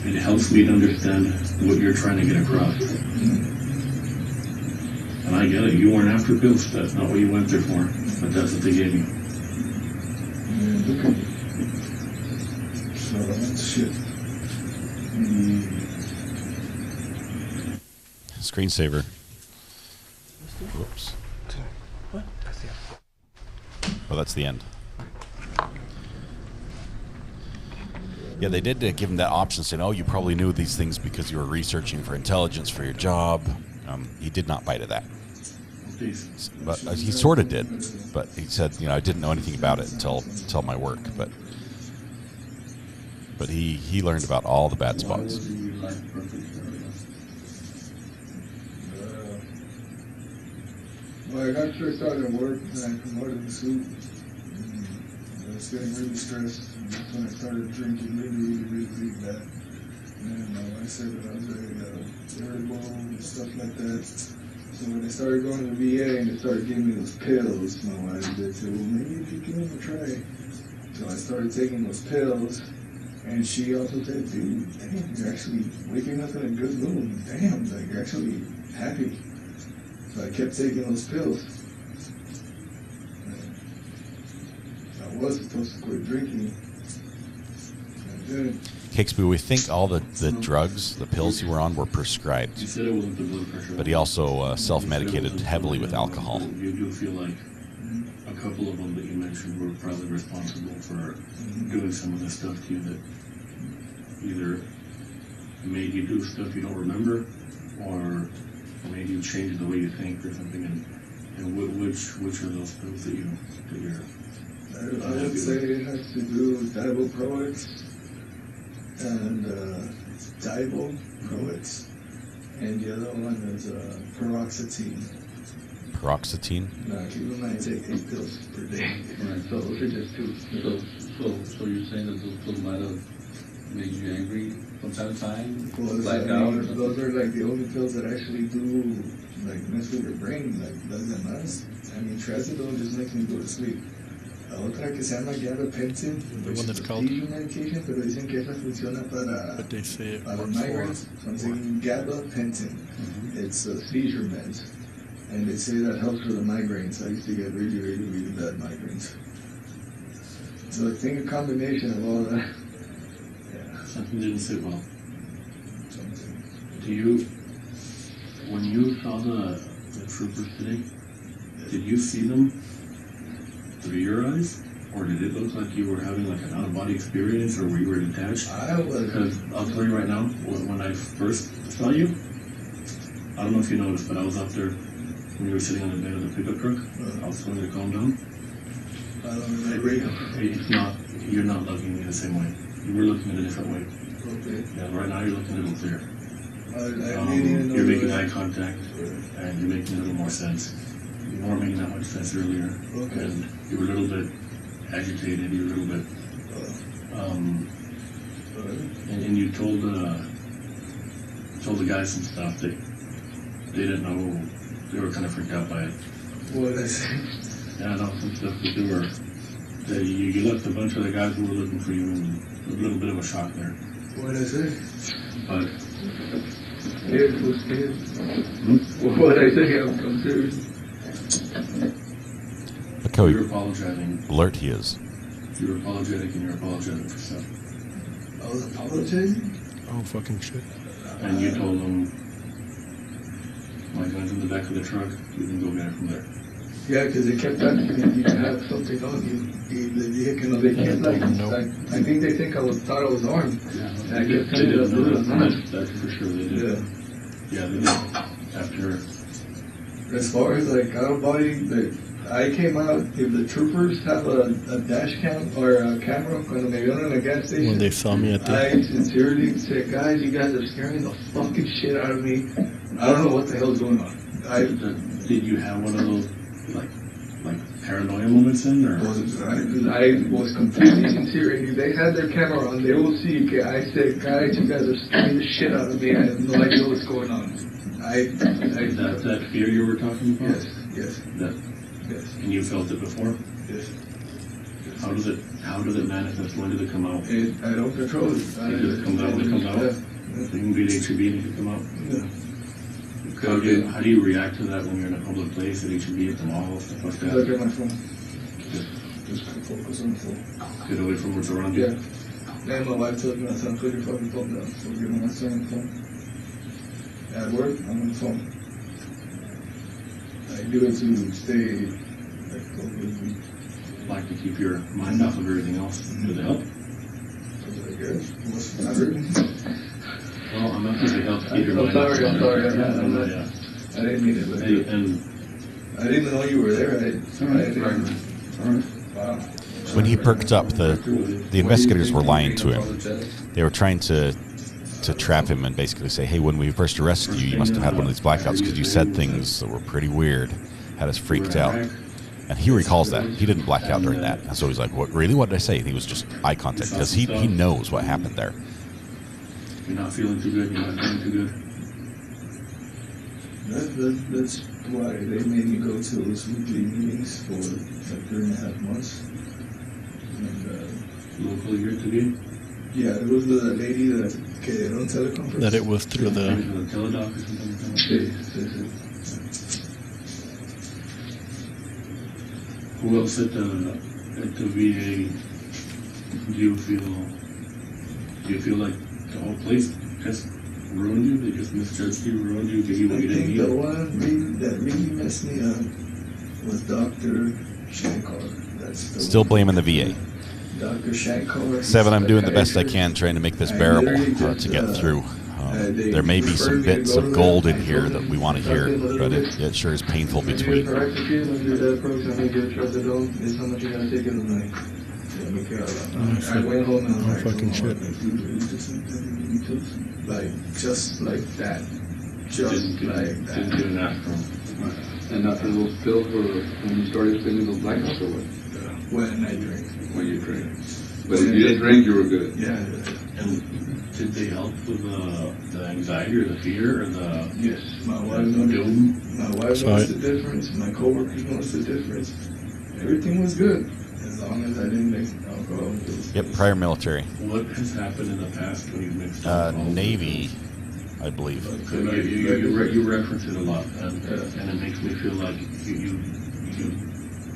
it helps me to understand what you're trying to get across. And I get it. You weren't after pills. That's not what you went there for. But that's what they gave you. So that's shit. Screensaver. Whoops. What? Oh, that's the end. Yeah, they did give him that option, saying, "Oh, you probably knew these things because you were researching for intelligence for your job." He did not bite at that, but he sort of did. But he said, "I didn't know anything about it until my work." But he learned about all the bad spots. Well, I got first started at work and I promoted the suit. I was getting really stressed. And that's when I started drinking really bad. And my wife said that I was very irritable and stuff like that. So when I started going to VA and they started giving me those pills, my wife said, well, maybe if you give them a try. So I started taking those pills. And she also said, dude, damn, you're actually waking up in a good mood. Damn, like you're actually happy. So I kept taking those pills. I was supposed to quit drinking. I didn't. Cakesby, we think all the drugs, the pills you were on, were prescribed. You said it wasn't the blood pressure. But he also self-medicated heavily with alcohol. You do feel like a couple of them that you mentioned were probably responsible for doing some of the stuff to you that either made you do stuff you don't remember or made you change the way you think or something. And which are those pills that you're? I would say it has to do with diboproix and diboproix, and the other one is paroxetine. Paroxetine? No, keep in mind I take 8 pills per day. Right. So those are just 2. So you're saying that those pills might have made you angry from time to time? Well, those are like the only pills that actually do like mess with your brain, like does them nice. I mean, trazodone just makes me go to sleep. Otra que se llama gabapentin, which is a seizure medication, pero dicen que esa funciona para migraines. So I'm taking gabapentin. It's a seizure med, and they say that helps with the migraines. I used to get really bad migraines. So I think a combination of all that. Yeah. Something didn't sit well. Do you, when you saw the troopers today, did you see them through your eyes, or did it look like you were having like an out-of-body experience, or were you detached? I was. Because I'll tell you right now, when I first saw you, I don't know if you noticed, but I was out there when you were sitting on the bed of the pickup truck. I was telling you to calm down. I don't remember. It's not. You're not looking at me the same way. You were looking at a different way. Okay. Yeah, right now you're looking a little clear. You're making eye contact, and you're making a little more sense. You weren't making that much sense earlier. Okay. And you were a little bit agitated. You were a little bit, and you told the guys some stuff that they didn't know. They were kind of freaked out by it. What did I say? Yeah, no, some stuff that you left a bunch of the guys who were looking for you in a little bit of a shock there. What did I say? But Scared? Who's scared? What I say? I'm serious. Look how You're apologizing. alert he is. You're apologetic and you're apologetic for stuff. I was apologizing? Oh, fucking shit. And you told them, my gun's in the back of the truck, you can go get it from there. Yeah, because they kept asking me if you have something on you. They kept I think they think thought I was armed. Yeah, And I kept telling them I'm not. That's for sure they did. Yeah. Yeah, they did. After, As far as like out of body, I came out. If the troopers have a dash cam or a camera cuando me vieron en a gas station, When they saw me at the... I sincerely said, guys, you guys are scaring the fucking shit out of me. I don't know what the hell's going on. did you have one of those, like paranoia moments in, or? I was completely sincere. And if they had their camera on, they will see. Okay, I said, guys, you guys are scaring the shit out of me. I have no idea what's going on. That fear you were talking about? Yes. Yes. And you felt it before? Yes. How does it manifest? When did it come out? I don't control it. It just comes out when it comes out? Yeah. So you can be the HEB and it can come out? Yeah. How do you react to that when you're in a public place, at HEB, at the mall, stuff like that? Look at my phone. Just focus on the phone. Get away from what's around you? Yeah. And my wife told me, my son, put your fucking phone down. So give my son the phone. At work, I'm on the phone. I do it to stay like to keep your mind off of everything else. Does it help? I guess. What's not hurting? Well, I'm not going to help keep your I'm mind off. sorry. I'm not. I didn't mean it. Hey, and I didn't even know you were there. Wow. When he perked up, the investigators were lying to him. They were trying to trap him and basically say, hey, when we first arrested you, you must have had one of these blackouts because you said things that were pretty weird, had us freaked out. And he recalls that. He didn't black out during that. And so he's like, what, really? What did I say? And he was just eye contact because he knows what happened there. You're not feeling too good. You're not feeling too good. That's why they made me go to those weekly meetings for like 3.5 months. And, locally here today? Yeah, it was the lady that came on teleconference. That it was through the... teledoc or something? Who else at the VA do you feel like the whole place just ruined you? They just misjudged you, ruined you, gave you what you didn't need? The one that really messed me up was Dr. Shankar. Still blaming the VA. Dr. Shankar. 7, I'm doing the best I can trying to make this bearable to get through. There may be some bits of gold in here that we want to hear, but it sure is painful between. Oh, fucking shit. Like, just like that. Just like that. Didn't do enough. And after those pills were when you started feeling those blackouts or what? When I drink. When you drink. But if you didn't drink, you were good. Yeah. And did they help with the anxiety or the fear or the... Yes, my wife noticed the difference. My coworkers noticed the difference. Everything was good as long as I didn't mix alcohol. Yep, prior military. What has happened in the past when you mixed alcohol? Navy, I believe. So you reference it a lot, and it makes me feel like you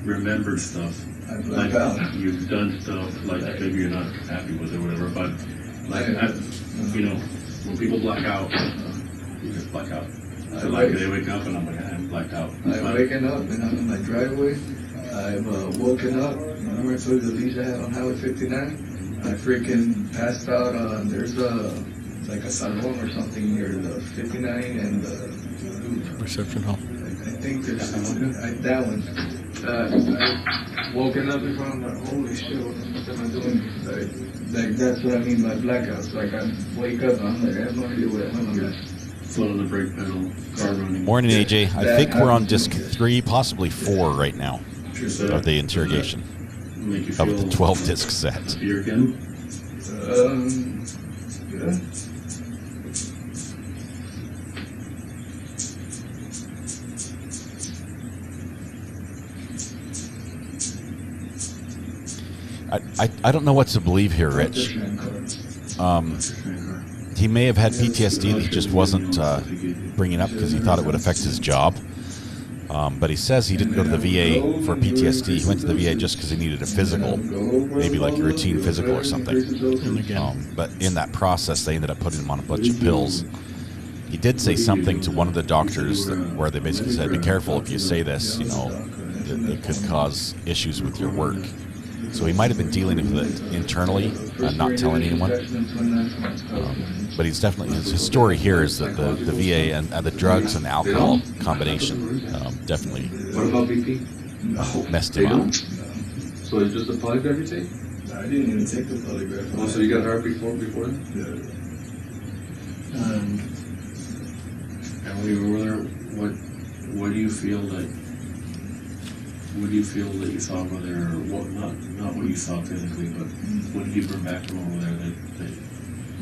remember stuff. Like you've done stuff, like maybe you're not happy with it or whatever, but like, when people black out, you just black out. So like they wake up and I'm like, I'm blacked out. I'm waking up and I'm in my driveway. I've woken up. Remember I told you the lease I had on Highway 59? I freaking passed out. There's like a salon or something near the 59 and the reception hall. I think there's that one. I woken up in front of my holy shit, what am I doing? Like that's what I mean by blackouts. Like I wake up, I'm like, I have no idea what I'm doing. Foot on the brake pedal, car running. Morning, AJ. I think we're on disc 3, possibly 4 right now of the interrogation of the 12 disc set. Fear again? Yeah. I don't know what to believe here, Rich. he may have had PTSD that he just wasn't bringing up because he thought it would affect his job. But he says he didn't go to the VA for PTSD. He went to the VA just because he needed a physical, maybe like a routine physical or something. But in that process, they ended up putting him on a bunch of pills. He did say something to one of the doctors where they basically said, be careful if you say this, it could cause issues with your work. So he might have been dealing with it internally and not telling anyone. But he's definitely, his story here is that the VA and the drugs and alcohol combination definitely What about BP? messed him up. So it's just a polygraph you take? I didn't even take the polygraph. Oh, so you got hurt before that? Yeah. And when you were there, what do you feel that? What do you feel that you saw over there? Or what? Not what you saw physically, but what did you bring back from over there?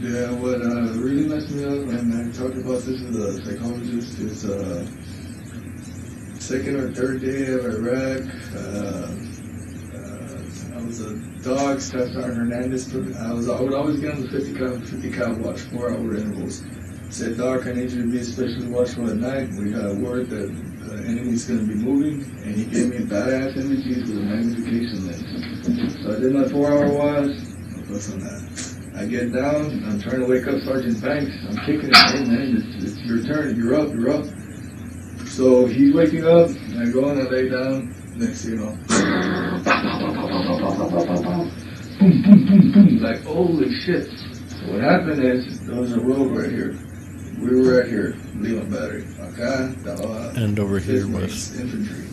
Yeah, what really messed me up, and I talked about this with a psychologist, is second or third day of Iraq. I was a dog, Staff Sergeant Hernandez. I would always get on the 50 cal watch, 4-hour intervals. Said, Doc, I need you to be especially watchful at night. We got a word that the enemy's going to be moving, and he gave me badass images with a magnification lens. So I did my 4-hour watch. What's on that? I get down, I'm trying to wake up Sergeant Banks. I'm kicking him, hey man, it's your turn, you're up. So he's waking up, and I go and I lay down. Next thing you know, boom, boom, boom, boom, like holy shit. So what happened is, there was a road right here. We were right here, Lima Battery. Okay? And over here was infantry.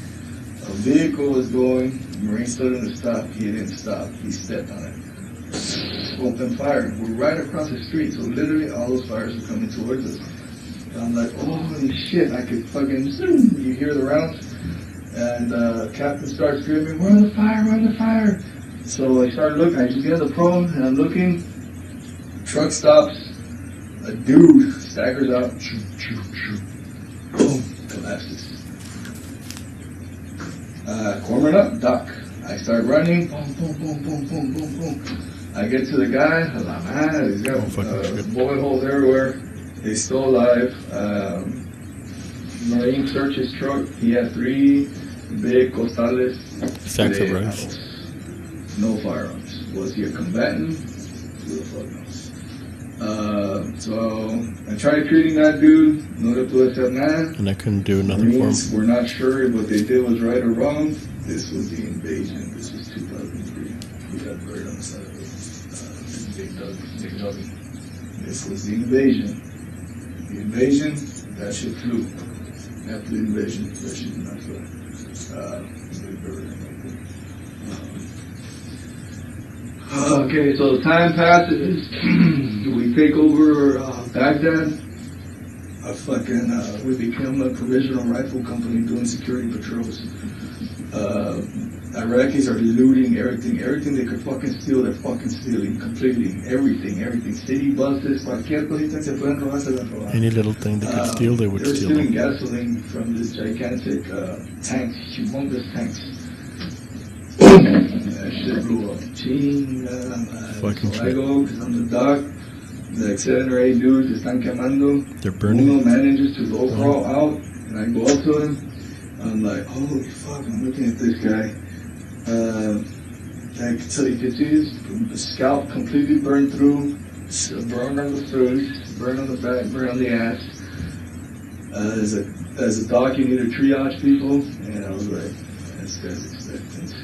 A vehicle was going, Marine stood in the stop, he didn't stop, he stepped on it. Open fire. We're right across the street, so literally all those fires are coming towards us. And I'm like, holy shit, I could fucking zoom. You hear the rounds? And Captain starts screaming, we're on the fire. So I start looking, I just get on the prone, and I'm looking. Truck stops. A dude staggers out. Boom, collapses. Cornered up, duck. I start running. Boom. I get to the guy. I'm like, man, he's got bullet holes everywhere. He's still alive. Marine searched his truck. He had 3 big costales. Sacks of rice. No firearms. Was he a combatant? Who the fuck knows? So I tried treating that dude. No le pude hacer nada. And I couldn't do nothing for him. We're not sure if what they did was right or wrong. This was the invasion. This was 2003. We got buried on the side of it. Big Doggy. This was the invasion. The invasion, that shit flew. After the invasion, that shit did not fly. We buried him right there. Okay, so time passes. We take over Baghdad. We become a provisional rifle company doing security patrols. Iraqis are looting everything they could fucking steal, they're fucking stealing completely. Everything. City buses, cualquier cosita se pueden robar, se la roban. Any little thing they could steal, they would steal. They're stealing gasoline from this gigantic tanks, humongous tanks. That shit blew up. So I go, because I'm the doc. Like 7 or 8 dudes están quemando. They're burning. Uno manages to low crawl out, and I go up to him. I'm like, holy fuck, I'm looking at this guy. I can tell you could see his scalp completely burned through, burned on the throat, burned on the back, burned on the ass. As a doc, you need to triage people, and I was like, this guy's expectant.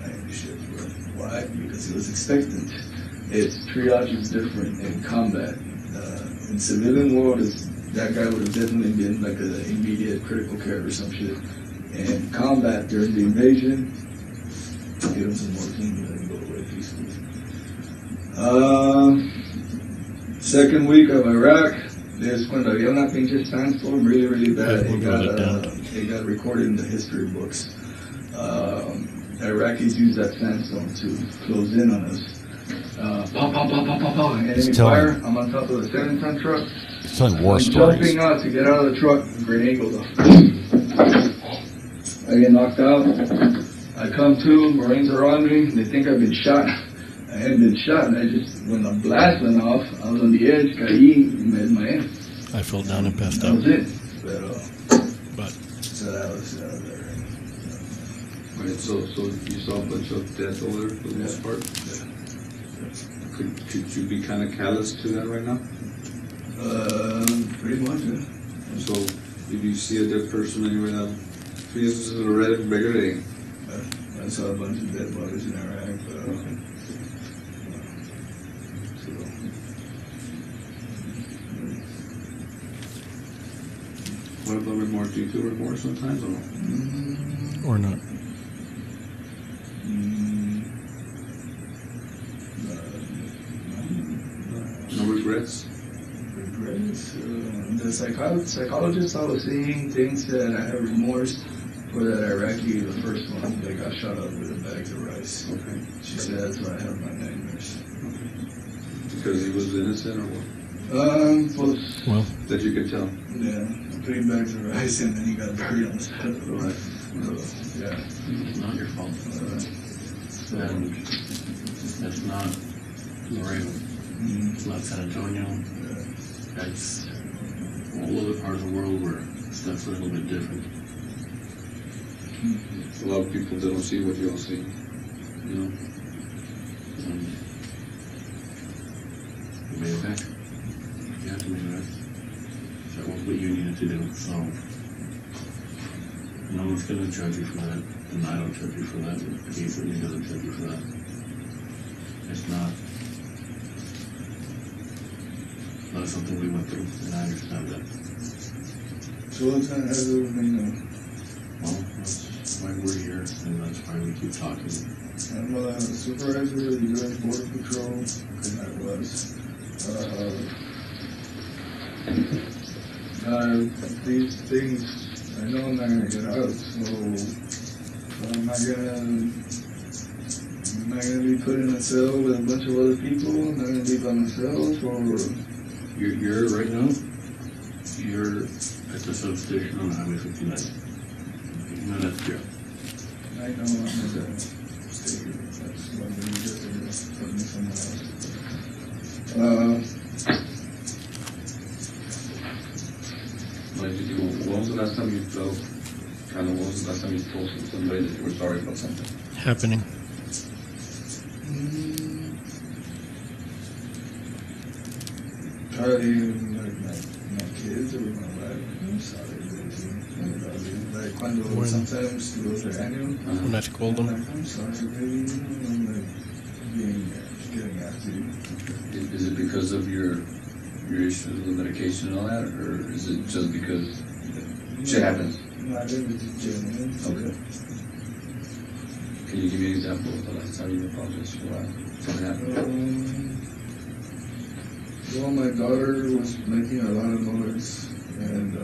I ain't shit, bro. Why? Because he was expectant. Triage is different in combat. In civilian world, that guy would have definitely been like an immediate critical care or some shit. In combat during the invasion, give him some morphine and then go away peacefully. Second week of Iraq, there's cuando había una pinche sandstorm really, really bad. It got recorded in the history books. Iraqis used that sandstorm to close in on us. Enemy fire. I'm on top of the 7-ton truck. It's telling war stories. Jumping out to get out of the truck. Grenade goes off. I get knocked out. I come to. Marines are on me. They think I've been shot. I hadn't been shot. And when the blast went off, I was on the edge, caí, y me desmayé. I fell down and passed That out. was it. Pero, But so that was there. Right, so you saw a bunch of death over there for the most part? Could you be kind of callous to that right now? Pretty much, yeah. So if you see a dead person anywhere that this is a regular day. I saw a bunch of dead bodies in Iraq, but What about remorse? Do you feel remorse sometimes or no? or not. No regrets? Regrets? The psychologist I was seeing thinks that I have remorse for that Iraqi, the first one that got shot up with a bag of rice. Okay. She said that's why I have my nightmares. Because he was innocent or what? Well, that you could tell. Yeah, 3 bags of rice and then he got buried on the side. Right. Yeah. It's not your fault. And it's not Laredo. It's not San Antonio. It's a whole other part of the world where stuff's a little bit different. A lot of people that don't see what you all see. You know? You made it back. You had to make it back. That was what you needed to do. So no one's gonna judge you for that. And I don't judge you for that. He certainly doesn't judge you for that. It's not something we went through, and I understand that. So what's going to happen with me now? Well, that's why we're here, and that's why we keep talking. I'm a supervisor of the U.S. Border Patrol, and I was. These things, I know I'm not going to get out, so I'm not going to be put in a cell with a bunch of other people. I'm not going to be by myself, or... You're right now, you're at the substation on Highway 59. You're not at the jail. I know I'm not going to stay here. That's why we just put me somewhere else. When was the last time you felt, when was the last time you told somebody that you were sorry about something? happening. Probably like my kids or my wife. I'm sorry, like when sometimes those are annual. When I called them. I'm sorry, baby. I'm like getting after you. Is it because of your issues with medication and all that, or is it just because shit happens? No, I think it's genuine. Okay. Can you give me an example of the last time you apologized for what something happened? Well, my daughter was making a lot of noise, and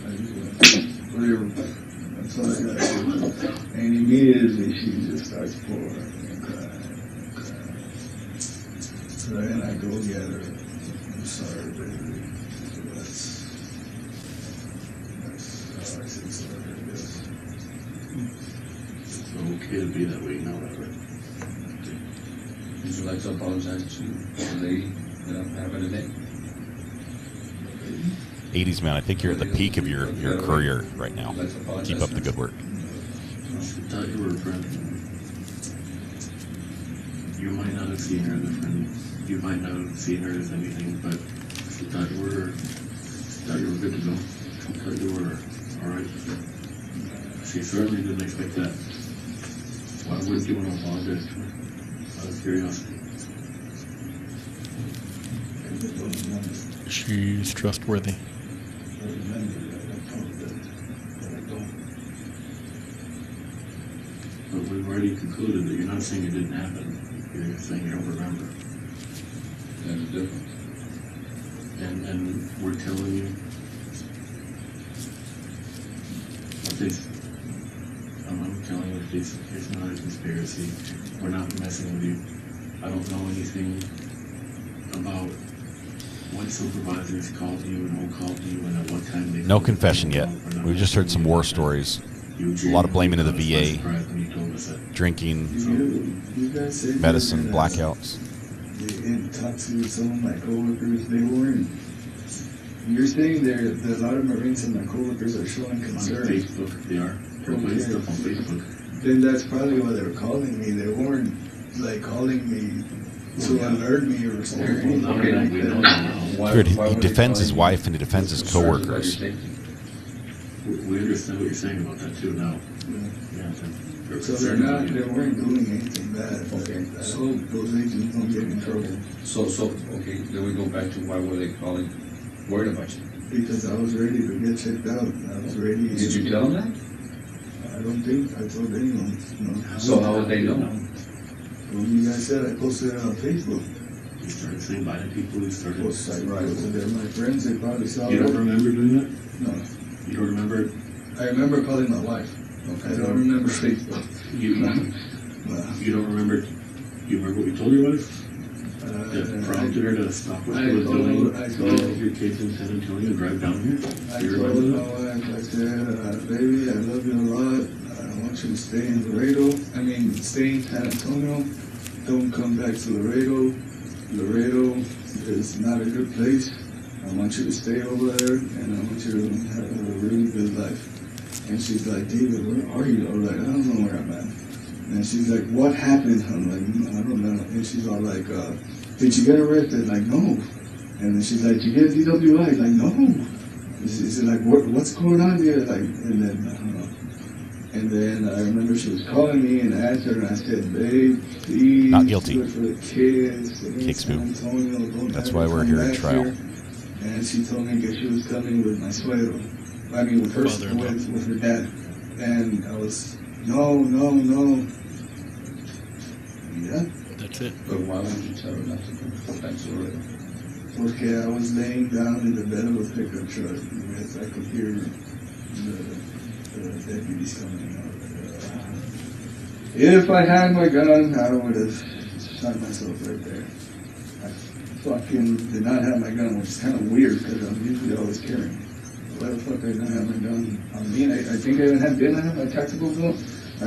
I just went, whatever. That's all I got to do. And immediately she just starts pouring and crying and crying. So then I go get her. I'm sorry, baby. So that's how I say sorry, I guess. It's okay to be that way, you know that, right? Would you like to apologize to the lady that happened today? 80s man, I think you're at the peak of your career right now. Keep up the good work. I thought you were a friend. You might not have seen her as a friend. You might not have seen her as anything, but she thought you were good to go. She thought you were alright. She certainly didn't expect that. Why wouldn't you want to apologize to her? Out of curiosity. She's trustworthy. But we've already concluded that you're not saying it didn't happen. You're saying you don't remember. There's a difference. And we're telling you what this. I'm telling you this. It's not a conspiracy. We're not messing with you. I don't know anything about what supervisors called you and who called you and at what time they. No confession yet. We've just heard some war stories. A lot of blaming of the VA, drinking, medicine, blackouts. and talked to some of my coworkers. They weren't. You're saying there a lot of Marines and my coworkers are showing concern. On Facebook, they are. They're putting stuff on Facebook. Then that's probably why they were calling me. They weren't like calling me to alert me or anything like that. Good. He defends his wife and he defends his coworkers. We understand what you're saying about that too now. Yeah. So they weren't doing anything bad. Okay. So those agents don't get in trouble. So, okay, then we go back to why were they calling, worried about you? Because I was ready to get checked out. I was ready. Did you tell them that? I don't think I told anyone. No. So how would they know? Well, you guys said I posted it on Facebook. You started saying bye to people. You started. Right. So they're my friends. They probably saw it. You don't remember doing that? No. You don't remember? I remember calling my wife. Okay. I don't remember Facebook. You don't remember? You remember what you told your wife? That prompted her to stop what she was doing. I told your kids in San Antonio to drive down here. I told my wife. I said, "Baby, I love you a lot. I want you to stay in stay in San Antonio. Don't come back to Laredo. Laredo is not a good place. I want you to stay over there, and I want you to have a really good life." And she's like, "David, where are you?" I was like, "I don't know where I'm at." And she's like, "What happened?" I'm like, "I don't know." And she's all like, "Did you get arrested?" Like, "No." And then she's like, "Did you get a DWI?" Like, "No." She's like, "What's going on here?" Like, and then I don't know. And then I remember she was calling me and I asked her and I said, "Babe, please, Not guilty. do it for the kids. Kicksboo. That's That's why we're here at trial. And she told me that she was coming with my suegro. I mean, with her dad. And I was, no. Yeah. That's it. But why would you tell her not to come back to Laredo? Okay, I was laying down in the bed of a pickup truck because I could hear the deputies coming out. If I had my gun, I would have shot myself right there. I fucking did not have my gun, which is kind of weird because I'm usually always carrying. Why the fuck I didn't have my gun on me? I think I even didn't have my tactical gun. Why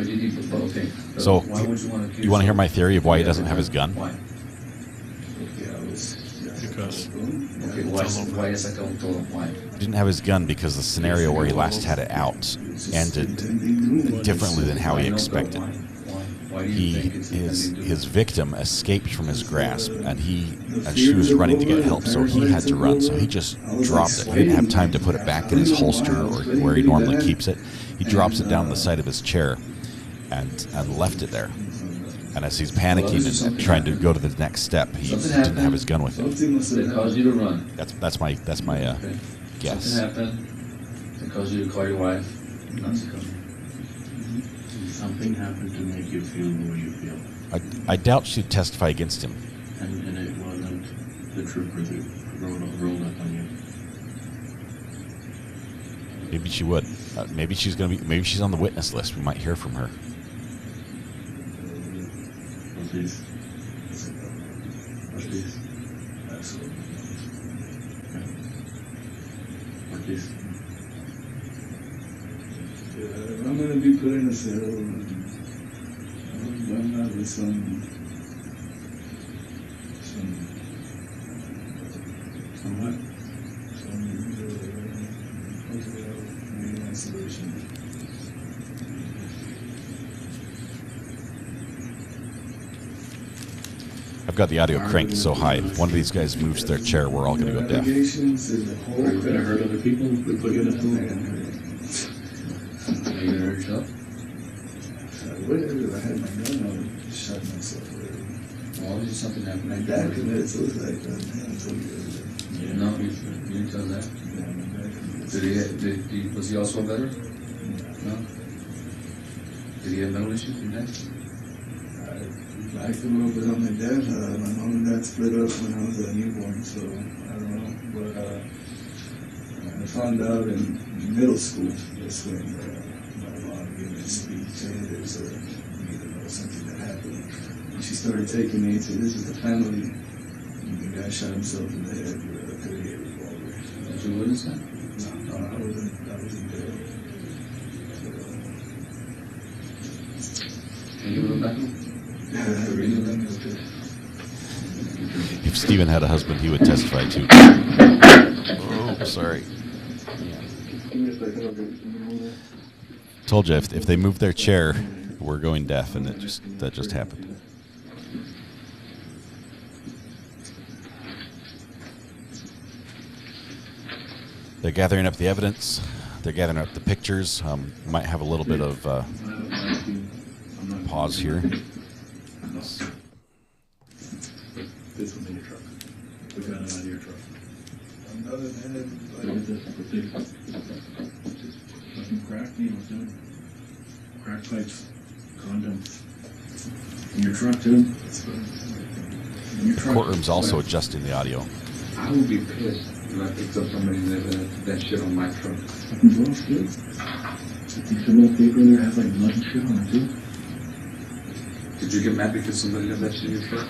did you put okay? So, why would you want to you want to hear my theory of why he doesn't have his gun? Why? Because Okay, why is that going to why? He didn't have his gun because the scenario where he last had it out ended differently than how he expected. Why do you think it's His victim escaped from his grasp, and she was running to get help, so he had to run. So he just dropped it. He didn't have time to put it back in his holster or where he normally keeps it. He drops it down the side of his chair and left it there. And as he's panicking and trying to go to the next step, he didn't have his gun with him. That caused you to run. That's my guess. Something happened that caused you to call your wife not to come. Something happened to make you feel the way you feel. I doubt she'd testify against him. And it wasn't the trooper that rolled up on you. Maybe she would. Maybe she's on the witness list. We might hear from her. Ortiz. Ortiz. Yeah, I'm gonna be put in a cell. I'm not with some what? Isolation. I've got the audio cranked so high. If one of these guys moves their chair, we're all going to go deaf. Are you going to hurt other people if we put you in a cell? Are you going to hurt yourself? Whatever, I had my gun, I would shot myself. Why was something happening? My dad committed suicide. I told you that. No, you didn't tell that. Yeah, my dad committed suicide. Was he also a veteran? No. Did he have mental issues? Your dad? I grew up without my dad. My mom and dad split up when I was a newborn, so I don't know. But I found out in middle school, that's when my mom gave me a speech, and there's something that happened. And she started taking me to, this is the family. And the guy shot himself in the head with a 38 revolver. Did you witness that? No, I wasn't there. Can you go back home? If Steven had a husband, he would testify too. Oh, sorry. Told you, if they move their chair, we're going deaf, and that just happened. They're gathering up the evidence. They're gathering up the pictures. Might have a little bit of pause here. This was in your truck. We got it out of your truck. Other than it, Look at this. Fucking crack needles, dude. Crack pipes. Condoms. In your truck, too. In your truck. Courtroom's also adjusting the audio. I would be pissed if I picked up somebody and left that shit on my truck. Fucking gross, dude. You think some little paper in there has like blood and shit on it, too? Did you get mad because somebody left that shit in your truck?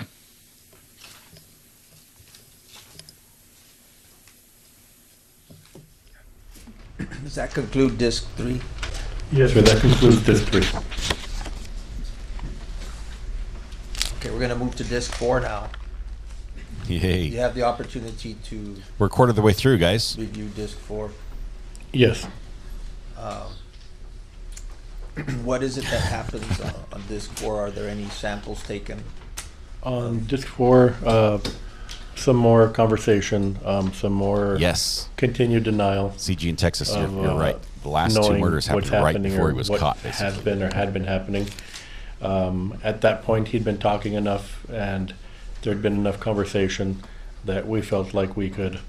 Does that conclude disc 3? Yes, sir. That concludes disc 3. Okay, we're gonna move to disc 4 now. Yay. You have the opportunity to We're a quarter of the way through, guys. review disc 4. Yes. What is it that happens on disc 4? Are there any samples taken? On disc 4, some more conversation, some more Yes. continued denial. CG in Texas, you're of, right. The last two knowing murders what's happened right happening before or he was what caught, has basically. been or had been happening. At that point, he'd been talking enough, and there'd been enough conversation that we felt like we could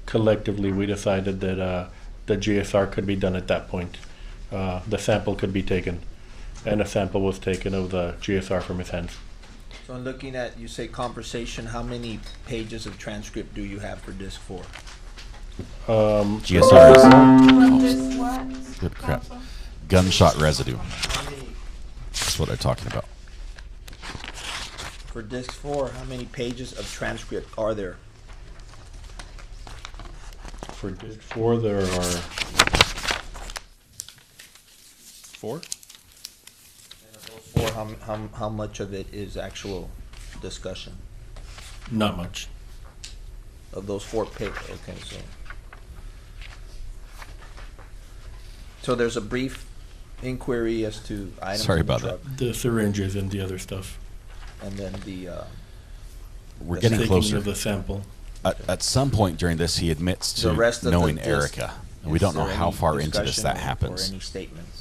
collectively. We decided that the GSR could be done at that point. The sample could be taken, and a sample was taken of the GSR from his hands. So looking at, you say conversation, how many pages of transcript do you have for disc 4? GSR From is this what? good crap. Gunshot residue. That's what they're talking about. For disc 4, how many pages of transcript are there? For disc 4, there are 4. Or how much of it is actual discussion Not much. of those 4 pages? Okay, so there's a brief inquiry as to items. Sorry in the about truck, The syringes and the other stuff. and then the We're The getting Taking closer. of the sample. At some point during this, he admits to the rest of knowing the disc. Erica. And we Is don't know there how any far into this discussion that or happens. any statements?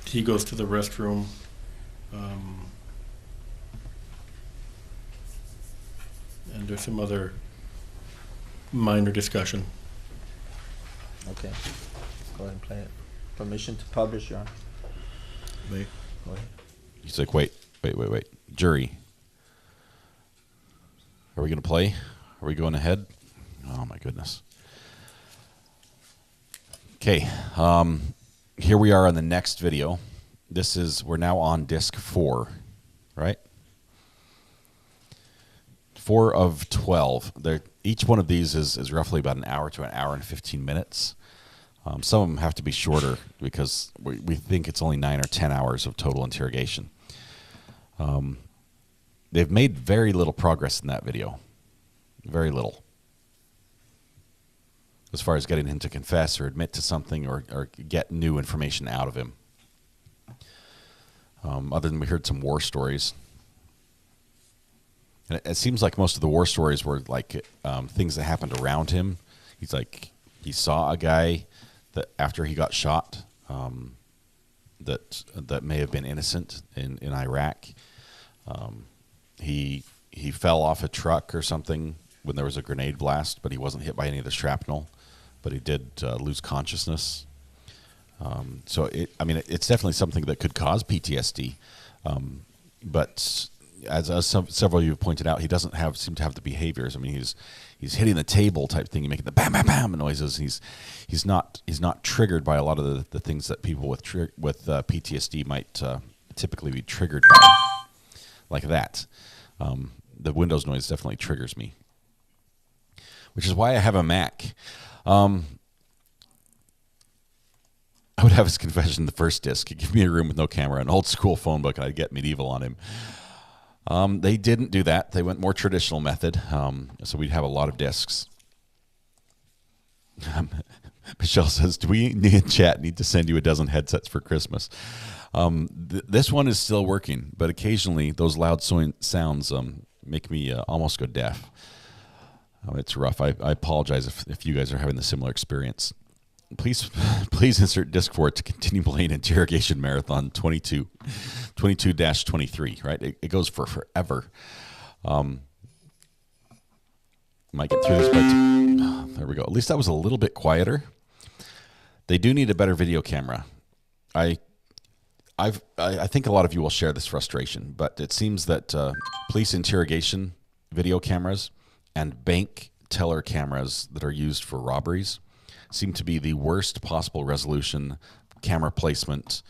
He goes to the restroom. And there's some other minor discussion. Okay, go ahead and play it. Permission to publish, Your Honor. They, Go ahead. He's like, wait. Jury. Are we going to play? Are we going ahead? Oh, my goodness. Okay. Here we are on the next video. We're now on disc 4, right? 4 of 12. Each one of these is roughly about an hour to an hour and 15 minutes. Some of them have to be shorter because we think it's only 9 or 10 hours of total interrogation. They've made very little progress in that video. Very little. As far as getting him to confess or admit to something or get new information out of him. Other than we heard some war stories. And it seems like most of the war stories were like things that happened around him. He's like, he saw a guy that after he got shot that may have been innocent in Iraq. He fell off a truck or something when there was a grenade blast, but he wasn't hit by any of the shrapnel. But he did lose consciousness. So it's definitely something that could cause PTSD. But as several of you have pointed out, he doesn't seem to have the behaviors. I mean, he's hitting the table type thing, making the bam bam bam noises. He's not triggered by a lot of the things that people with PTSD might typically be triggered by, like that. The Windows noise definitely triggers me, which is why I have a Mac. I would have his confession in the first disc. He'd give me a room with no camera, an old school phone book, and I'd get medieval on him. They didn't do that. They went more traditional method. So we'd have a lot of discs. Michelle says, do we in chat need to send you a dozen headsets for Christmas? This one is still working, but occasionally those loud sounds make me almost go deaf. It's rough. I apologize if you guys are having the similar experience. Please insert disc 4 to continue playing Interrogation Marathon 22-23, right? It goes for forever. Might get through this, but there we go. At least that was a little bit quieter. They do need a better video camera. I think a lot of you will share this frustration, but it seems that police interrogation video cameras and bank teller cameras that are used for robberies seem to be the worst possible resolution, camera placement,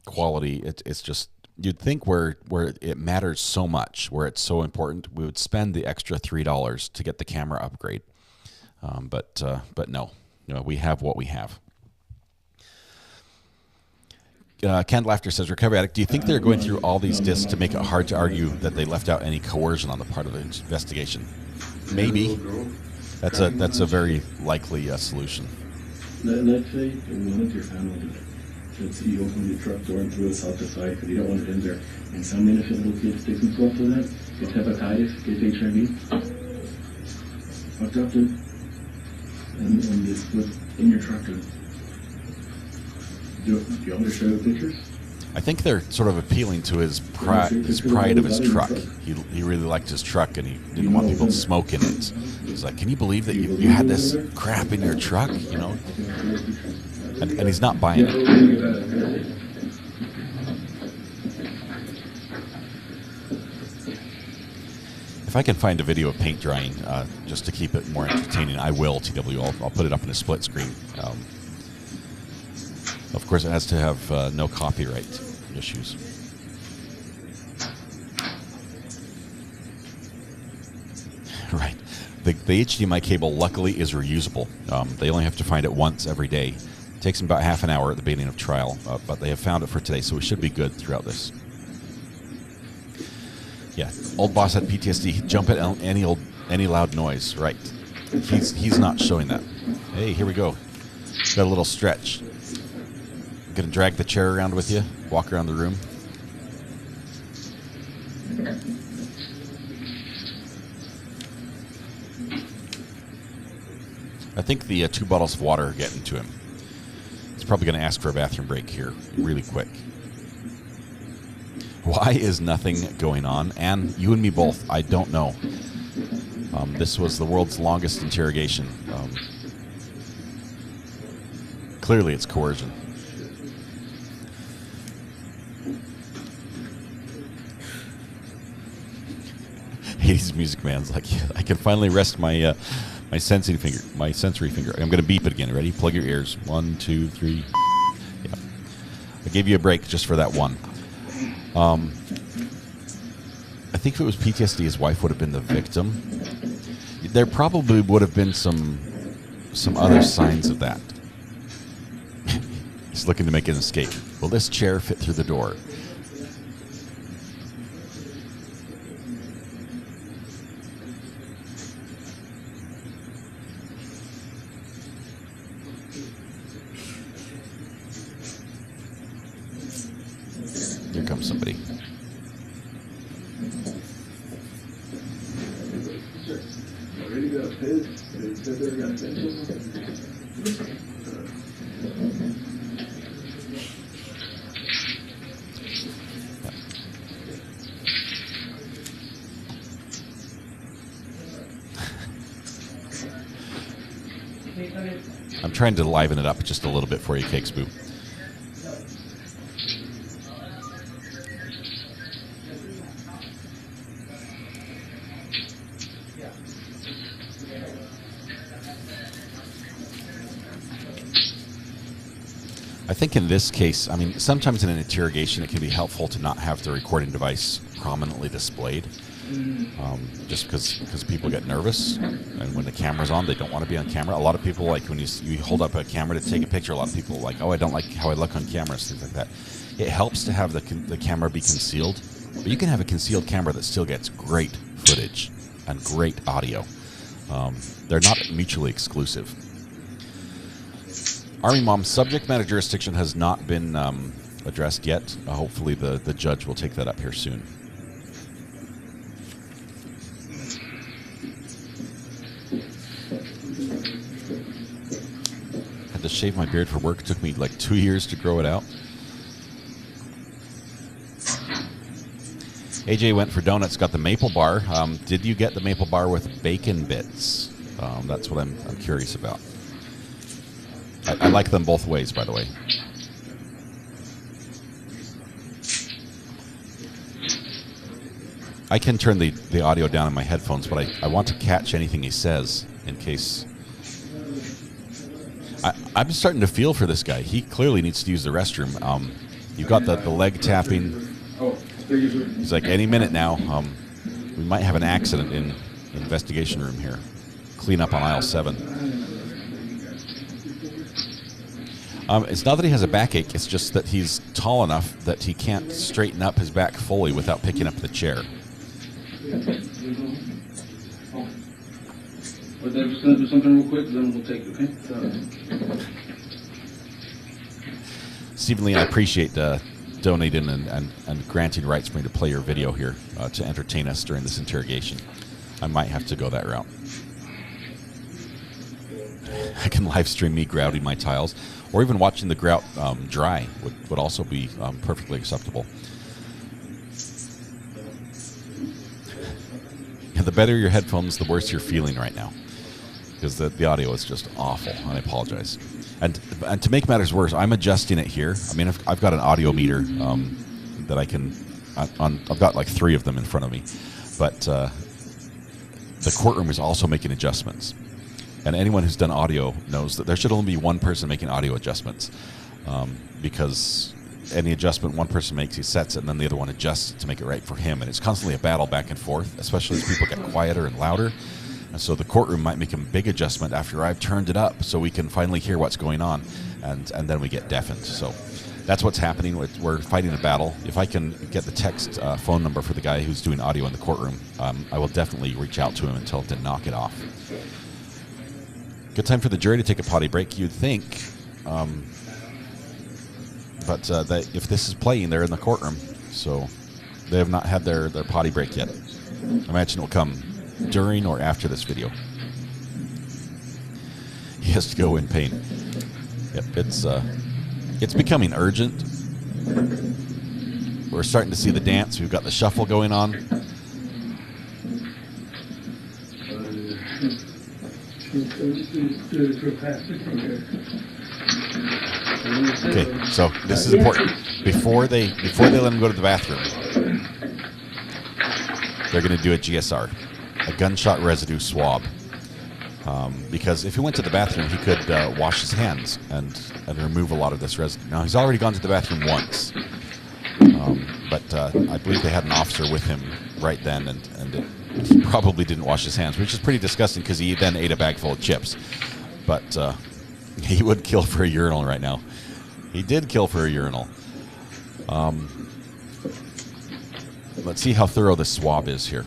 quality. It's just, you'd think where it matters so much, where it's so important, we would spend the extra $3 to get the camera upgrade. But no, we have what we have. Canned Laughter says, Recovery Addict, do you think they're going through all these discs to make it hard to argue that they left out any coercion on the part of the investigation? Maybe. That's a very likely solution. Let's say one of your family did it. Let's say you opened your truck door and threw us out the side because you don't want it in there. And some innocent little kid sticks himself to that, gets hepatitis, gets HIV. Fucked up, dude. And this was in your truck, dude. Do you want me to show the pictures? I think they're sort of appealing to his pride of his truck. He really liked his truck, and he didn't want people smoking it. He's like, can you believe that you had this crap in your truck? You know, and he's not buying it. If I can find a video of paint drying, just to keep it more entertaining, I will. TW, I'll put it up in a split screen. Of course, it has to have no copyright issues. Right. The HDMI cable, luckily, is reusable. They only have to find it once every day. It takes them about half an hour at the beginning of trial, but they have found it for today, so we should be good throughout this. Yeah, old boss had PTSD. Jump at any loud noise. Right. He's not showing that. Hey, here we go. Got a little stretch. Gonna drag the chair around with you, walk around the room. I think the 2 bottles of water are getting to him. He's probably going to ask for a bathroom break here really quick. Why is nothing going on? And you and me both, I don't know. This was the world's longest interrogation. Clearly it's coercion. Hades Music Man's like, I can finally rest my my sensory finger. I'm going to beep it again. Ready? Plug your ears. 1, 2, 3. Yeah. I gave you a break just for that one. I think if it was PTSD, his wife would have been the victim. There probably would have been some other signs of that. He's looking to make an escape. Will this chair fit through the door? Here comes somebody. I'm trying to liven it up just a little bit for you, Cakes Boo. I think in this case, I mean, sometimes in an interrogation it can be helpful to not have the recording device prominently displayed. just because people get nervous, and when the camera's on, they don't want to be on camera. A lot of people, like when you hold up a camera to take a picture, a lot of people are like, oh, I don't like how I look on cameras, things like that. It helps to have the camera be concealed, but you can have a concealed camera that still gets great footage and great audio. They're not mutually exclusive. Army Mom, subject matter jurisdiction has not been addressed yet. Hopefully the judge will take that up here soon. Had to shave my beard for work. It took me like 2 years to grow it out. AJ went for donuts, got the maple bar. Did you get the maple bar with bacon bits? That's what I'm curious about. I like them both ways, by the way. I can turn the audio down in my headphones, but I want to catch anything he says in case... I'm starting to feel for this guy. He clearly needs to use the restroom. You've got the leg tapping. He's like, any minute now, we might have an accident in the investigation room here. Clean up on aisle 7. It's not that he has a backache, it's just that he's tall enough that he can't straighten up his back fully without picking up the chair. But they're just going to do something real quick, then we'll take it, okay? Stephen Lee, I appreciate donating and granting rights for me to play your video here to entertain us during this interrogation. I might have to go that route. I can live stream me grouting my tiles, or even watching the grout dry would also be perfectly acceptable. And the better your headphones, the worse you're feeling right now, because the audio is just awful, and I apologize. And to make matters worse, I'm adjusting it here. I mean, I've got an audio meter that I can. I've got like 3 of them in front of me, but the courtroom is also making adjustments. And anyone who's done audio knows that there should only be one person making audio adjustments, because any adjustment one person makes, he sets it, and then the other one adjusts to make it right for him. And it's constantly a battle back and forth, especially as people get quieter and louder. And so the courtroom might make a big adjustment after I've turned it up so we can finally hear what's going on, and then we get deafened. So that's what's happening. We're fighting a battle. If I can get the text phone number for the guy who's doing audio in the courtroom, I will definitely reach out to him and tell him to knock it off. Good time for the jury to take a potty break, you'd think. But if this is playing, they're in the courtroom. So they have not had their potty break yet. I imagine it will come during or after this video. He has to go in pain. Yep, it's becoming urgent. We're starting to see the dance. We've got the shuffle going on. Okay, so this is important. Before they let him go to the bathroom, they're going to do a GSR, a gunshot residue swab, because if he went to the bathroom, he could wash his hands and remove a lot of this residue. Now, he's already gone to the bathroom once, but I believe they had an officer with him right then, and he probably didn't wash his hands, which is pretty disgusting because he then ate a bag full of chips. But he would kill for a urinal right now. He did kill for a urinal. Let's see how thorough this swab is here.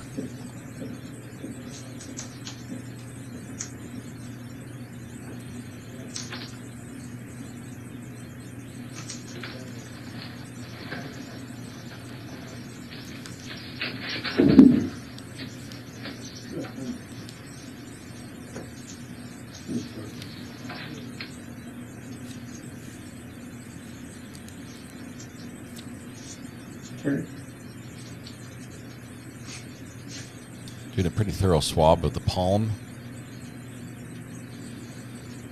Doing a pretty thorough swab of the palm,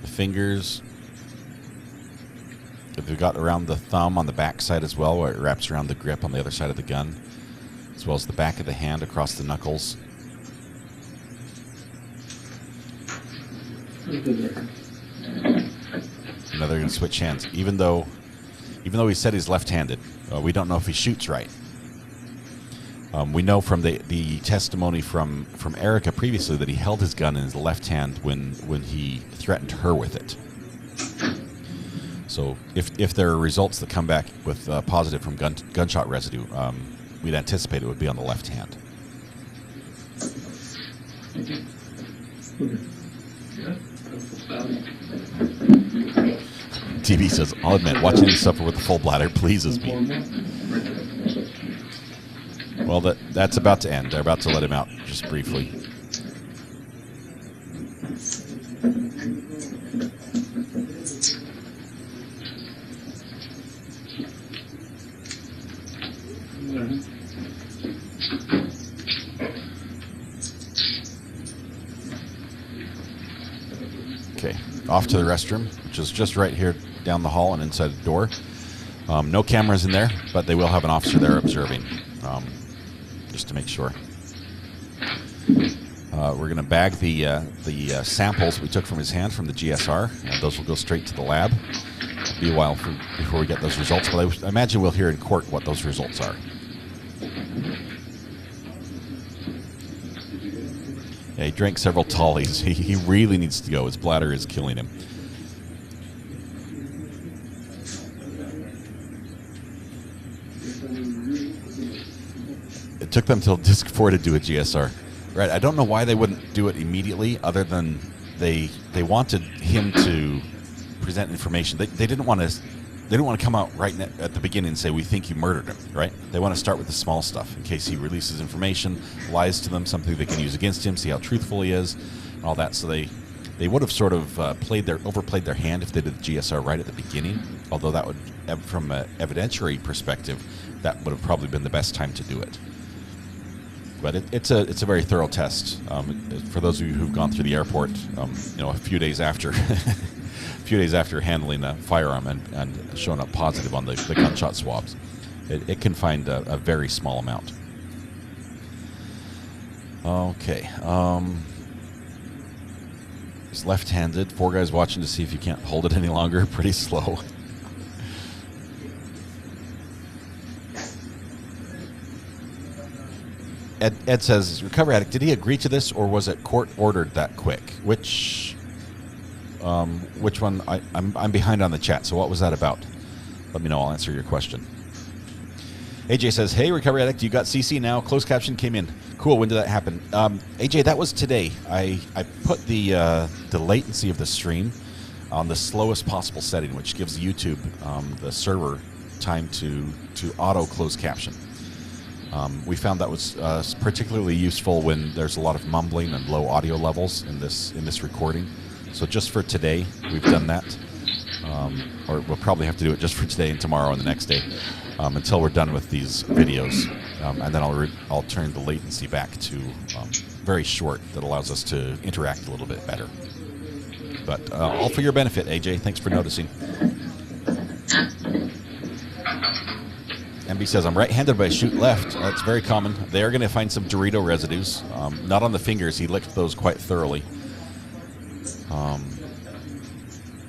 the fingers. They've got around the thumb on the back side as well, where it wraps around the grip on the other side of the gun, as well as the back of the hand across the knuckles. Now they're going to switch hands, even though he said he's left-handed. We don't know if he shoots right. We know from the testimony from Erica previously that he held his gun in his left hand when he threatened her with it. So if there are results that come back with positive from gunshot residue, we'd anticipate it would be on the left hand. TV says, I'll admit, watching him suffer with a full bladder pleases me. Well, that's about to end. They're about to let him out just briefly. Okay, off to the restroom, which is just right here down the hall and inside the door. No cameras in there, but they will have an officer there observing, just to make sure. We're going to bag the samples we took from his hand from the GSR, and those will go straight to the lab. It'll be a while before we get those results, but I imagine we'll hear in court what those results are. Yeah, he drank several tallies. He really needs to go. His bladder is killing him. It took them till disc 4 to do a GSR. Right, I don't know why they wouldn't do it immediately, other than they wanted him to present information. They didn't want to come out right at the beginning and say, we think you murdered him, right? They want to start with the small stuff in case he releases information, lies to them, something they can use against him, see how truthful he is, and all that. So they would have sort of overplayed their hand if they did the GSR right at the beginning, although that would, from an evidentiary perspective, that would have probably been the best time to do it. But it's a very thorough test. For those of you who've gone through the airport, a few days after handling a firearm and showing up positive on the gunshot swabs, it can find a very small amount. Okay. He's left-handed. 4 guys watching to see if you can't hold it any longer. Pretty slow. Ed says, recovery addict, did he agree to this, or was it court ordered that quick? Which one? I'm behind on the chat, so what was that about? Let me know, I'll answer your question. AJ says, hey, recovery addict, you got CC now. Closed caption came in. Cool, when did that happen? AJ, that was today. I put the latency of the stream on the slowest possible setting, which gives YouTube, the server, time to auto close caption. We found that was particularly useful when there's a lot of mumbling and low audio levels in this recording. So just for today, we've done that. Or we'll probably have to do it just for today and tomorrow and the next day until we're done with these videos. And then I'll turn the latency back to very short. That allows us to interact a little bit better. But all for your benefit, AJ. Thanks for noticing. MB says, I'm right-handed, but I shoot left. That's very common. They are going to find some Dorito residues. Not on the fingers. He licked those quite thoroughly.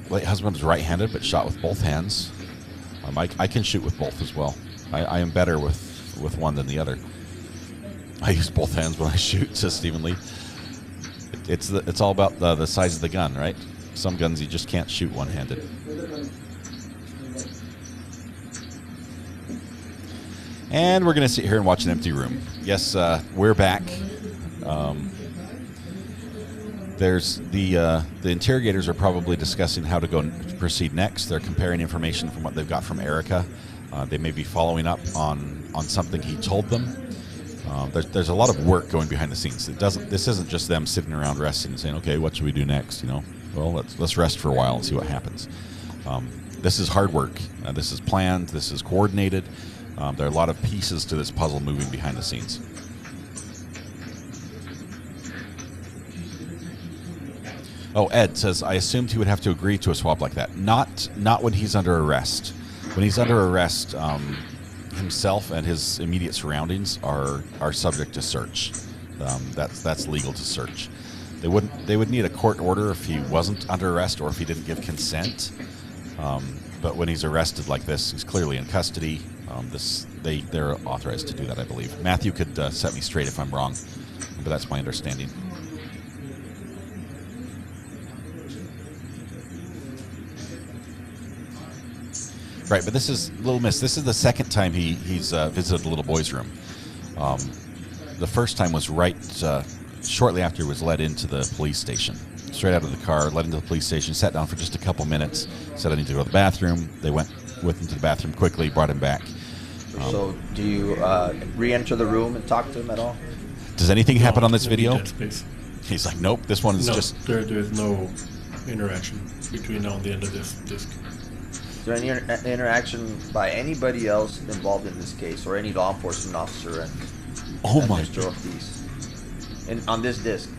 Late husband was right-handed, but shot with both hands. I can shoot with both as well. I am better with one than the other. I use both hands when I shoot, says Stephen Lee. It's all about the size of the gun, right? Some guns you just can't shoot one-handed. And we're going to sit here and watch an empty room. Yes, we're back. There's the interrogators are probably discussing how to proceed next. They're comparing information from what they've got from Erica. They may be following up on something he told them. There's a lot of work going behind the scenes. This isn't just them sitting around resting and saying, okay, what should we do next? Well, let's rest for a while and see what happens. This is hard work. This is planned. This is coordinated. There are a lot of pieces to this puzzle moving behind the scenes. Oh, Ed says, I assumed he would have to agree to a swap like that. Not when he's under arrest. When he's under arrest, himself and his immediate surroundings are subject to search. That's legal to search. They would need a court order if he wasn't under arrest or if he didn't give consent. But when he's arrested like this, he's clearly in custody. they're authorized to do that, I believe. Matthew could set me straight if I'm wrong, but that's my understanding. Right, but this is Little Miss. This is the second time he's visited the little boy's room. The first time was right shortly after he was led into the police station. Straight out of the car, led into the police station, sat down for just a couple minutes, said I need to go to the bathroom. They went with him to the bathroom quickly, brought him back. So do you re-enter the room and talk to him at all? Does anything happen on this in video? dead space. He's like, nope, this one is No, just... there's no interaction between now and the end of this disc. Is there any interaction by anybody else involved in this case, or any law enforcement officer and Mr. Ortiz? On this disc?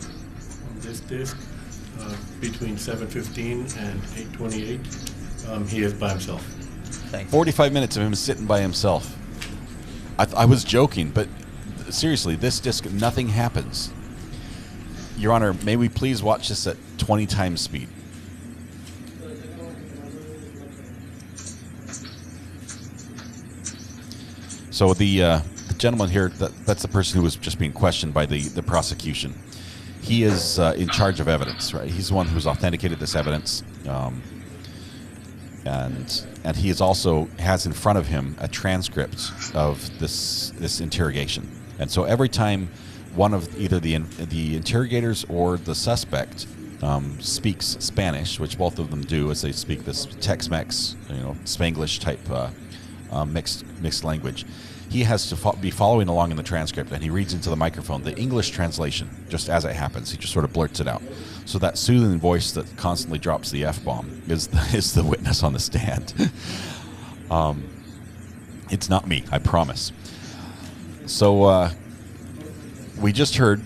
On this disc, between 7:15 and 8:28, he is by himself. Thank you. 45 minutes of him sitting by himself. I was joking, but seriously, this disc, nothing happens. Your Honor, may we please watch this at 20 times speed? So the gentleman here, that's the person who was just being questioned by the prosecution. He is in charge of evidence, right? He's the one who's authenticated this evidence, and he is also has in front of him a transcript of this interrogation. And so every time one of either the interrogators or the suspect speaks Spanish, which both of them do, as they speak this Tex-Mex, Spanglish type mixed language. He has to be following along in the transcript, and he reads into the microphone the English translation just as it happens. He just sort of blurts it out. So that soothing voice that constantly drops the F-bomb is the witness on the stand. It's not me, I promise. So we just heard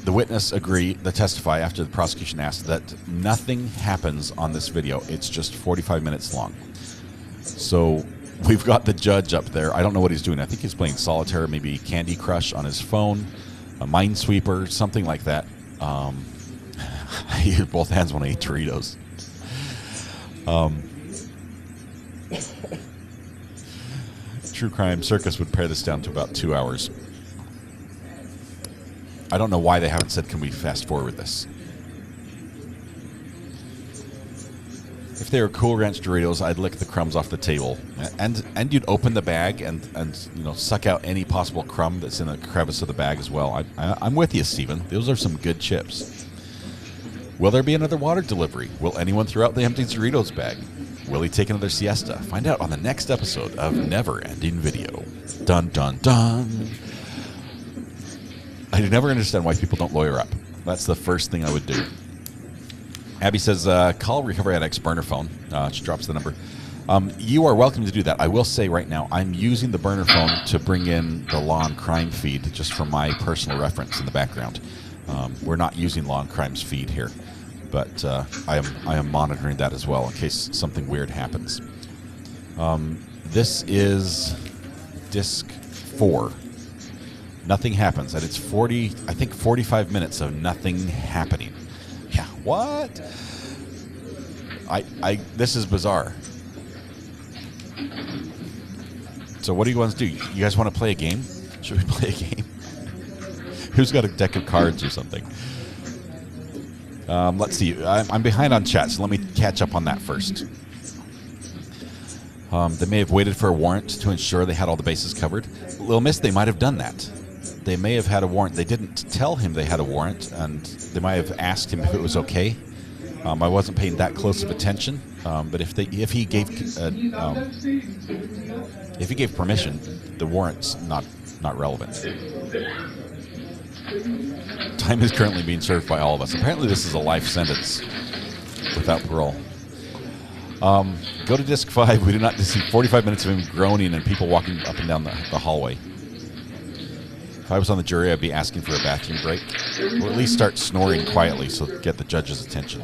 the witness testify after the prosecution asked that nothing happens on this video. It's just 45 minutes long. So we've got the judge up there. I don't know what he's doing. I think he's playing solitaire, maybe Candy Crush on his phone, a Minesweeper, something like that. He used both hands when I ate Doritos. True Crime Circus would pare this down to about 2 hours. I don't know why they haven't said, can we fast forward this? If they were Cool Ranch Doritos, I'd lick the crumbs off the table, and you'd open the bag and suck out any possible crumb that's in the crevice of the bag as well. I'm with you, Steven. Those are some good chips. Will there be another water delivery? Will anyone throw out the empty Doritos bag? Will he take another siesta? Find out on the next episode of Never Ending Video. Dun dun dun. I never understand why people don't lawyer up. That's the first thing I would do. Abby says, call Recovery Addict's burner phone. She drops the number. You are welcome to do that. I will say right now, I'm using the burner phone to bring in the Law and Crime feed just for my personal reference in the background. We're not using Law and Crime's feed here, but I am monitoring that as well in case something weird happens. This is disc 4. Nothing happens, and it's 45 minutes of nothing happening. Yeah, what? This is bizarre. So what do you want to do? You guys want to play a game? Should we play a game? Who's got a deck of cards or something? Let's see. I'm behind on chat, so let me catch up on that first. They may have waited for a warrant to ensure they had all the bases covered. Little Miss, they might have done that. They may have had a warrant. They didn't tell him they had a warrant, and they might have asked him if it was okay. I wasn't paying that close of attention, but if he gave permission, the warrant's not relevant. Time is currently being served by all of us. Apparently, this is a life sentence without parole. Go to disc 5. We do not see 45 minutes of him groaning and people walking up and down the hallway. If I was on the jury, I'd be asking for a bathroom break, or at least start snoring quietly so get the judge's attention.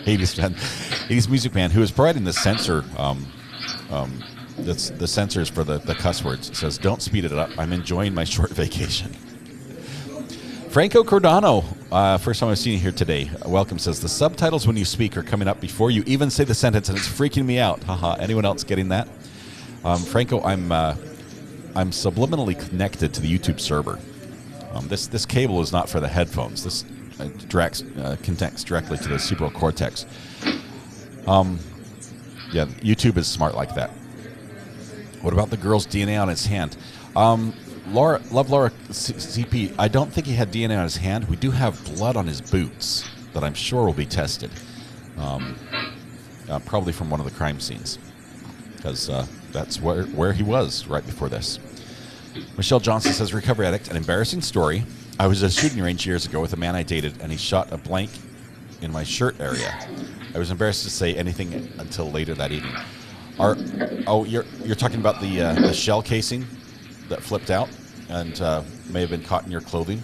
80s Music Man, who is providing the censor, that's the censors for the cuss words, says, "Don't speed it up. I'm enjoying my short vacation." Franco Cordano, first time I've seen you here today. Welcome, says, "The subtitles when you speak are coming up before you even say the sentence, and it's freaking me out." Haha. Anyone else getting that? Franco, I'm subliminally connected to the YouTube server. This cable is not for the headphones. This connects directly to the cerebral cortex. Yeah, YouTube is smart like that. What about the girl's DNA on his hand? Laura CP, I don't think he had DNA on his hand. We do have blood on his boots that I'm sure will be tested. Probably from one of the crime scenes. Because that's where he was right before this. Michelle Johnson says, recovery addict, an embarrassing story. I was at a shooting range years ago with a man I dated, and he shot a blank in my shirt area. I was embarrassed to say anything until later that evening. You're talking about the shell casing that flipped out and may have been caught in your clothing.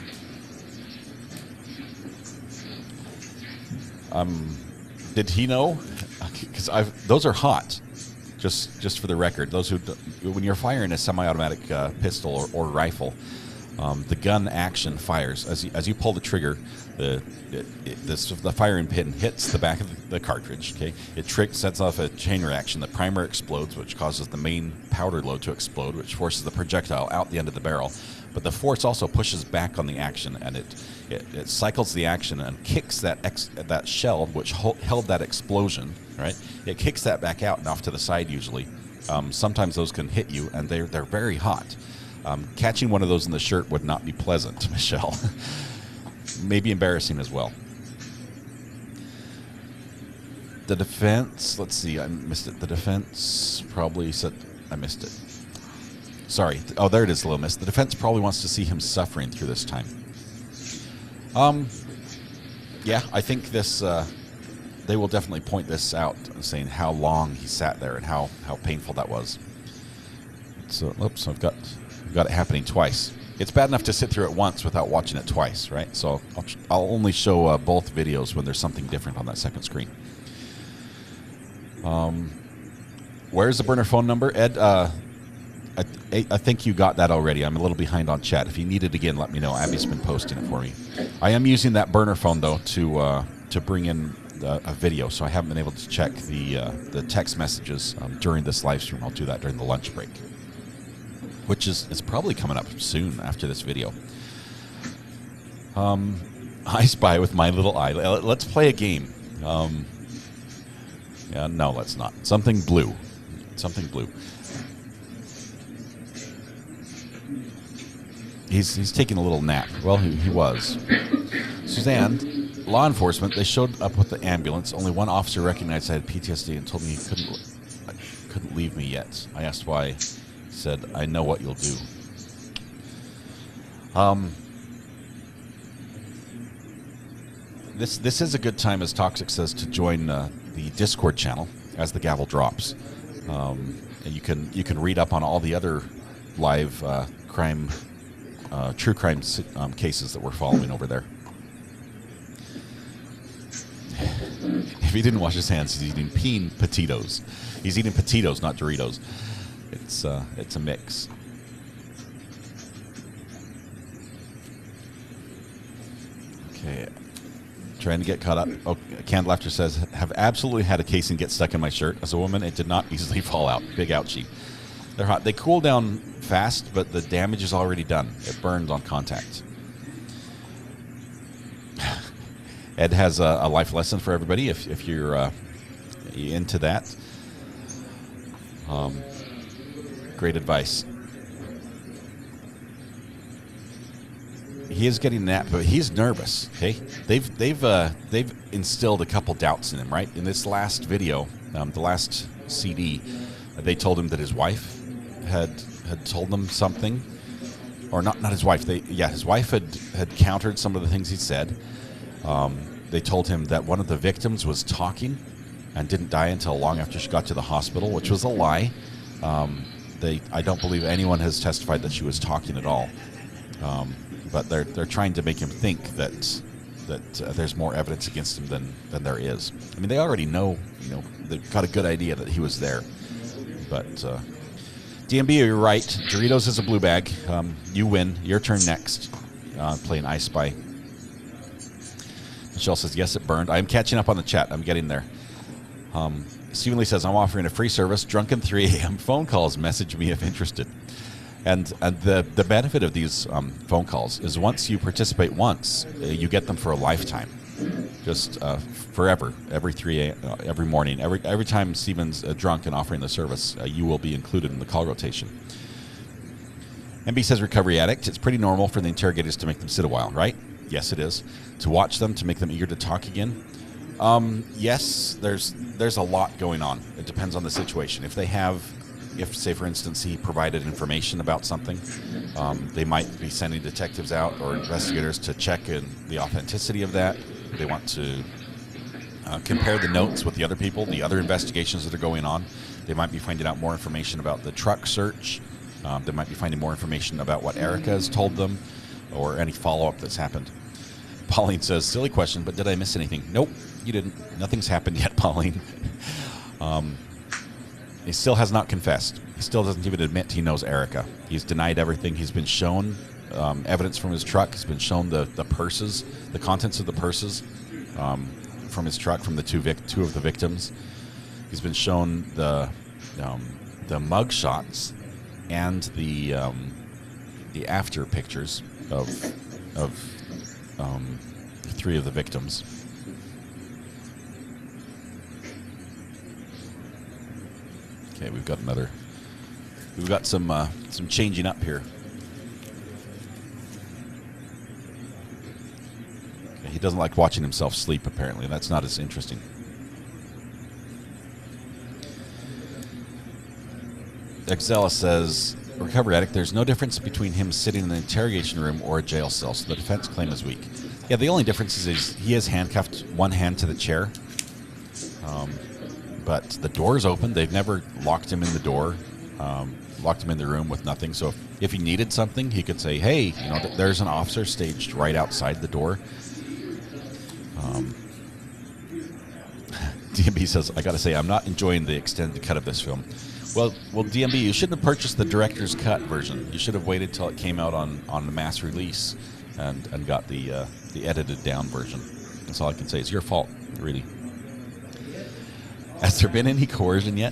Did he know? Because those are hot. Just for the record, those who when you're firing a semi-automatic pistol or rifle, the gun action fires as you pull the trigger. The firing pin hits the back of the cartridge. Okay, it sets off a chain reaction. The primer explodes, which causes the main powder load to explode, which forces the projectile out the end of the barrel. But the force also pushes back on the action, and it cycles the action and kicks that shell which held that explosion. Right, it kicks that back out and off to the side usually. Sometimes those can hit you, and they're very hot. Catching one of those in the shirt would not be pleasant, Michelle. Maybe embarrassing as well. The defense, let's see, I missed it. The defense probably said, I missed it. Sorry. Oh, there it is, Little Miss. The defense probably wants to see him suffering through this time. Yeah, I think this, they will definitely point this out, saying how long he sat there and how painful that was. So, oops, I've got it happening twice. It's bad enough to sit through it once without watching it twice, right? So I'll only show both videos when there's something different on that second screen. Where's the burner phone number, Ed? I think you got that already. I'm a little behind on chat. If you need it again, let me know. Abby's been posting it for me. I am using that burner phone though to bring in a video, so I haven't been able to check the text messages during this live stream. I'll do that during the lunch break, which is probably coming up soon after this video. I Spy with My Little Eye. Let's play a game. Yeah, no, let's not. Something blue. Something blue. He's taking a little nap. Well, he was. Suzanne, law enforcement, they showed up with the ambulance. Only one officer recognized I had PTSD and told me he couldn't leave me yet. I asked why. He said, I know what you'll do. This is a good time, as Toxic says, to join the Discord channel as the gavel drops. And you can read up on all the other live crime, true crime cases that we're following over there. If he didn't wash his hands, he's eating peen potatoes. He's eating potatoes, not Doritos. It's a mix. Okay, trying to get caught up. Oh, Candle After says, have absolutely had a casing get stuck in my shirt. As a woman, it did not easily fall out. Big ouchie. They're hot. They cool down fast, but the damage is already done. It burned on contact. Ed has a life lesson for everybody if you're into that. Great advice. He is getting that, but he's nervous. Okay, they've instilled a couple doubts in him. Right, in this last video, the last CD, they told him that his wife had told them something, or not his wife. His wife had countered some of the things he said. They told him that one of the victims was talking and didn't die until long after she got to the hospital, which was a lie. I don't believe anyone has testified that she was talking at all. But they're trying to make him think that there's more evidence against him than there is. I mean, they already know, they've got a good idea that he was there. But DMB, you're right. Doritos is a blue bag. You win. Your turn next. Playing I Spy. Michelle says, yes, it burned. I'm catching up on the chat. I'm getting there. Stephen Lee says, I'm offering a free service, drunken 3 a.m. phone calls. Message me if interested. And the benefit of these phone calls is once you participate once, you get them for a lifetime. Just forever, every morning, every time Stephen's drunk and offering the service, you will be included in the call rotation. MB says, recovery addict, it's pretty normal for the interrogators to make them sit a while, right? Yes, it is. To watch them, to make them eager to talk again. Yes, there's a lot going on. It depends on the situation. If say for instance he provided information about something, they might be sending detectives out or investigators to check in the authenticity of that. They want to compare the notes with the other people, the other investigations that are going on. They might be finding out more information about the truck search. They might be finding more information about what Erica has told them or any follow-up that's happened. Pauline says, silly question, but did I miss anything? Nope, you didn't. Nothing's happened yet, Pauline. He still has not confessed. He still doesn't even admit he knows Erica. He's denied everything. He's been shown evidence from his truck. He's been shown the purses, the contents of the purses from his truck from the two of the victims. He's been shown the mug shots and the after pictures of 3 of the victims. Okay, we've got some changing up here. Okay, he doesn't like watching himself sleep, apparently. That's not as interesting. Exela says, recovery addict, there's no difference between him sitting in the interrogation room or a jail cell, so the defense claim is weak. Yeah, the only difference is he is handcuffed, one hand to the chair. But the door's open. They've never locked him in the door, locked him in the room with nothing. So if he needed something, he could say, hey, there's an officer staged right outside the door. DMB says, I got to say, I'm not enjoying the extended cut of this film. Well, DMB, you shouldn't have purchased the director's cut version. You should have waited till it came out on the mass release and got the edited down version. That's all I can say. It's your fault, really. Has there been any coercion yet?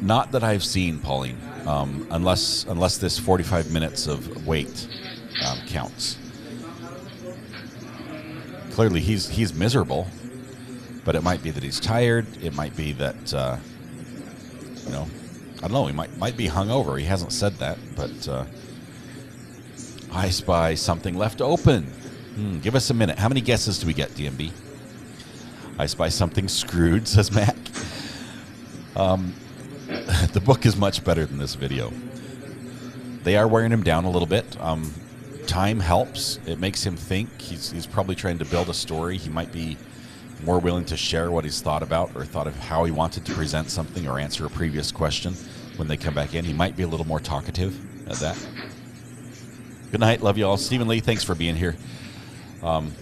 Not that I've seen, Pauline, unless this 45 minutes of wait counts. Clearly, he's miserable, but it might be that he's tired. It might be that I don't know. He might be hungover. He hasn't said that, but I spy something left open. Give us a minute. How many guesses do we get, DMB? I spy something screwed, says Mac. The book is much better than this video. They are wearing him down a little bit. Time helps. It makes him think. He's probably trying to build a story. He might be more willing to share what he's thought about or thought of how he wanted to present something or answer a previous question when they come back in. He might be a little more talkative at that. Good night. Love you all. Stephen Lee, thanks for being here.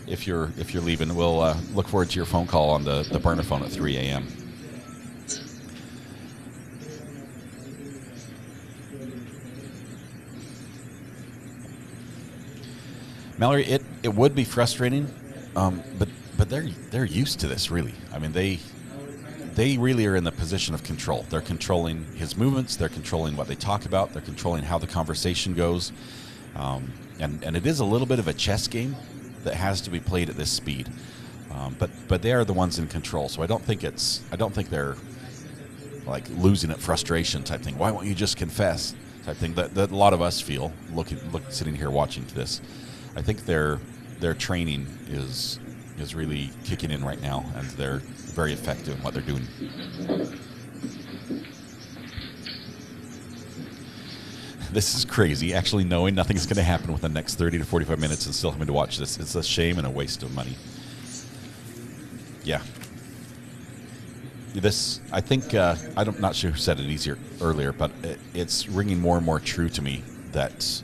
If you're leaving, we'll look forward to your phone call on the burner phone at 3 a.m. Mallory, it would be frustrating, but they're used to this, really. I mean, they really are in the position of control. They're controlling his movements. They're controlling what they talk about. They're controlling how the conversation goes. And it is a little bit of a chess game that has to be played at this speed. But they are the ones in control. So I don't think they're like losing at frustration type thing. Why won't you just confess type thing that a lot of us feel sitting here watching this. I think their training is really kicking in right now, and they're very effective in what they're doing. This is crazy, actually knowing nothing's going to happen within the next 30 to 45 minutes and still having to watch this. It's a shame and a waste of money. Yeah. This, I think, I'm not sure who said it earlier, but it's ringing more and more true to me that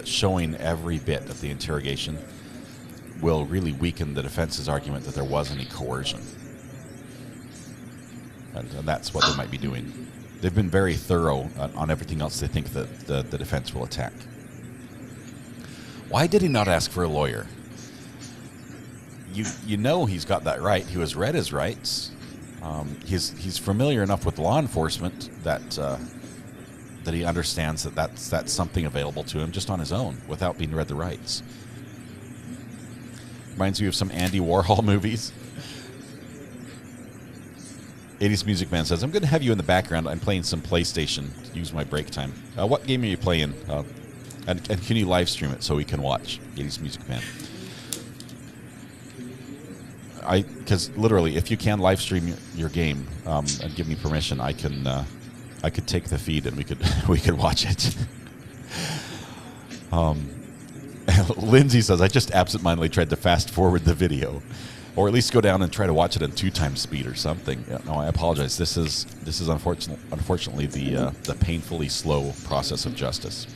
showing every bit of the interrogation will really weaken the defense's argument that there was any coercion. And that's what they might be doing. They've been very thorough on everything else they think that the defense will attack. Why did he not ask for a lawyer? You know he's got that right. He was read his rights. He's familiar enough with law enforcement that he understands that that's something available to him just on his own without being read the rights. Reminds me of some Andy Warhol movies. 80s Music Man says, I'm going to have you in the background. I'm playing some PlayStation to use my break time. What game are you playing? And can you live stream it so we can watch 80s Music Man? Because literally, if you can live stream your game and give me permission, I could take the feed and we could watch it. Lindsay says, I just absentmindedly tried to fast forward the video. Or at least go down and try to watch it in 2x speed or something. No, I apologize. This is unfortunately the painfully slow process of justice.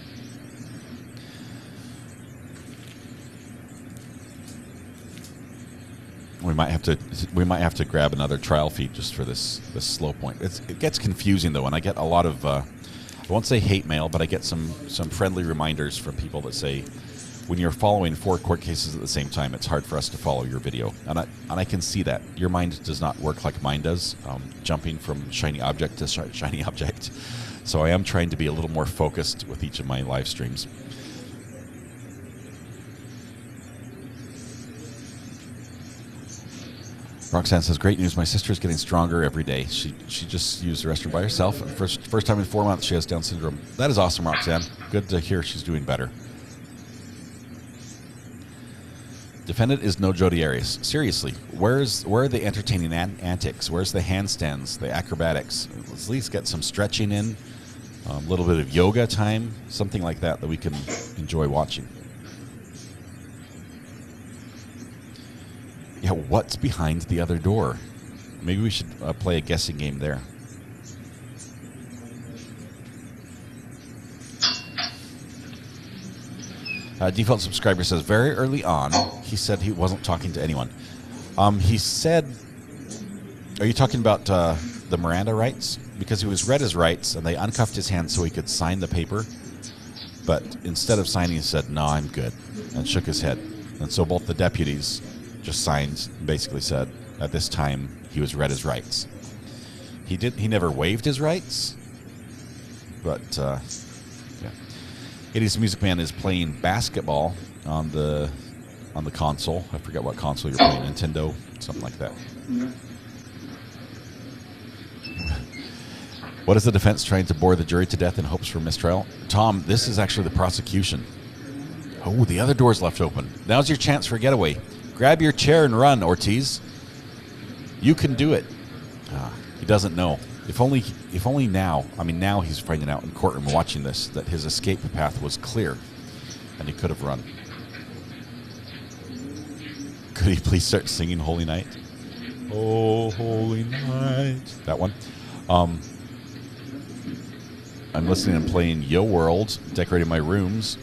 We might have to grab another trial feed just for this slow point. It gets confusing though, and I get a lot of I won't say hate mail, but I get some friendly reminders from people that say, when you're following 4 court cases at the same time, it's hard for us to follow your video. And I can see that. Your mind does not work like mine does, jumping from shiny object to shiny object. So I am trying to be a little more focused with each of my live streams. Roxanne says, great news. My sister is getting stronger every day. She just used the restroom by herself. First time in 4 months she has Down syndrome. That is awesome, Roxanne. Good to hear she's doing better. Defendant is no Jodi Arias. Seriously, where are the entertaining antics? Where's the handstands, the acrobatics? Let's at least get some stretching in, a little bit of yoga time, something like that we can enjoy watching. Yeah, what's behind the other door? Maybe we should play a guessing game there. Default subscriber says, very early on, he said he wasn't talking to anyone. He said, are you talking about the Miranda rights? Because he was read his rights, and they uncuffed his hand so he could sign the paper. But instead of signing, he said, no, I'm good, and shook his head. And so both the deputies just signed, basically said, at this time, he was read his rights. He never waived his rights, but... yeah. 80s Music Man is playing basketball on the console. I forget what console you're playing. Nintendo, something like that. What is the defense trying to bore the jury to death in hopes for mistrial? Tom, this is actually the prosecution. Oh, the other door's left open. Now's your chance for a getaway. Grab your chair and run, Ortiz. You can do it. He doesn't know. If only now, now he's finding out in courtroom watching this that his escape path was clear and he could have run. Could he please start singing Holy Night? Oh, Holy Night. That one. I'm listening and playing Yo World, decorating my rooms.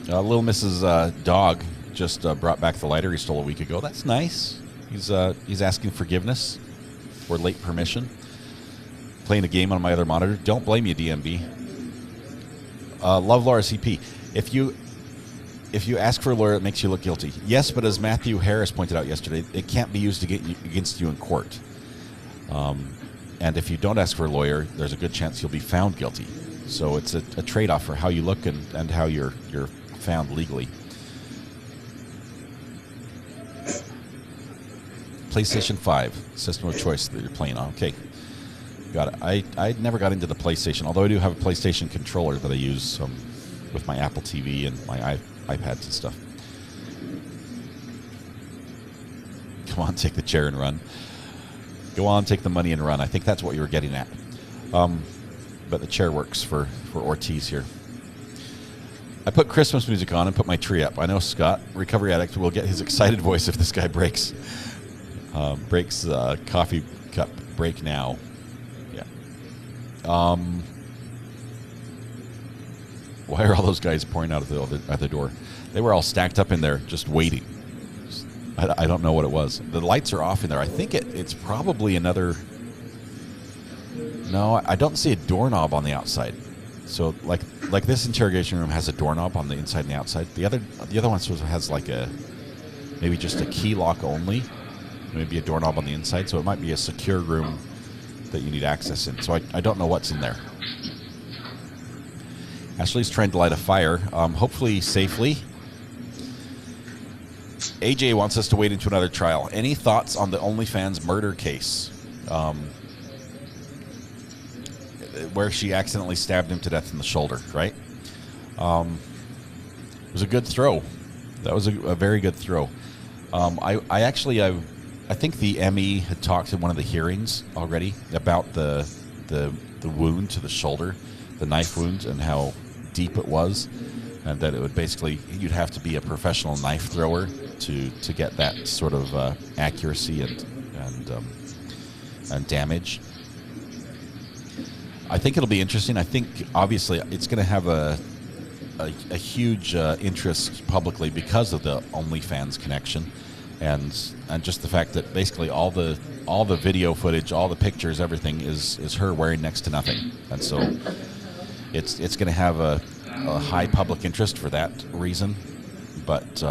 Little Mrs. Dog just brought back the lighter he stole a week ago. That's nice. He's asking forgiveness for late permission. Playing a game on my other monitor. Don't blame you, DMB. Love Laura CP. If you ask for a lawyer, it makes you look guilty. Yes, but as Matthew Harris pointed out yesterday, it can't be used against you in court. And if you don't ask for a lawyer, there's a good chance you'll be found guilty. So it's a trade-off for how you look and how you're found legally. PlayStation 5 system of choice that you're playing on. Okay, got it. I never got into the PlayStation, although I do have a PlayStation controller that I use with my Apple TV and my iPads and stuff. Come on, take the chair and run. Go on, take the money and run. I think that's what you were getting at. But the chair works for Ortiz here. I put Christmas music on and put my tree up. I know Scott, recovery addict, will get his excited voice if this guy breaks coffee cup. Break now. Yeah. Why are all those guys pouring out of the other door? They were all stacked up in there just waiting. I don't know what it was. The lights are off in there. I think it's probably another... No, I don't see a doorknob on the outside. So like this interrogation room has a doorknob on the inside and the outside. The other one has like a maybe just a key lock only, maybe a doorknob on the inside. So it might be a secure room that you need access in. So I don't know what's in there. Ashley's trying to light a fire, hopefully safely. AJ wants us to wait into another trial. Any thoughts on the OnlyFans murder case? Where she accidentally stabbed him to death in the shoulder, right? It was a good throw. That was a very good throw. I think the ME had talked in one of the hearings already about the wound to the shoulder, the knife wound, and how deep it was, and that it would basically, you'd have to be a professional knife thrower to get that sort of accuracy and damage. I think it'll be interesting. I think obviously it's going to have a huge interest publicly because of the OnlyFans connection, and just the fact that basically all the video footage, all the pictures, everything is her wearing next to nothing, and so it's going to have a high public interest for that reason. But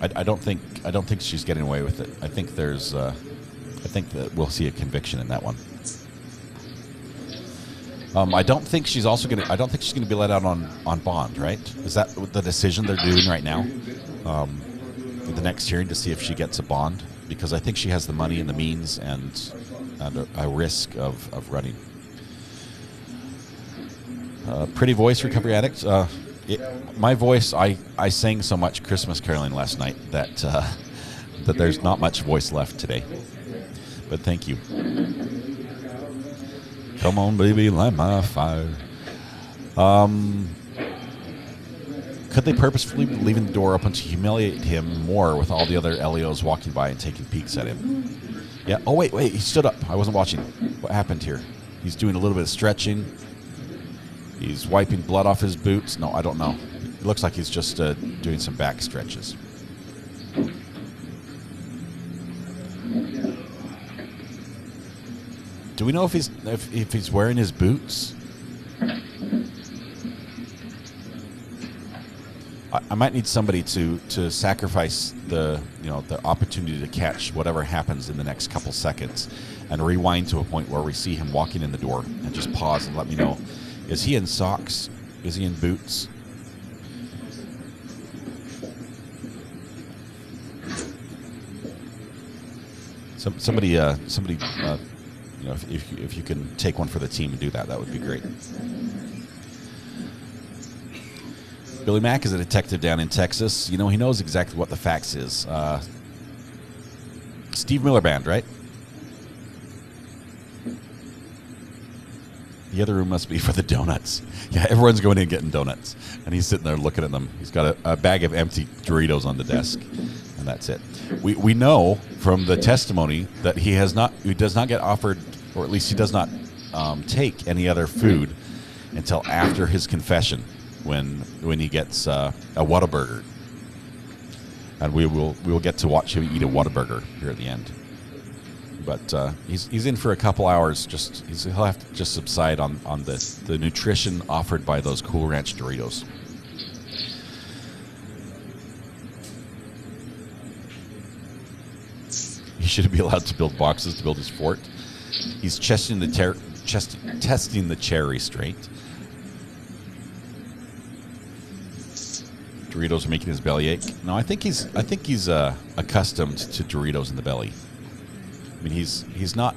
I don't think she's getting away with it. I think that we'll see a conviction in that one. I don't think she's going to be let out on bond, right? Is that the decision they're doing right now? The next hearing to see if she gets a bond, because I think she has the money and the means and a risk of running. Pretty voice, recovery addict. My voice, I sang so much Christmas caroling last night that there's not much voice left today. But thank you. Come on, baby, light my fire. Could they purposefully be leaving the door open to humiliate him more with all the other LEOs walking by and taking peeks at him? Yeah. Oh, wait. He stood up. I wasn't watching. What happened here? He's doing a little bit of stretching. He's wiping blood off his boots. No, I don't know. It looks like he's just doing some back stretches. Do we know if he's wearing his boots? I might need somebody to sacrifice the opportunity to catch whatever happens in the next couple seconds and rewind to a point where we see him walking in the door and just pause and let me know. Is he in socks? Is he in boots? Somebody, if you can take one for the team and do that, that would be great. Billy Mack is a detective down in Texas. He knows exactly what the facts is. Steve Miller Band, right? The other room must be for the donuts. Yeah, everyone's going in and getting donuts. And he's sitting there looking at them. He's got a bag of empty Doritos on the desk. And that's it. We know from the testimony that he does not get offered, or at least he does not take any other food until after his confession, when he gets a Whataburger. And we will get to watch him eat a Whataburger here at the end. But he's in for a couple hours. He'll have to just subside on the nutrition offered by those Cool Ranch Doritos. He should be allowed to build boxes to build his fort. He's testing the chair restraint. Doritos are making his belly ache. No, I think he's accustomed to Doritos in the belly. I mean, he's not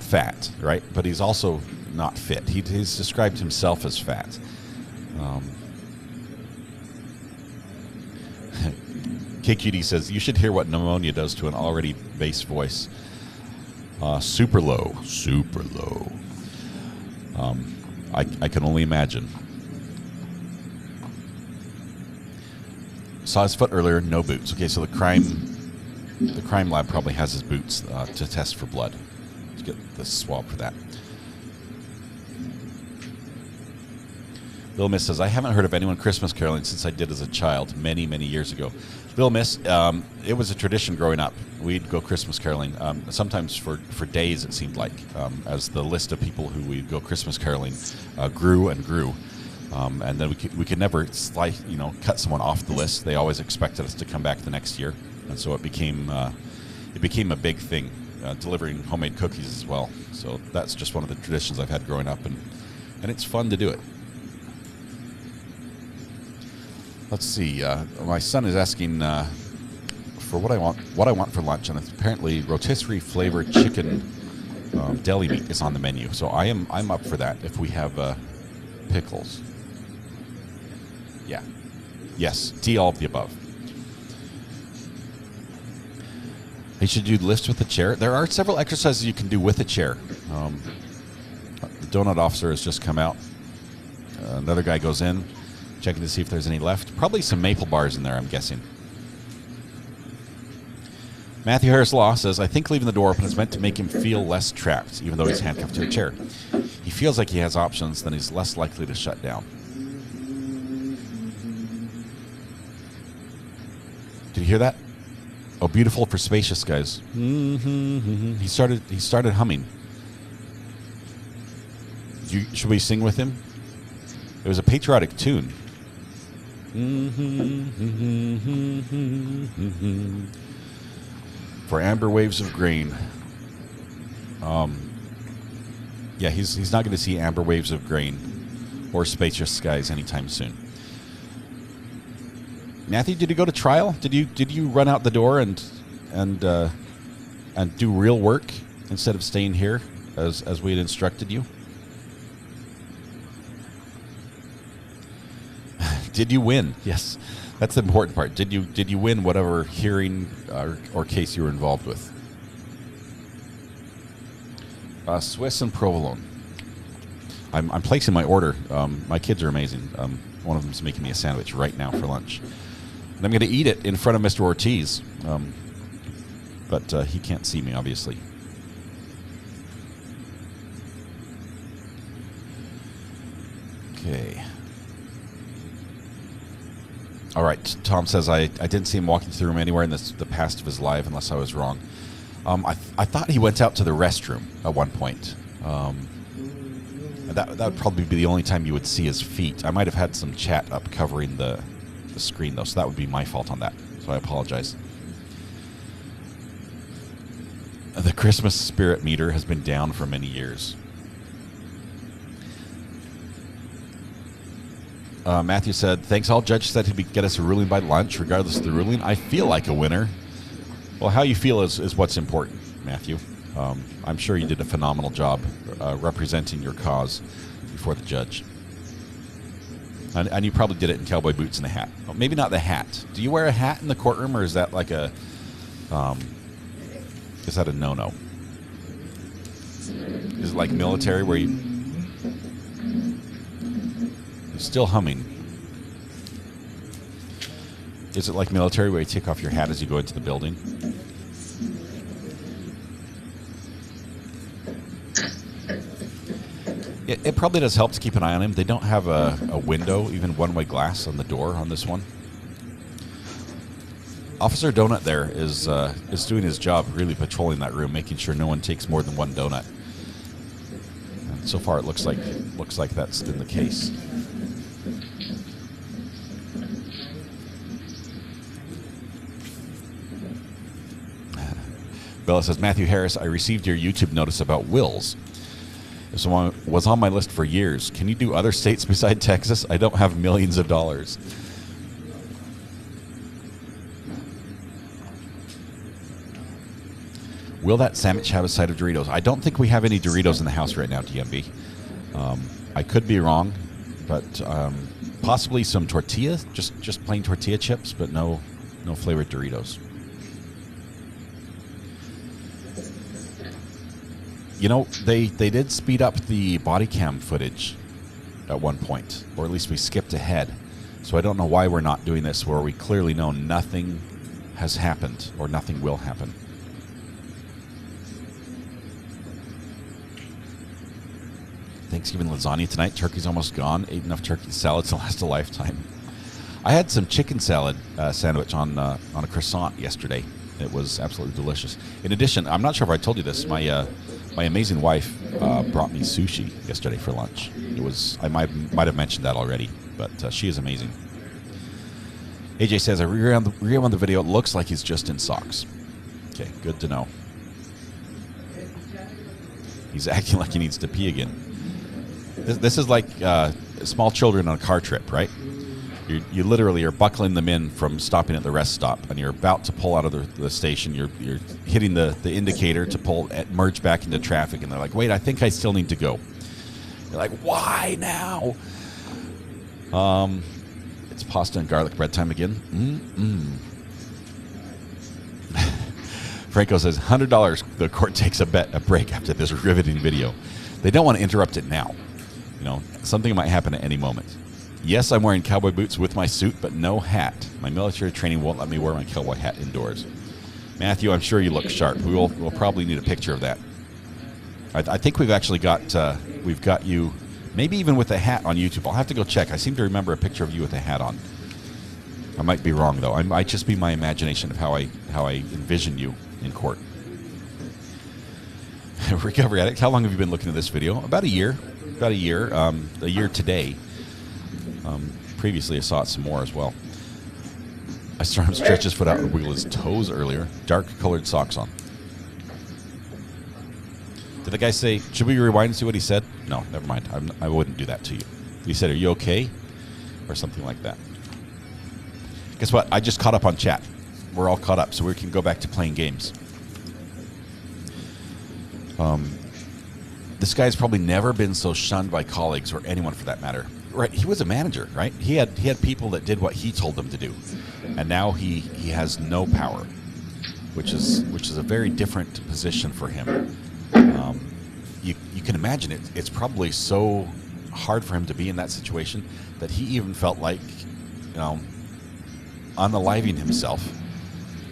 fat, right? But he's also not fit. He's described himself as fat. KQD says, you should hear what pneumonia does to an already bass voice. Super low. I can only imagine. Saw his foot earlier, no boots. Okay, so the crime lab probably has his boots to test for blood. Let's get the swab for that. Little Miss says, I haven't heard of anyone Christmas caroling since I did as a child many, many years ago. Little Miss, it was a tradition growing up. We'd go Christmas caroling, sometimes for days it seemed like, as the list of people who we'd go Christmas caroling grew and grew. And then we could never cut someone off the list. They always expected us to come back the next year, and so it became a big thing, delivering homemade cookies as well. So that's just one of the traditions I've had growing up, and it's fun to do it. Let's see. My son is asking for what I want for lunch, and it's apparently rotisserie flavored chicken deli meat is on the menu. So I'm up for that if we have pickles. Yeah. Yes. D, all of the above. You should do lifts with a chair. There are several exercises you can do with a chair. The donut officer has just come out. Another guy goes in, checking to see if there's any left. Probably some maple bars in there, I'm guessing. Matthew Harris Law says, I think leaving the door open is meant to make him feel less trapped, even though he's handcuffed to a chair. He feels like he has options, then he's less likely to shut down. Did you hear that? Oh, beautiful for spacious, guys. He started humming. Should we sing with him? It was a patriotic tune. For amber waves of grain. Yeah, he's not going to see amber waves of grain or spacious skies anytime soon. Matthew, did you go to trial? Did you run out the door and do real work instead of staying here as we had instructed you? Did you win? Yes, that's the important part. Did you win whatever hearing or case you were involved with? Swiss and provolone. I'm placing my order. My kids are amazing. One of them's making me a sandwich right now for lunch. And I'm going to eat it in front of Mr. Ortiz, but he can't see me, obviously. Okay. All right. Tom says, I didn't see him walking through the room anywhere in the past of his life, unless I was wrong. I thought he went out to the restroom at one point. That would probably be the only time you would see his feet. I might have had some chat up covering the screen, though, so that would be my fault on that. So I apologize. The Christmas spirit meter has been down for many years. Matthew said, thanks all. Judge said he'd get us a ruling by lunch. Regardless of the ruling, I feel like a winner. Well, how you feel is what's important, Matthew. I'm sure you did a phenomenal job representing your cause before the judge. And you probably did it in cowboy boots and a hat. Well, maybe not the hat. Do you wear a hat in the courtroom, or is that like a is that a no-no? Is it like military where you're still humming? Is it like military where you take off your hat as you go into the building? It probably does help to keep an eye on him. They don't have a window, even one-way glass on the door on this one. Officer Donut there is doing his job, really patrolling that room, making sure no one takes more than one donut. And so far, it looks like that's been the case. Bella says, Matthew Harris, I received your YouTube notice about wills. This one was on my list for years. Can you do other states beside Texas? I don't have millions of dollars. Will that sandwich have a side of Doritos? I don't think we have any Doritos in the house right now, DMB. I could be wrong, but possibly some tortilla, just plain tortilla chips, but no flavored Doritos. You know, they did speed up the body cam footage at one point, or at least we skipped ahead. So I don't know why we're not doing this where we clearly know nothing has happened or nothing will happen. Thanksgiving lasagna tonight. Turkey's almost gone. Ate enough turkey salad to last a lifetime. I had some chicken salad sandwich on a croissant yesterday. It was absolutely delicious. In addition, I'm not sure if I told you this, my My amazing wife brought me sushi yesterday for lunch. It was, I might have mentioned that already, but she is amazing. AJ says, I rewound the video. It looks like he's just in socks. Okay, good to know. He's acting like he needs to pee again. This is like small children on a car trip, right? You literally are buckling them in from stopping at the rest stop, and you're about to pull out of the station. You're hitting the indicator to merge back into traffic, and they're like, wait, I think I still need to go. You're like, why now? It's pasta and garlic bread time again. Franco says, $100. The court takes a break after this riveting video. They don't want to interrupt it now. You know, something might happen at any moment. Yes, I'm wearing cowboy boots with my suit, but no hat. My military training won't let me wear my cowboy hat indoors. Matthew, I'm sure you look sharp. We'll probably need a picture of that. I think we've actually got you, maybe even with a hat on YouTube. I'll have to go check. I seem to remember a picture of you with a hat on. I might be wrong though. I might just be my imagination of how I envision you in court. Recovery Addict, how long have you been looking at this video? About a year. A year today. Previously I saw it some more as well. I saw him stretch his foot out and wiggle his toes earlier. Dark colored socks on. Did the guy say, should we rewind and see what he said? No, never mind. I wouldn't do that to you. He said, are you okay? Or something like that. Guess what? I just caught up on chat. We're all caught up, so we can go back to playing games. This guy's probably never been so shunned by colleagues or anyone for that matter. Right? He was a manager, right? He had people that did what he told them to do, and now he has no power, which is a very different position for him. You can imagine it. It's probably so hard for him to be in that situation that he even felt like, unaliving himself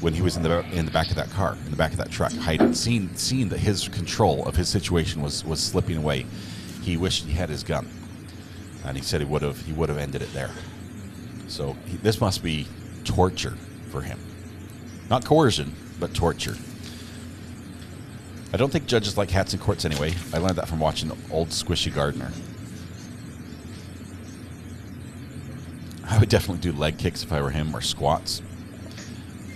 when he was in the back of that car, in the back of that truck, hiding, seeing that his control of his situation was slipping away. He wished he had his gun, and he said he would have ended it there. So this must be torture for him, not coercion, but torture. I don't think judges like hats in courts anyway. I learned that from watching the old Squishy Gardener. I would definitely do leg kicks if I were him, or squats.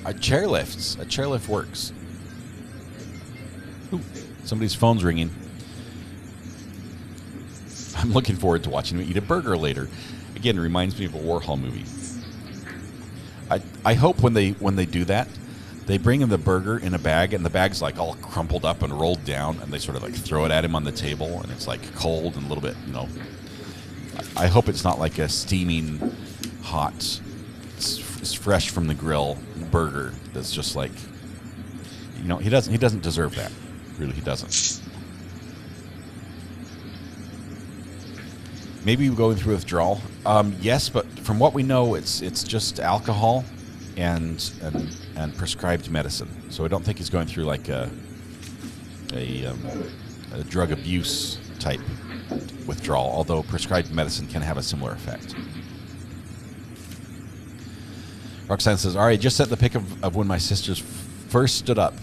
Chairlifts. A chairlift works. Ooh, somebody's phone's ringing. I'm looking forward to watching him eat a burger later. Again, it reminds me of a Warhol movie. I hope when they do that, they bring him the burger in a bag, and the bag's like all crumpled up and rolled down, and they sort of like throw it at him on the table, and it's like cold and a little bit, I hope it's not like a steaming, hot, it's fresh from the grill burger that's just like, he doesn't deserve that. Really, he doesn't. Maybe going through withdrawal. Yes, but from what we know, it's just alcohol and prescribed medicine. So I don't think he's going through like a drug abuse type withdrawal, although prescribed medicine can have a similar effect. Roxanne says, all right, just sent the pic of when my sisters first stood up.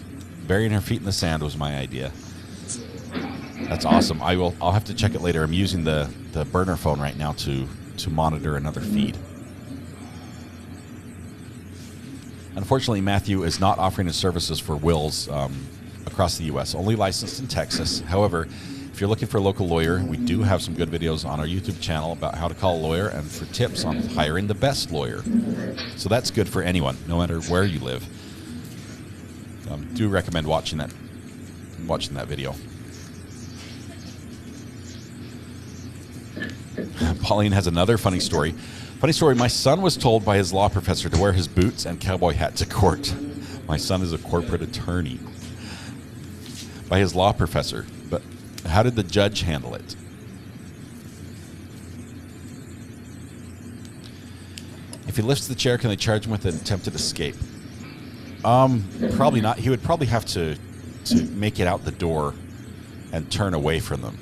Burying her feet in the sand was my idea. That's awesome. I'll have to check it later. I'm using the burner phone right now to monitor another feed. Unfortunately, Matthew is not offering his services for wills across the U.S., only licensed in Texas. However, if you're looking for a local lawyer, we do have some good videos on our YouTube channel about how to call a lawyer and for tips on hiring the best lawyer. So that's good for anyone, no matter where you live. Do recommend watching that video. Pauline has another funny story. Funny story, my son was told by his law professor to wear his boots and cowboy hat to court. My son is a corporate attorney. By his law professor. But how did the judge handle it? If he lifts the chair, can they charge him with an attempted escape? Probably not. He would probably have to make it out the door and turn away from them.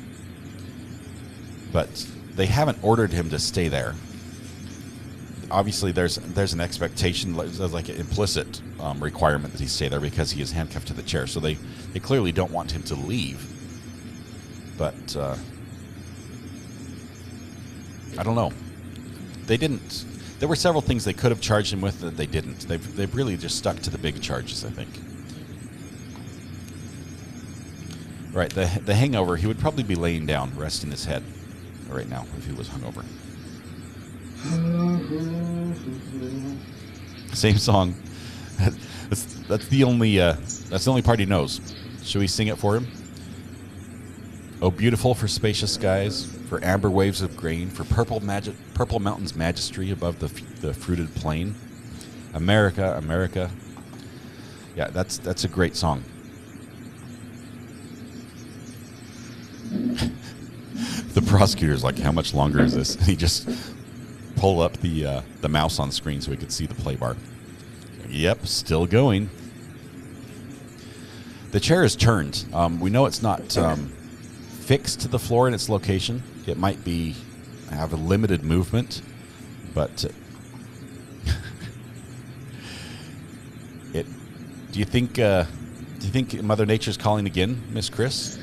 But they haven't ordered him to stay there. Obviously, there's an expectation, there's like an implicit requirement that he stay there because he is handcuffed to the chair. So they clearly don't want him to leave. But I don't know. They didn't. There were several things they could have charged him with that they didn't. They've really just stuck to the big charges, I think. Right, the hangover, he would probably be laying down, resting his head right now if he was hungover. Same song. That's the only part he knows. Should we sing it for him? Oh, beautiful for spacious skies, for amber waves of grain, for purple mountains' majesty above the fruited plain. America, America. Yeah, that's a great song. The prosecutor's like, how much longer is this? And he just pulled up the mouse on screen so he could see the play bar. Yep, still going. The chair is turned. We know it's not fixed to the floor in its location. It might have a limited movement, but Do you think Mother Nature's calling again, Miss Chris?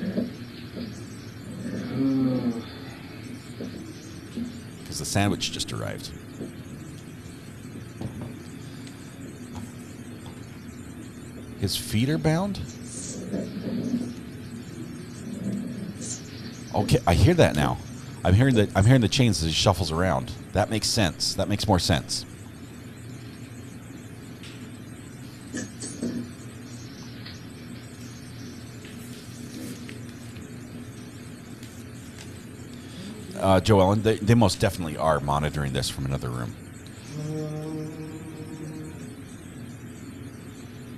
Because the sandwich just arrived. His feet are bound? Okay, I hear that now. I'm hearing the chains as he shuffles around. That makes sense. That makes more sense. Joellen, they most definitely are monitoring this from another room.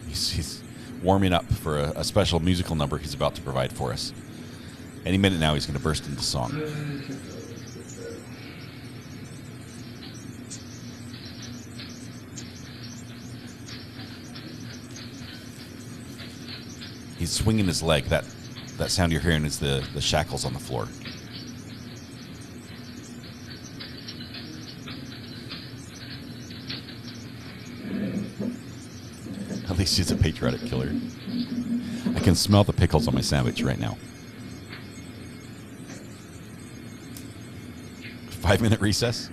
He's warming up for a special musical number he's about to provide for us. Any minute now, he's going to burst into song. He's swinging his leg. That sound you're hearing is the shackles on the floor. At least he's a patriotic killer. I can smell the pickles on my sandwich right now. 5-minute recess?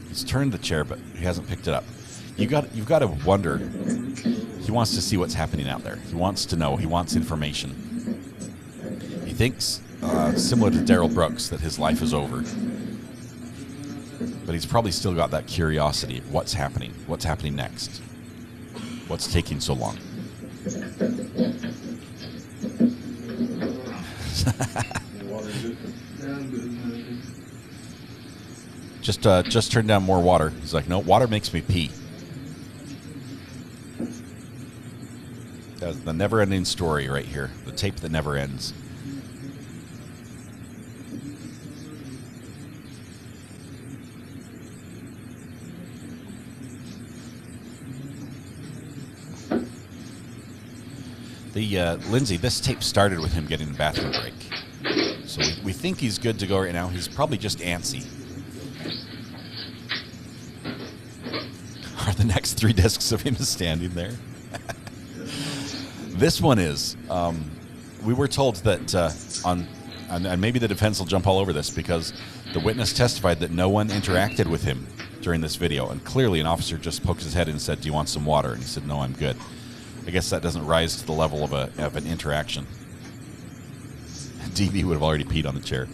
He's turned the chair, but he hasn't picked it up. You've got to wonder. He wants to see what's happening out there. He wants to know. He wants information. He thinks, similar to Daryl Brooks, that his life is over. But he's probably still got that curiosity of what's happening. What's happening next? What's taking so long? Just turn down more water. He's like, no, water makes me pee. That's the never-ending story right here. The tape that never ends. Lindsay, this tape started with him getting a bathroom break. So we think he's good to go right now. He's probably just antsy. Are the next 3 discs of him standing there? This one is. We were told that and maybe the defense will jump all over this because the witness testified that no one interacted with him during this video. And clearly an officer just poked his head in and said, do you want some water? And he said, no, I'm good. I guess that doesn't rise to the level of an interaction. DB would have already peed on the chair.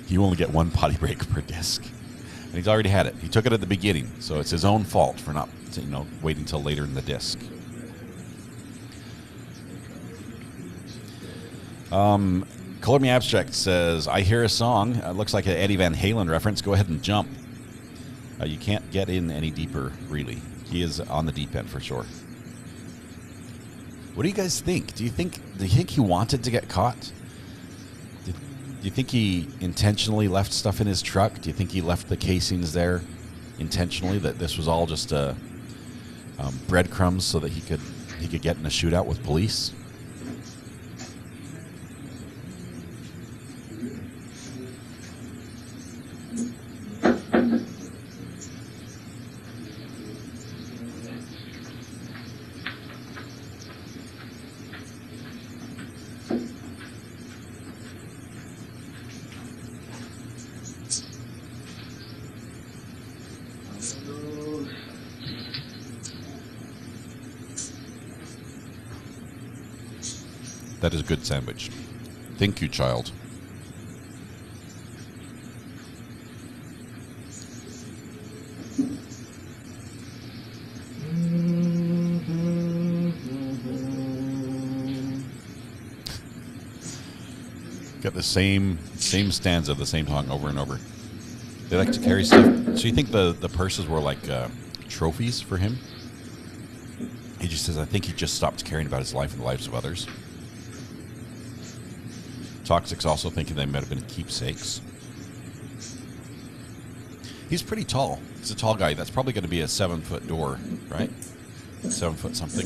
You only get 1 potty break per disc. And he's already had it. He took it at the beginning, so it's his own fault for not, waiting until later in the disc. Color Me Abstract says, I hear a song. Looks like an Eddie Van Halen reference. Go ahead and jump. You can't get in any deeper, really. He is on the deep end for sure. What do you guys think? Do you think he wanted to get caught? you think he intentionally left stuff in his truck? Do you think he left the casings there intentionally? That this was all just breadcrumbs so that he could get in a shootout with police? That is a good sandwich. Thank you, child. Got the same stanza, the same song over and over. They like to carry stuff. So you think the purses were like trophies for him? He just says, I think he just stopped caring about his life and the lives of others. Toxic's also thinking they might have been keepsakes. He's pretty tall. He's a tall guy. That's probably going to be a 7-foot door, right? 7 foot something.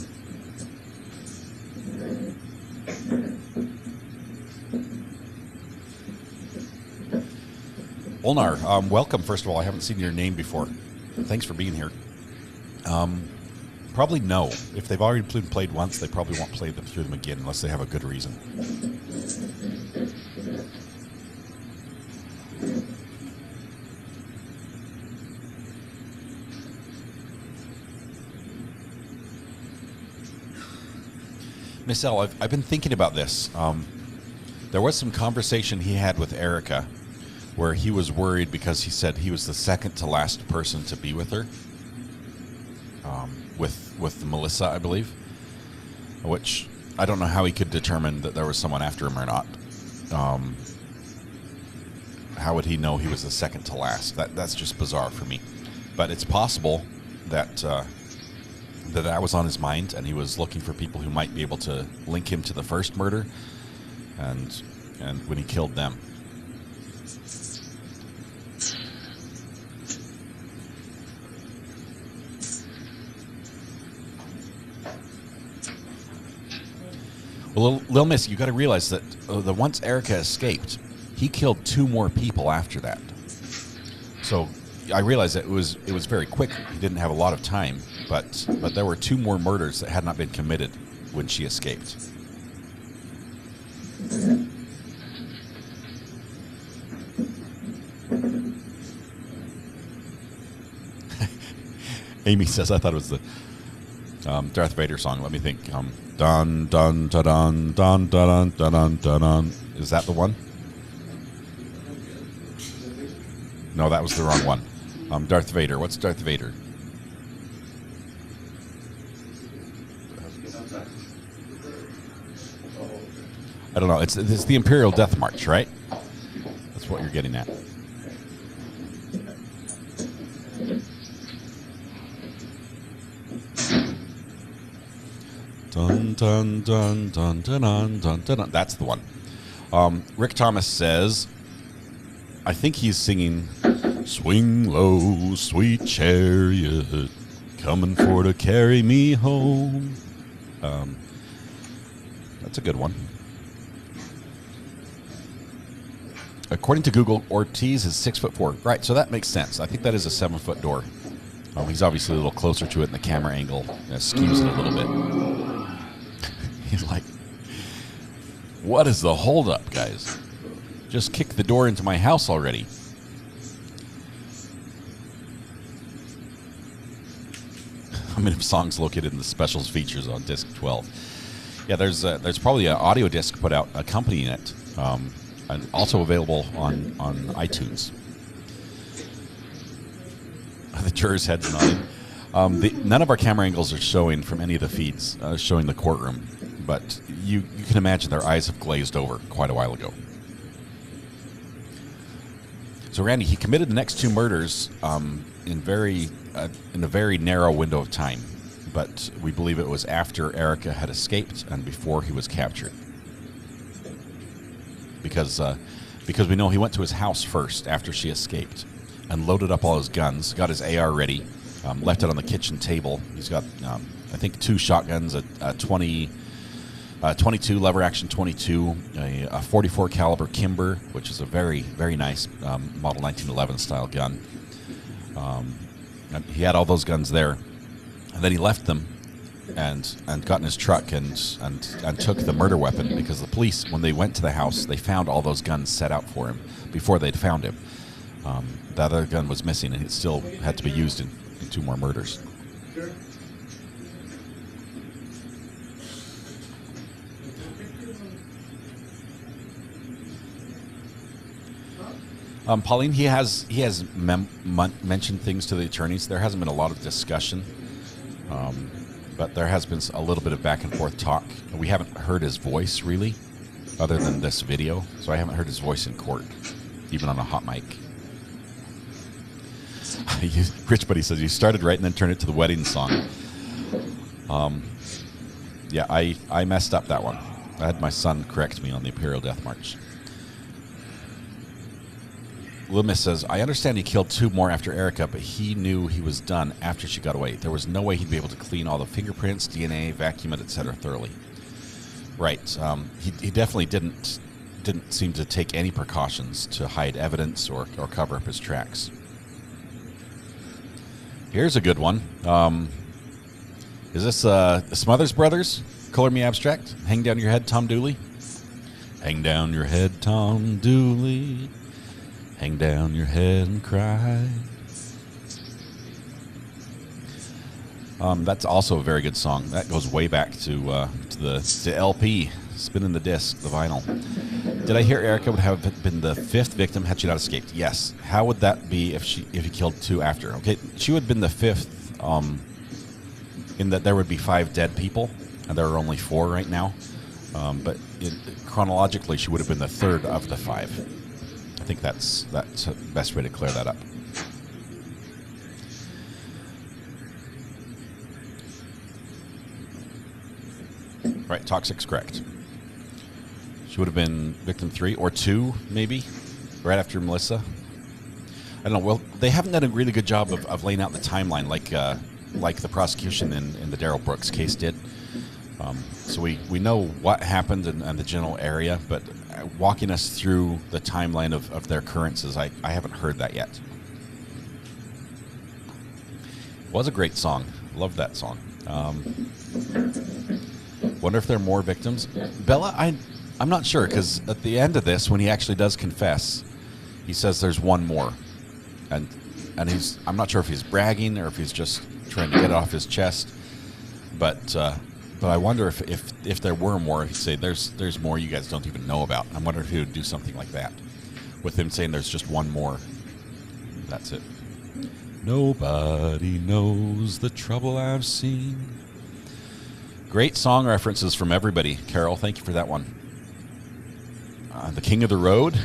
Olnar, welcome, first of all. I haven't seen your name before. Thanks for being here. Probably no. If they've already been played once, they probably won't play them through them again unless they have a good reason. Miss L, I've been thinking about this. There was some conversation he had with Erica where he was worried because he said he was the second to last person to be with her. With Melissa, I believe. Which, I don't know how he could determine that there was someone after him or not. How would he know he was the second to last? That's just bizarre for me. But it's possible that that was on his mind, and he was looking for people who might be able to link him to the first murder, and when he killed them. Well, Lil Miss, you got to realize that once Erica escaped, he killed 2 more people after that. So I realized that it was very quick. He didn't have a lot of time, but there were 2 more murders that had not been committed when she escaped. Amy says, I thought it was the Darth Vader song. Let me think. Dun dun dun dun dun dun dun dun dun. Is that the one? No, that was the wrong one. Darth Vader. What's Darth Vader? I don't know. It's the Imperial Death March, right? That's what you're getting at. Dun dun dun dun dun dun dun dun. That's the one. Rick Thomas says, I think he's singing "Swing Low, Sweet Chariot, coming for to carry me home." That's a good one. According to Google, Ortiz is 6'4". Right, so that makes sense. I think that is a 7-foot door. He's obviously a little closer to it in the camera angle. Skews it a little bit. He's like, what is the holdup, guys? Just kick the door into my house already. How many songs located in the specials features on disc 12? Yeah, there's probably an audio disc put out accompanying it, and also available on iTunes. The jurors' heads nodding. None of our camera angles are showing from any of the feeds showing the courtroom, but you can imagine their eyes have glazed over quite a while ago. So Randy, he committed the next 2 murders in a very narrow window of time, but we believe it was after Erica had escaped and before he was captured, because because we know he went to his house first after she escaped and loaded up all his guns, got his AR ready, left it on the kitchen table. He's got, I think, 2 shotguns, a 22 lever action 22, a 44 caliber Kimber, which is a very, very nice model 1911 style gun. And he had all those guns there, and then he left them and got in his truck and took the murder weapon, because the police, when they went to the house, they found all those guns set out for him before they'd found him. The other gun was missing, and it still had to be used in 2 more murders. Pauline, he has mentioned things to the attorneys. There hasn't been a lot of discussion, but there has been a little bit of back and forth talk. We haven't heard his voice really, other than this video. So I haven't heard his voice in court, even on a hot mic. Rich Buddy says, you started right and then turned it to the wedding song. Yeah, I messed up that one. I had my son correct me on the Imperial Death March. Little Miss says, I understand he killed 2 more after Erica, but he knew he was done after she got away. There was no way he'd be able to clean all the fingerprints, DNA, vacuum it, etc. thoroughly. Right. He definitely didn't seem to take any precautions to hide evidence or cover up his tracks. Here's a good one. Is this the Smothers Brothers? Color Me Abstract? Hang down your head, Tom Dooley? Hang down your head, Tom Dooley. Hang down your head and cry. That's also a very good song. That goes way back to the LP, spinning the disc, the vinyl. Did I hear Erica would have been the 5th victim had she not escaped? Yes. How would that be if he killed 2 after? Okay, she would have been the 5th, in that there would be 5 dead people, and there are only 4 right now. But chronologically, she would have been the 3rd of the 5. I think that's the best way to clear that up. Right, Toxic's correct. She would have been victim 3 or 2, maybe, right after Melissa. I don't know. Well, they haven't done a really good job of laying out the timeline like the prosecution in the Darrell Brooks case did. So we know what happened and the general area, but walking us through the timeline of their occurrences, I haven't heard that yet. It was a great song. Loved that song. Wonder if there are more victims. Bella, I'm not sure, because at the end of this, when he actually does confess, he says there's 1 more. And I'm not sure if he's bragging or if he's just trying to get it off his chest. But I wonder if there were more, he'd say there's more you guys don't even know about. I wonder if he would do something like that, with him saying there's just 1 more. That's it. Nobody knows the trouble I've seen. Great song references from everybody. Carol, thank you for that one. The King of the Road.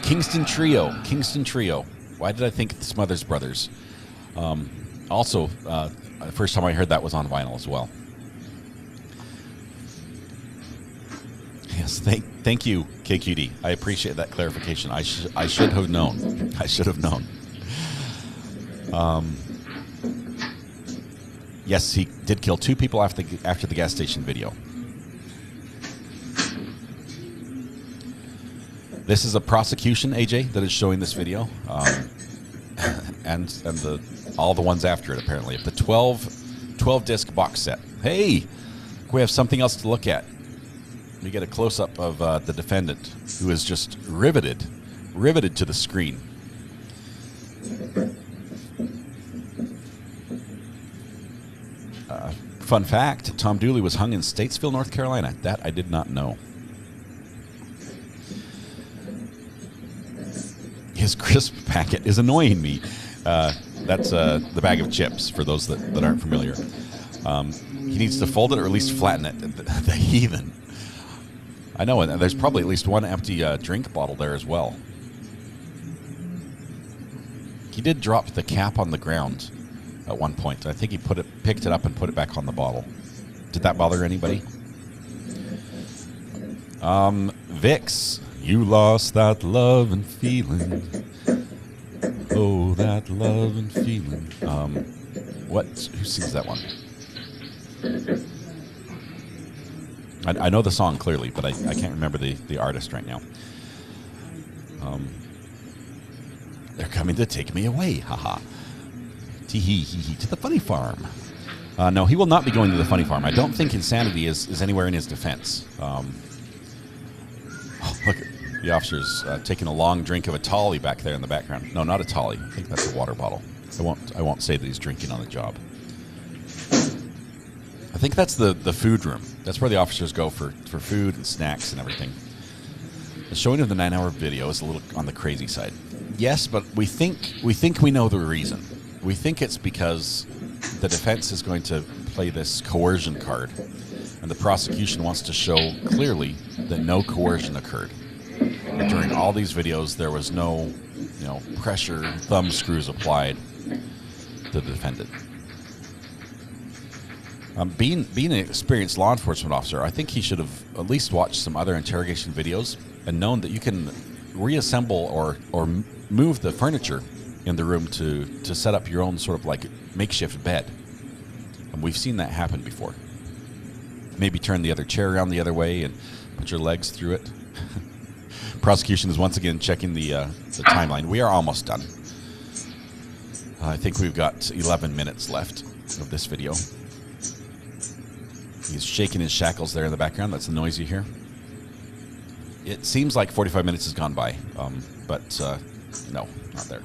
Kingston Trio. Why did I think the Smothers Brothers? Also, the first time I heard that was on vinyl as well. Yes, thank you, KQD. I appreciate that clarification. I should have known. I should have known. Yes, he did kill 2 people after the gas station video. This is a prosecution, AJ, that is showing this video, and all the ones after it, apparently. The 12 disc box set. Hey, we have something else to look at. We get a close-up of the defendant, who is just riveted to the screen. Fun fact, Tom Dooley was hung in Statesville, North Carolina. That I did not know. His crisp packet is annoying me. That's the bag of chips, for those that aren't familiar. He needs to fold it or at least flatten it. The heathen. I know, and there's probably at least 1 empty drink bottle there as well. He did drop the cap on the ground at one point. I think he picked it up and put it back on the bottle. Did that bother anybody? Vix. You lost that love and feeling. Oh, that love and feeling. Who sings that one? I know the song clearly, but I can't remember the artist right now. They're coming to take me away, haha. Tee-hee-hee-hee, to the funny farm. No, he will not be going to the funny farm. I don't think insanity is anywhere in his defense. Oh, look, the officer's taking a long drink of a Tolly back there in the background. No, not a Tolly. I think that's a water bottle. I won't say that he's drinking on the job. I think that's the food room. That's where the officers go for food and snacks and everything. The showing of the 9-hour video is a little on the crazy side. Yes, but we think we know the reason. We think it's because the defense is going to play this coercion card, and the prosecution wants to show clearly that no coercion occurred. That during all these videos, there was no, pressure, thumb screws applied to the defendant. Being an experienced law enforcement officer, I think he should have at least watched some other interrogation videos and known that you can reassemble or move the furniture in the room to set up your own sort of like makeshift bed. And we've seen that happen before. Maybe turn the other chair around the other way and put your legs through it. Prosecution is once again checking the timeline. We are almost done. I think we've got 11 minutes left of this video. He's shaking his shackles there in the background. That's the noise you hear. It seems like 45 minutes has gone by, but no, not there.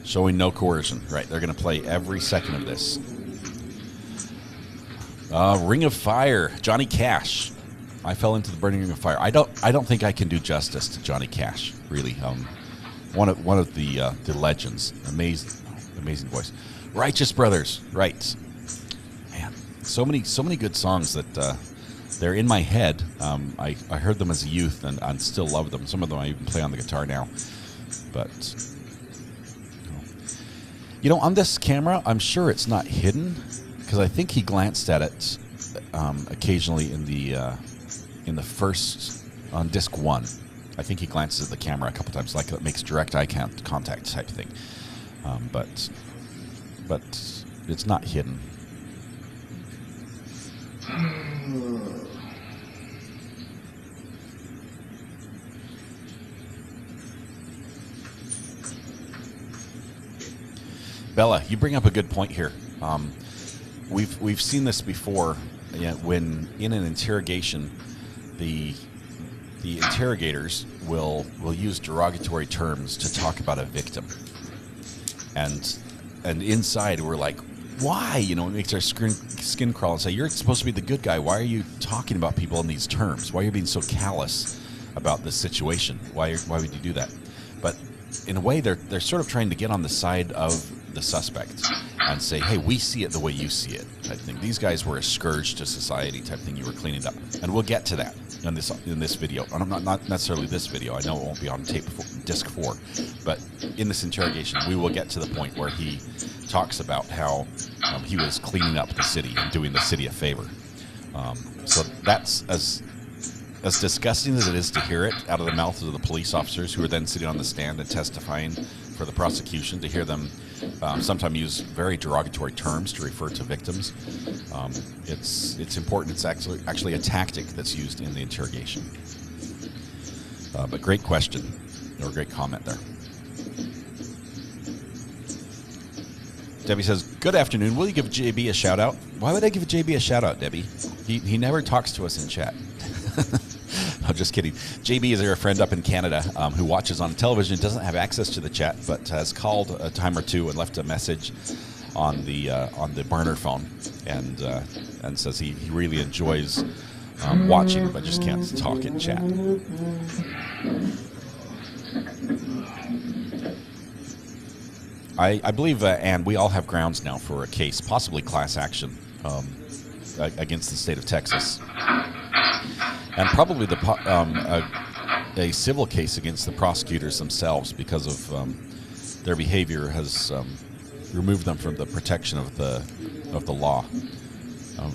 Showing no coercion. Right, they're going to play every second of this. Ring of Fire, Johnny Cash. I fell into the burning ring of fire. I don't think I can do justice to Johnny Cash. Really, one of the legends. Amazing voice. Righteous Brothers. Right, man. So many good songs that they're in my head. I heard them as a youth and still love them. Some of them I even play on the guitar now. But on this camera, I'm sure it's not hidden because I think he glanced at it occasionally in the first on disc 1. I think he glances at the camera a couple times, like it makes direct eye contact type thing. But it's not hidden. Bella, you bring up a good point here. We've seen this before. When in an interrogation, the interrogators will use derogatory terms to talk about a victim, and inside we're like, why? It makes our skin crawl and say, you're supposed to be the good guy. Why are you talking about people in these terms? Why are you being so callous about this situation? Why would you do that? But in a way, they're sort of trying to get on the side of the suspect and say, hey, we see it the way you see it type thing. These guys were a scourge to society type thing. You were cleaning up, and we'll get to that in this video. And I'm not necessarily this video. I know it won't be on tape disc 4, but in this interrogation, we will get to the point where he talks about how he was cleaning up the city and doing the city a favor. So that's as disgusting as it is to hear it out of the mouths of the police officers who are then sitting on the stand and testifying for the prosecution, to hear them sometimes use very derogatory terms to refer to victims. It's important. It's actually a tactic that's used in the interrogation. But great question, or great comment there. Debbie says, good afternoon. Will you give JB a shout out? Why would I give JB a shout out, Debbie? He never talks to us in chat. No, just kidding. JB is a friend up in Canada who watches on television, doesn't have access to the chat, but has called a time or two and left a message on the burner phone, and says he really enjoys watching, but just can't talk in chat. I believe, and we all have grounds now for a case, possibly class action, against the state of Texas. And probably a civil case against the prosecutors themselves because of their behavior has removed them from the protection of the law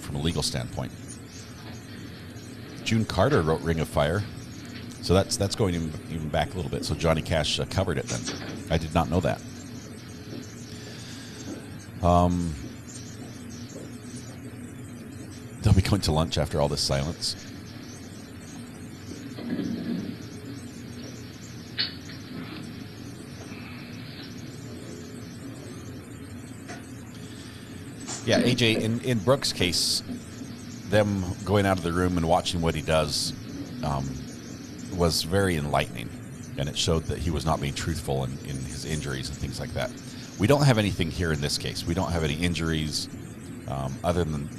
from a legal standpoint. June Carter wrote Ring of Fire. So that's going even back a little bit. So Johnny Cash covered it then. I did not know that. They'll be going to lunch after all this silence. Yeah, AJ, in Brooks' case, them going out of the room and watching what he does was very enlightening, and it showed that he was not being truthful in his injuries and things like that. We don't have anything here in this case. We don't have any injuries other than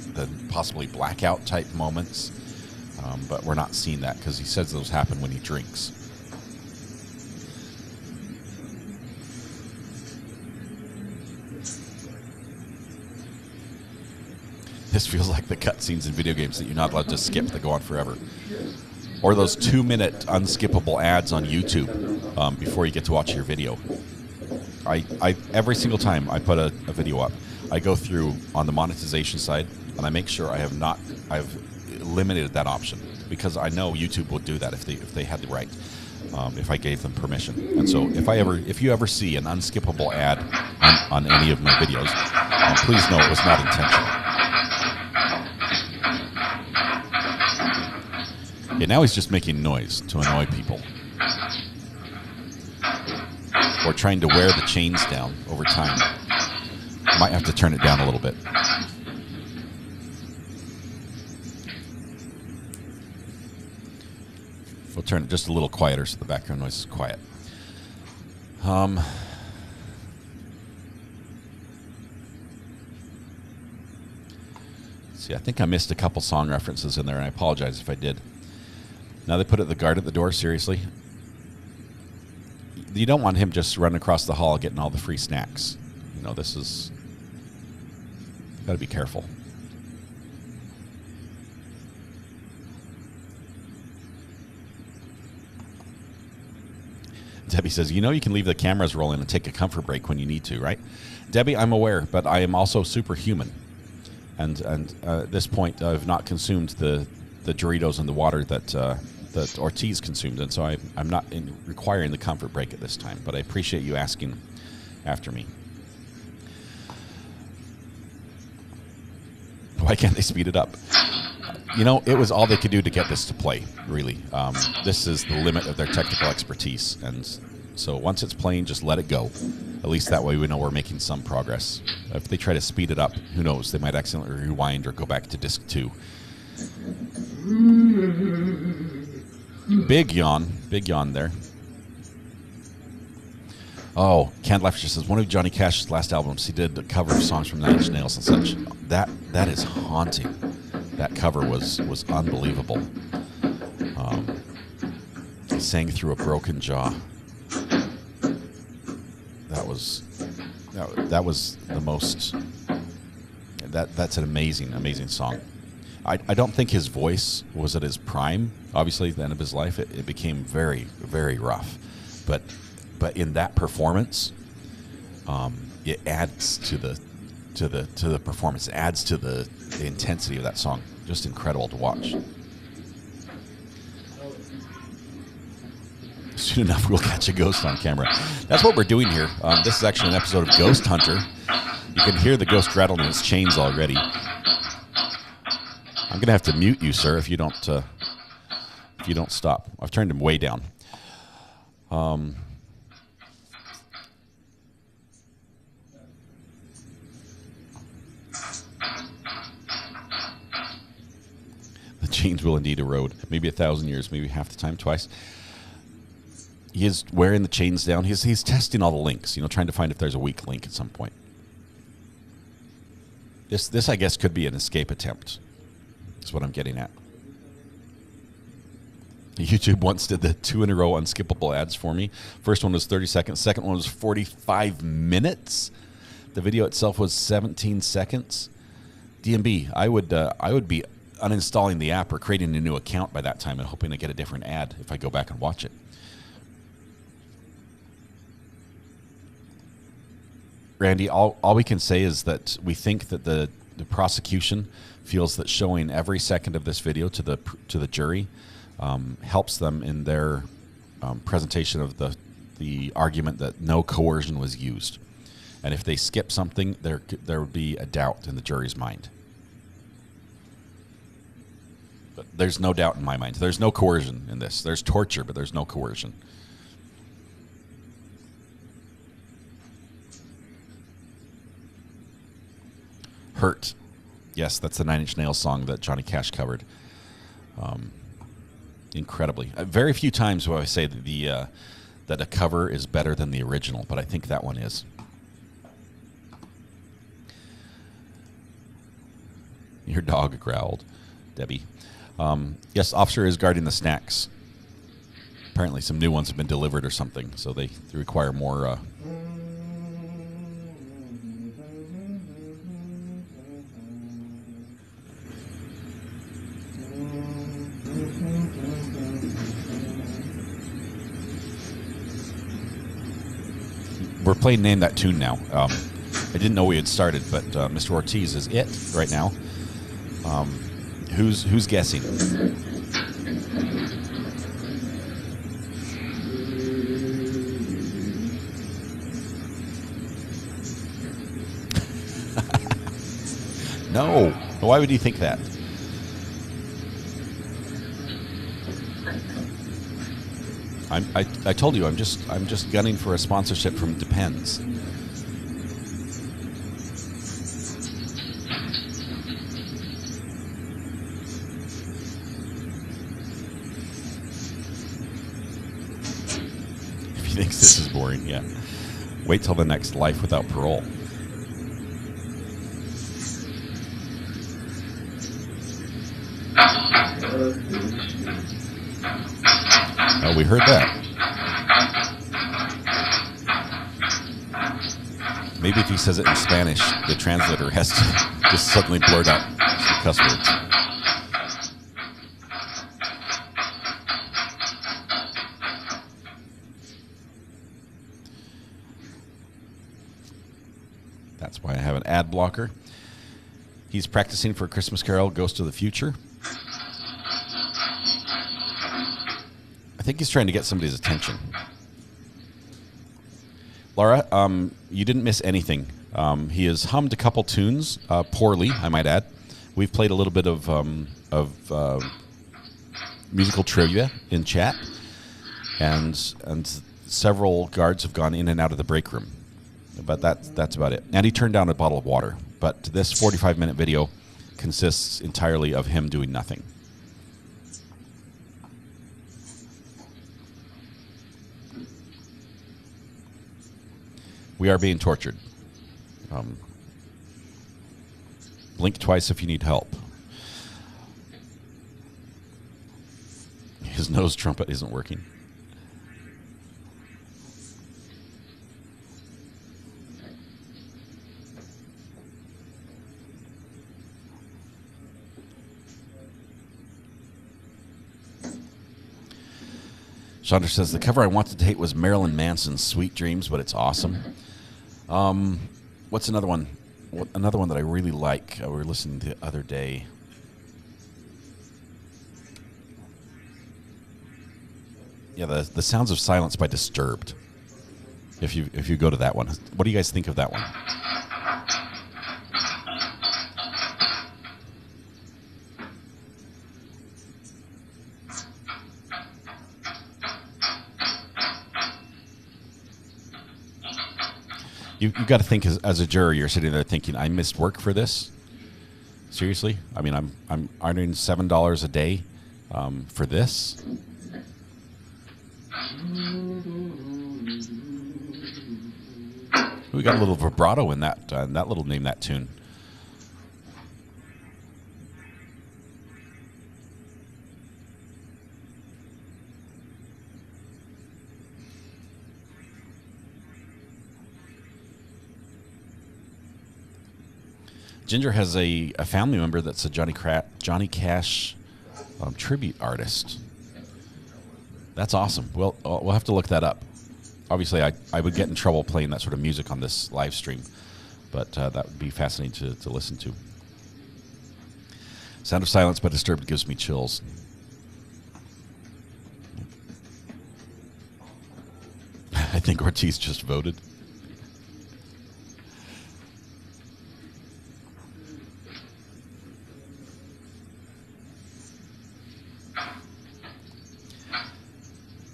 possibly blackout type moments, but we're not seeing that because he says those happen when he drinks. This feels like the cutscenes in video games that you're not allowed to skip that go on forever. Or those 2-minute unskippable ads on YouTube before you get to watch your video. I every single time I put a video up, I go through on the monetization side and I make sure I've eliminated that option, because I know YouTube would do that if they had the right, if I gave them permission. And so if you ever see an unskippable ad on any of my videos, please know it was not intentional. Okay, now he's just making noise to annoy people. Or trying to wear the chains down over time. Might have to turn it down a little bit. We'll turn it just a little quieter so the background noise is quiet. See, I think I missed a couple song references in there, and I apologize if I did. Now they put the guard at the door, seriously? You don't want him just running across the hall getting all the free snacks. You know, this is... Got to be careful. Debbie says, you know you can leave the cameras rolling and take a comfort break when you need to, right? Debbie, I'm aware, but I am also superhuman. And at this point, I've not consumed the Doritos and the water that Ortiz consumed, and so I'm not requiring the comfort break at this time, but I appreciate you asking after me. Why can't they speed it up? You know, it was all they could do to get this to play, really. This is the limit of their technical expertise, and so once it's playing, just let it go. At least that way we know we're making some progress. If they try to speed it up, who knows? They might accidentally rewind or go back to disc 2. Big yawn there. Oh, Candlefter says, one of Johnny Cash's last albums, he did a cover of songs from Nine Inch Nails and such. That is haunting. That cover was unbelievable. He sang through a broken jaw. That was the most. That's an amazing song. I don't think his voice was at his prime. Obviously, at the end of his life, it became very, very rough. But in that performance, it adds to the performance. It adds to the intensity of that song. Just incredible to watch. Soon enough, we'll catch a ghost on camera. That's what we're doing here. This is actually an episode of Ghost Hunter. You can hear the ghost rattling its chains already. I'm gonna have to mute you, sir, if you don't stop. I've turned him way down. The chains will indeed erode. Maybe 1,000 years, maybe half the time, twice. He is wearing the chains down. He's testing all the links, trying to find if there's a weak link at some point. This I guess could be an escape attempt. That's what I'm getting at. YouTube once did the 2 in a row unskippable ads for me. First one was 30 seconds. Second one was 45 minutes. The video itself was 17 seconds. DMB, I would be uninstalling the app or creating a new account by that time and hoping to get a different ad if I go back and watch it. Randy, all we can say is that we think that the prosecution feels that showing every second of this video to the jury helps them in their presentation of the argument that no coercion was used. And if they skip something, there would be a doubt in the jury's mind. But there's no doubt in my mind. There's no coercion in this. There's torture, but there's no coercion. Hurt. Yes, that's the Nine Inch Nails song that Johnny Cash covered. Incredibly. Very few times will I say that that a cover is better than the original, but I think that one is. Your dog growled, Debbie. Yes, officer is guarding the snacks. Apparently some new ones have been delivered or something, so they require more... We're playing Name That Tune now. I didn't know we had started, but Mr. Ortiz is it right now. Who's guessing? No. Why would you think that? I told you I'm just gunning for a sponsorship from Depends. If he thinks this is boring, yeah. Wait till the next Life Without Parole. Oh, we heard that. Maybe if he says it in Spanish, the translator has to just suddenly blurt out some cuss words. That's why I have an ad blocker. He's practicing for Christmas Carol, Ghost of the Future. I think he's trying to get somebody's attention. Laura, you didn't miss anything. He has hummed a couple tunes, poorly, I might add. We've played a little bit of musical trivia in chat, and several guards have gone in and out of the break room. But that's about it. And he turned down a bottle of water. But this 45-minute video consists entirely of him doing nothing. We are being tortured. Blink twice if you need help. His nose trumpet isn't working. Chandra says, the cover I wanted to hate was Marilyn Manson's Sweet Dreams, but it's awesome. What's another one? Another one that I really like, we were listening to the other day. Yeah, the Sounds of Silence by Disturbed. If you go to that one. What do you guys think of that one? You've got to think as a juror, you're sitting there thinking, I missed work for this? Seriously? I mean, I'm earning $7 a day for this? We got a little vibrato in that little Name That Tune. Ginger has a family member that's a Johnny Cash tribute artist. That's awesome. Well, we'll have to look that up. Obviously, I would get in trouble playing that sort of music on this live stream, but that would be fascinating to listen to. Sound of Silence by Disturbed gives me chills. think Ortiz just voted?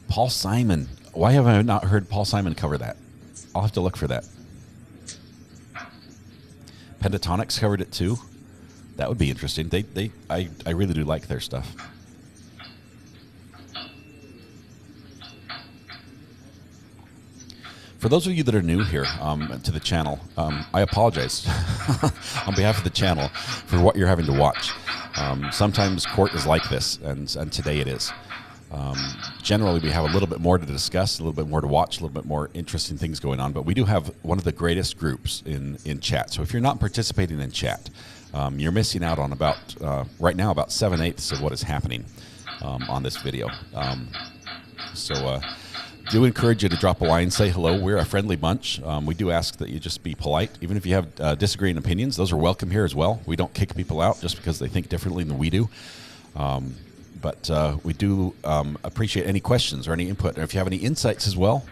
Paul Simon. Why have I not heard Paul Simon cover that? I'll have to look for that. Pentatonics covered it too. That would be interesting. I really do like their stuff. For those of you that are new here to the channel, I apologize on behalf of the channel for what you're having to watch. Sometimes court is like this, and today it is. Generally, we have a little bit more to discuss, a little bit more to watch, a little bit more interesting things going on. But we do have one of the greatest groups in chat. So if you're not participating in chat, you're missing out on about, right now, about 7/8 of what is happening on this video. Do encourage you to drop a line, say hello. We're a friendly bunch. We do ask that you just be polite. Even if you have disagreeing opinions, those are welcome here as well. We don't kick people out just because they think differently than we do. But we do appreciate any questions or any input. And if you have any insights as well,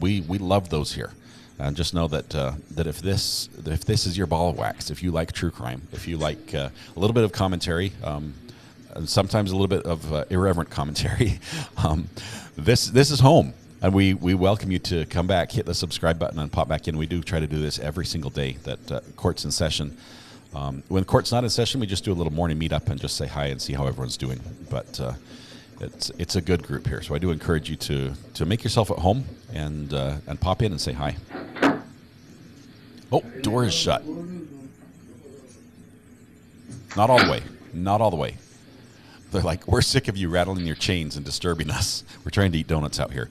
we love those here. And just know that that if this is your ball of wax, if you like true crime, if you like a little bit of commentary, sometimes a little bit of irreverent commentary, this is home. And we welcome you to come back, hit the subscribe button, and pop back in. We do try to do this every single day that court's in session. When court's not in session, we just do a little morning meetup and just say hi and see how everyone's doing. But it's a good group here, so I do encourage you to make yourself at home and pop in and say hi. Oh, door is shut. Not all the way. Not all the way. They're like, we're sick of you rattling your chains and disturbing us. We're trying to eat donuts out here.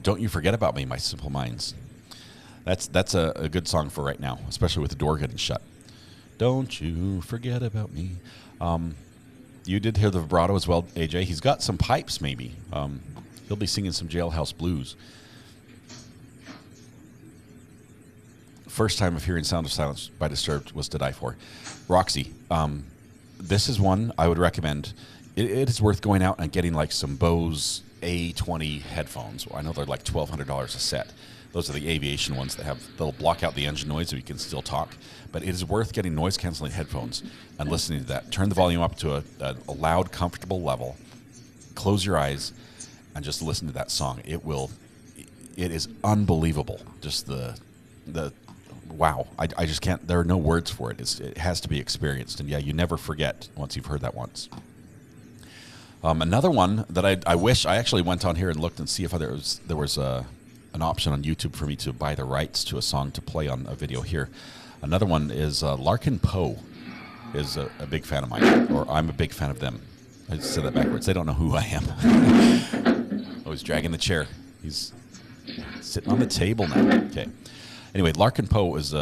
Don't you forget about me, my simple minds. That's a good song for right now, especially with the door getting shut. Don't you forget about me. You did hear the vibrato as well, AJ. He's got some pipes, maybe. He'll be singing some Jailhouse Blues. First time of hearing Sound of Silence by Disturbed was To Die For. Roxy, this is one I would recommend. It is worth going out and getting like some Bose A20 headphones. I know they're like $1,200 a set. Those are the aviation ones that they'll block out the engine noise so you can still talk. But it is worth getting noise canceling headphones and listening to that. Turn the volume up to a loud, comfortable level. Close your eyes and just listen to that song. It is unbelievable. Just the wow. I just can't, there are no words for it. It has to be experienced. And yeah, you never forget once you've heard that once. Another one that I wish I actually went on here and looked and see if there was an option on YouTube for me to buy the rights to a song to play on a video here. Another one is Larkin Poe is a big fan of mine, or I'm a big fan of them. I just said that backwards. They don't know who I am. Oh, he's dragging the chair. He's sitting on the table now. Okay. Anyway, Larkin Poe is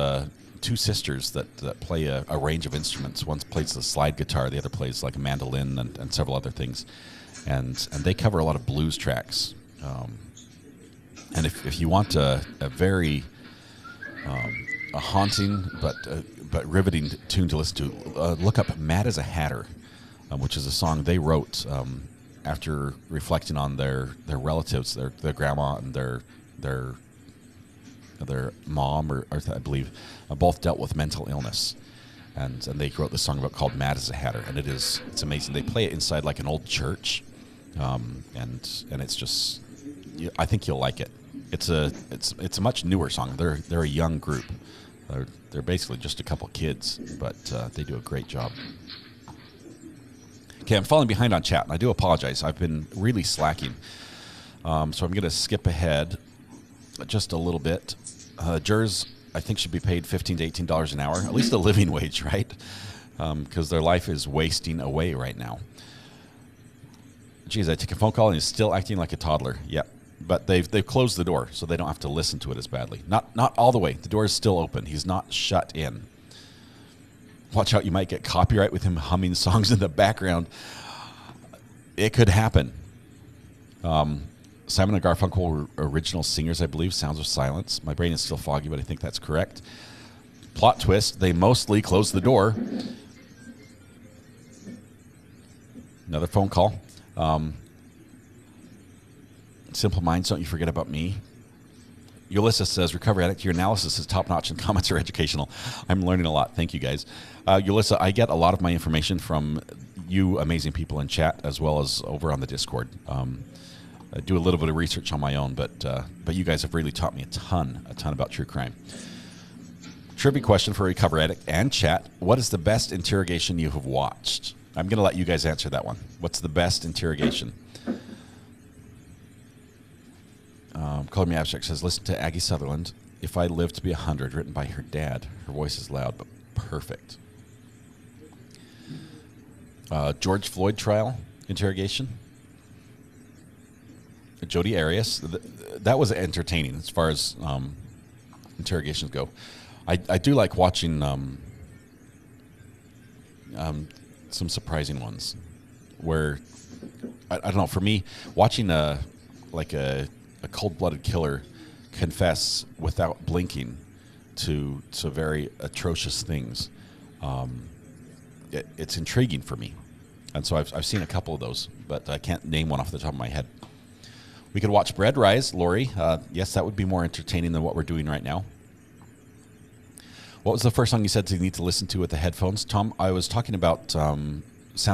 two sisters that play a range of instruments. One plays the slide guitar, the other plays like a mandolin and several other things. And they cover a lot of blues tracks. And if you want a very a haunting but riveting tune to listen to, look up "Mad as a Hatter," which is a song they wrote after reflecting on their relatives, their grandma and their mom, or I believe, both dealt with mental illness, and they wrote this song called "Mad as a Hatter," and it's amazing. They play it inside like an old church, and it's just, I think you'll like it. It's a much newer song. They're a young group. They're basically just a couple kids, but they do a great job. Okay, I'm falling behind on chat, and I do apologize. I've been really slacking, so I'm going to skip ahead just a little bit. Jurors, I think, should be paid $15 to $18 an hour, at least a living wage, right? Because their life is wasting away right now. Geez, I take a phone call and he's still acting like a toddler. Yep. But they've closed the door, so they don't have to listen to it as badly. Not all the way. The door is still open. He's not shut in. Watch out, you might get copyright with him humming songs in the background. It could happen. Simon and Garfunkel were original singers, I believe. Sounds of Silence. My brain is still foggy, but I think that's correct. Plot twist, they mostly closed the door. Another phone call. Simple Minds, don't you forget about me. Ulysses says, Recovery Addict, your analysis is top-notch and comments are educational. I'm learning a lot. Thank you, guys. Ulysses, I get a lot of my information from you amazing people in chat as well as over on the Discord. I do a little bit of research on my own, but you guys have really taught me a ton about true crime. Trivia question for Recovery Addict and chat. What is the best interrogation you have watched? I'm going to let you guys answer that one. What's the best interrogation? Call Me Abstract says, listen to Aggie Sutherland, If I Live to Be 100, written by her dad. Her voice is loud, but perfect. George Floyd trial interrogation. Jodi Arias. That was entertaining as far as interrogations go. I do like watching some surprising ones where, I don't know, for me, watching a cold-blooded killer confess without blinking to very atrocious things, it's intriguing for me. And so I've seen a couple of those, but I can't name one off the top of my head. We could watch Bread Rise, Lori. Yes, that would be more entertaining than what we're doing right now. What was the first song you said you need to listen to with the headphones? Tom, I was talking about Sound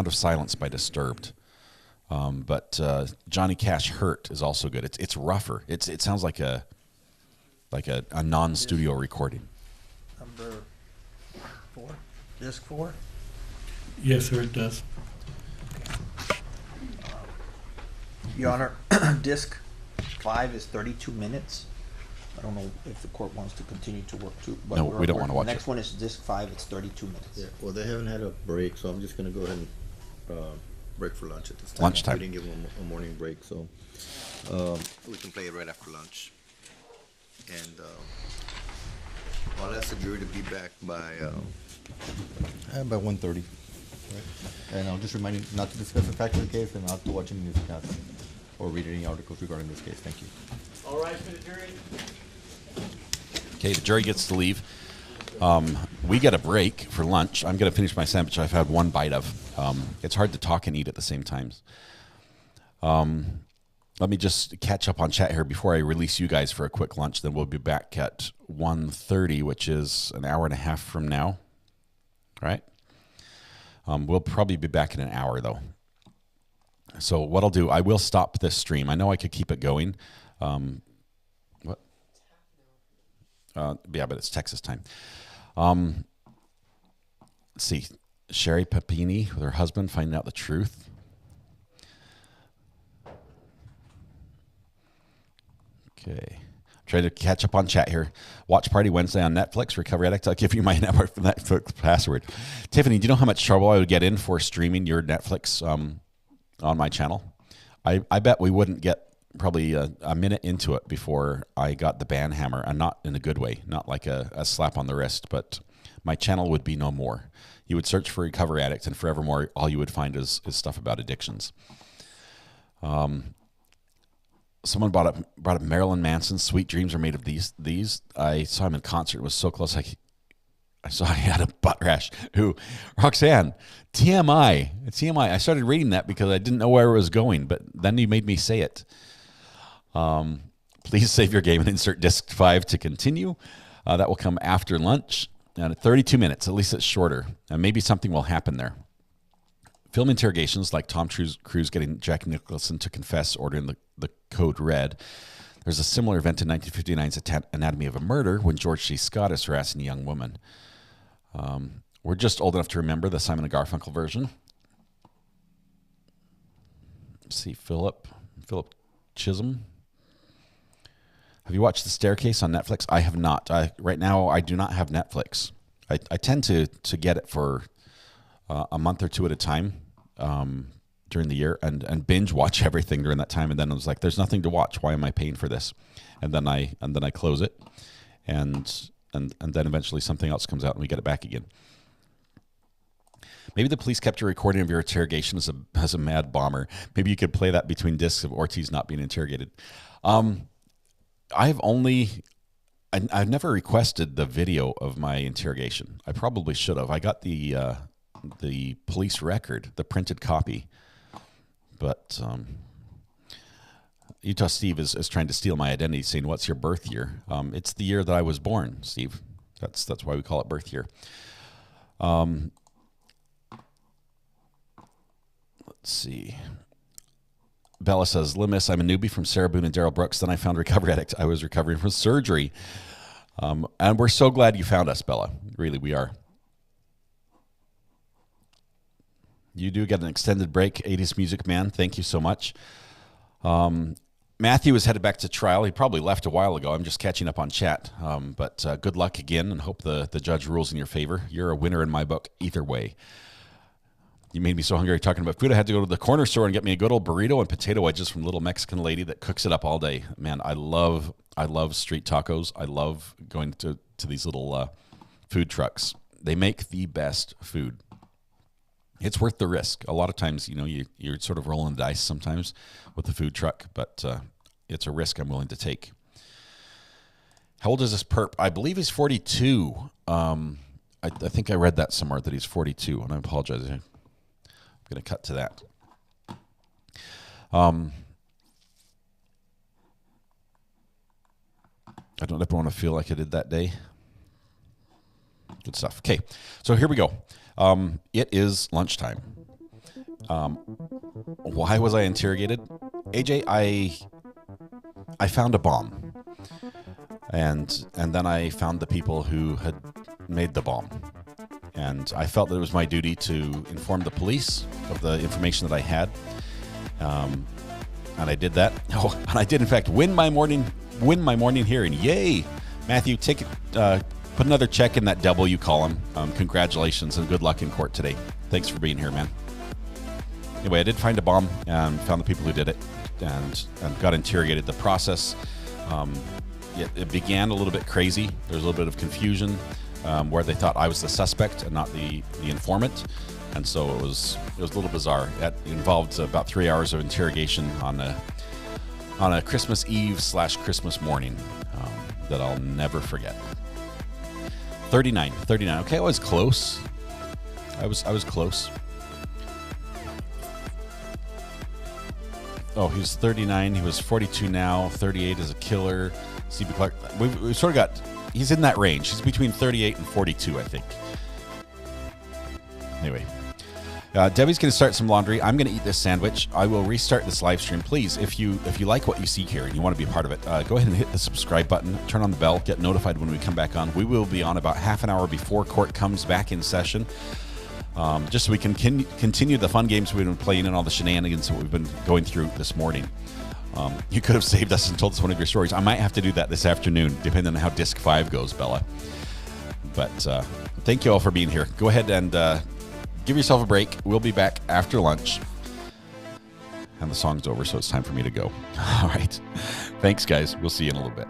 of Silence by Disturbed. But Johnny Cash Hurt is also good. It's rougher. It sounds like a non-studio recording. Number 4, disc 4. Yes, sir, it does. Your Honor, disc 5 is 32 minutes. I don't know if the court wants to continue to work to. No, we don't want to watch it. The next one is disc 5. It's 32 minutes. Yeah. Well, they haven't had a break, so I'm just going to go ahead and break for lunch at this time. Lunchtime. We didn't give them a morning break, so we can play it right after lunch. And I'll ask the jury to be back by 1:30. Right. And I'll just remind you not to discuss the facts of the case and not to watch any newscasts or read any articles regarding this case. Thank you. All right for the jury. Okay, the jury gets to leave. We get a break for lunch. I'm going to finish my sandwich I've had one bite of. It's hard to talk and eat at the same times. Let me just catch up on chat here before I release you guys for a quick lunch. Then we'll be back at 1:30, which is an hour and a half from now. Right? We'll probably be back in an hour, though. So what I'll do, I will stop this stream. I know I could keep it going. What? Yeah, but it's Texas time. Let's see. Sherry Papini with her husband finding out the truth. Okay. Trying to catch up on chat here. Watch Party Wednesday on Netflix. Recovery Addict. I'll give you my Netflix password. Tiffany, do you know how much trouble I would get in for streaming your Netflix on my channel? I bet we wouldn't get probably a minute into it before I got the ban hammer, and not in a good way, not like a slap on the wrist, but my channel would be no more. You would search for Recovery Addict, and forevermore, all you would find is stuff about addictions. Someone brought up Marilyn Manson. Sweet Dreams Are Made of These. I saw him in concert. It was so close. I saw he had a butt rash. Roxanne, TMI. I started reading that because I didn't know where it was going, but then you made me say it. Please save your game and insert disc 5 to continue. That will come after lunch. And at 32 minutes, at least it's shorter. And maybe something will happen there. Film interrogations like Tom Cruise getting Jack Nicholson to confess, ordering the code red. There's a similar event in 1959's Anatomy of a Murder when George C. Scott is harassing a young woman. We're just old enough to remember the Simon & Garfunkel version. Let's see, Philip Chisholm. Have you watched The Staircase on Netflix? I have not. Right now, I do not have Netflix. I tend to get it for a month or two at a time during the year and binge watch everything during that time. And then I was like, there's nothing to watch. Why am I paying for this? And then I close it, and then eventually something else comes out and we get it back again. Maybe the police kept a recording of your interrogation as a mad bomber. Maybe you could play that between discs of Ortiz not being interrogated. I've never requested the video of my interrogation. I probably should have. I got the police record, the printed copy, But Utah Steve is trying to steal my identity, saying, "What's your birth year?" It's the year that I was born, Steve. That's why we call it birth year. Let's see. Bella says, Limis, I'm a newbie from Sarah Boone and Daryl Brooks. Then I found Recovery Addict. I was recovering from surgery. And we're so glad you found us, Bella. Really, we are. You do get an extended break, 80s Music Man. Thank you so much. Matthew is headed back to trial. He probably left a while ago. I'm just catching up on chat. But good luck again, and hope the judge rules in your favor. You're a winner in my book either way. You made me so hungry talking about food. I had to go to the corner store and get me a good old burrito and potato wedges from Little Mexican Lady that cooks it up all day. Man, I love street tacos. I love going to these little food trucks. They make the best food. It's worth the risk. A lot of times, you're sort of rolling the dice sometimes with the food truck, but it's a risk I'm willing to take. How old is this perp? I believe he's 42. I think I read that somewhere that he's 42, and I apologize. I'm going to cut to that. I don't ever want to feel like I did that day. Good stuff. Okay, so here we go. It is lunchtime. Why was I interrogated? AJ, I found a bomb. And then I found the people who had made the bomb. And I felt that it was my duty to inform the police of the information that I had. And I did that. Oh, and I did, in fact, win my morning hearing. Yay! Matthew, put another check in that W column. Congratulations and good luck in court today. Thanks for being here, man. Anyway, I did find a bomb and found the people who did it and got interrogated. The process, it began a little bit crazy. There was a little bit of confusion where they thought I was the suspect and not the informant. And so it was a little bizarre. It involved about 3 hours of interrogation on a Christmas Eve / Christmas morning that I'll never forget. 39. Okay, I was close. I was close. Oh, he was 39. He was 42 now. 38 is a killer. C.B. Clark. We sort of got. He's in that range. He's between 38 and 42, I think. Anyway. Debbie's going to start some laundry. I'm going to eat this sandwich. I will restart this live stream. Please, if you like what you see here and you want to be a part of it, go ahead and hit the subscribe button, turn on the bell, get notified when we come back on. We will be on about half an hour before court comes back in session, just so we can continue the fun games we've been playing and all the shenanigans that we've been going through this morning. You could have saved us and told us one of your stories. I might have to do that this afternoon, depending on how Disc 5 goes, Bella. But thank you all for being here. Go ahead and give yourself a break. We'll be back after lunch. And the song's over, so it's time for me to go. All right. Thanks, guys. We'll see you in a little bit.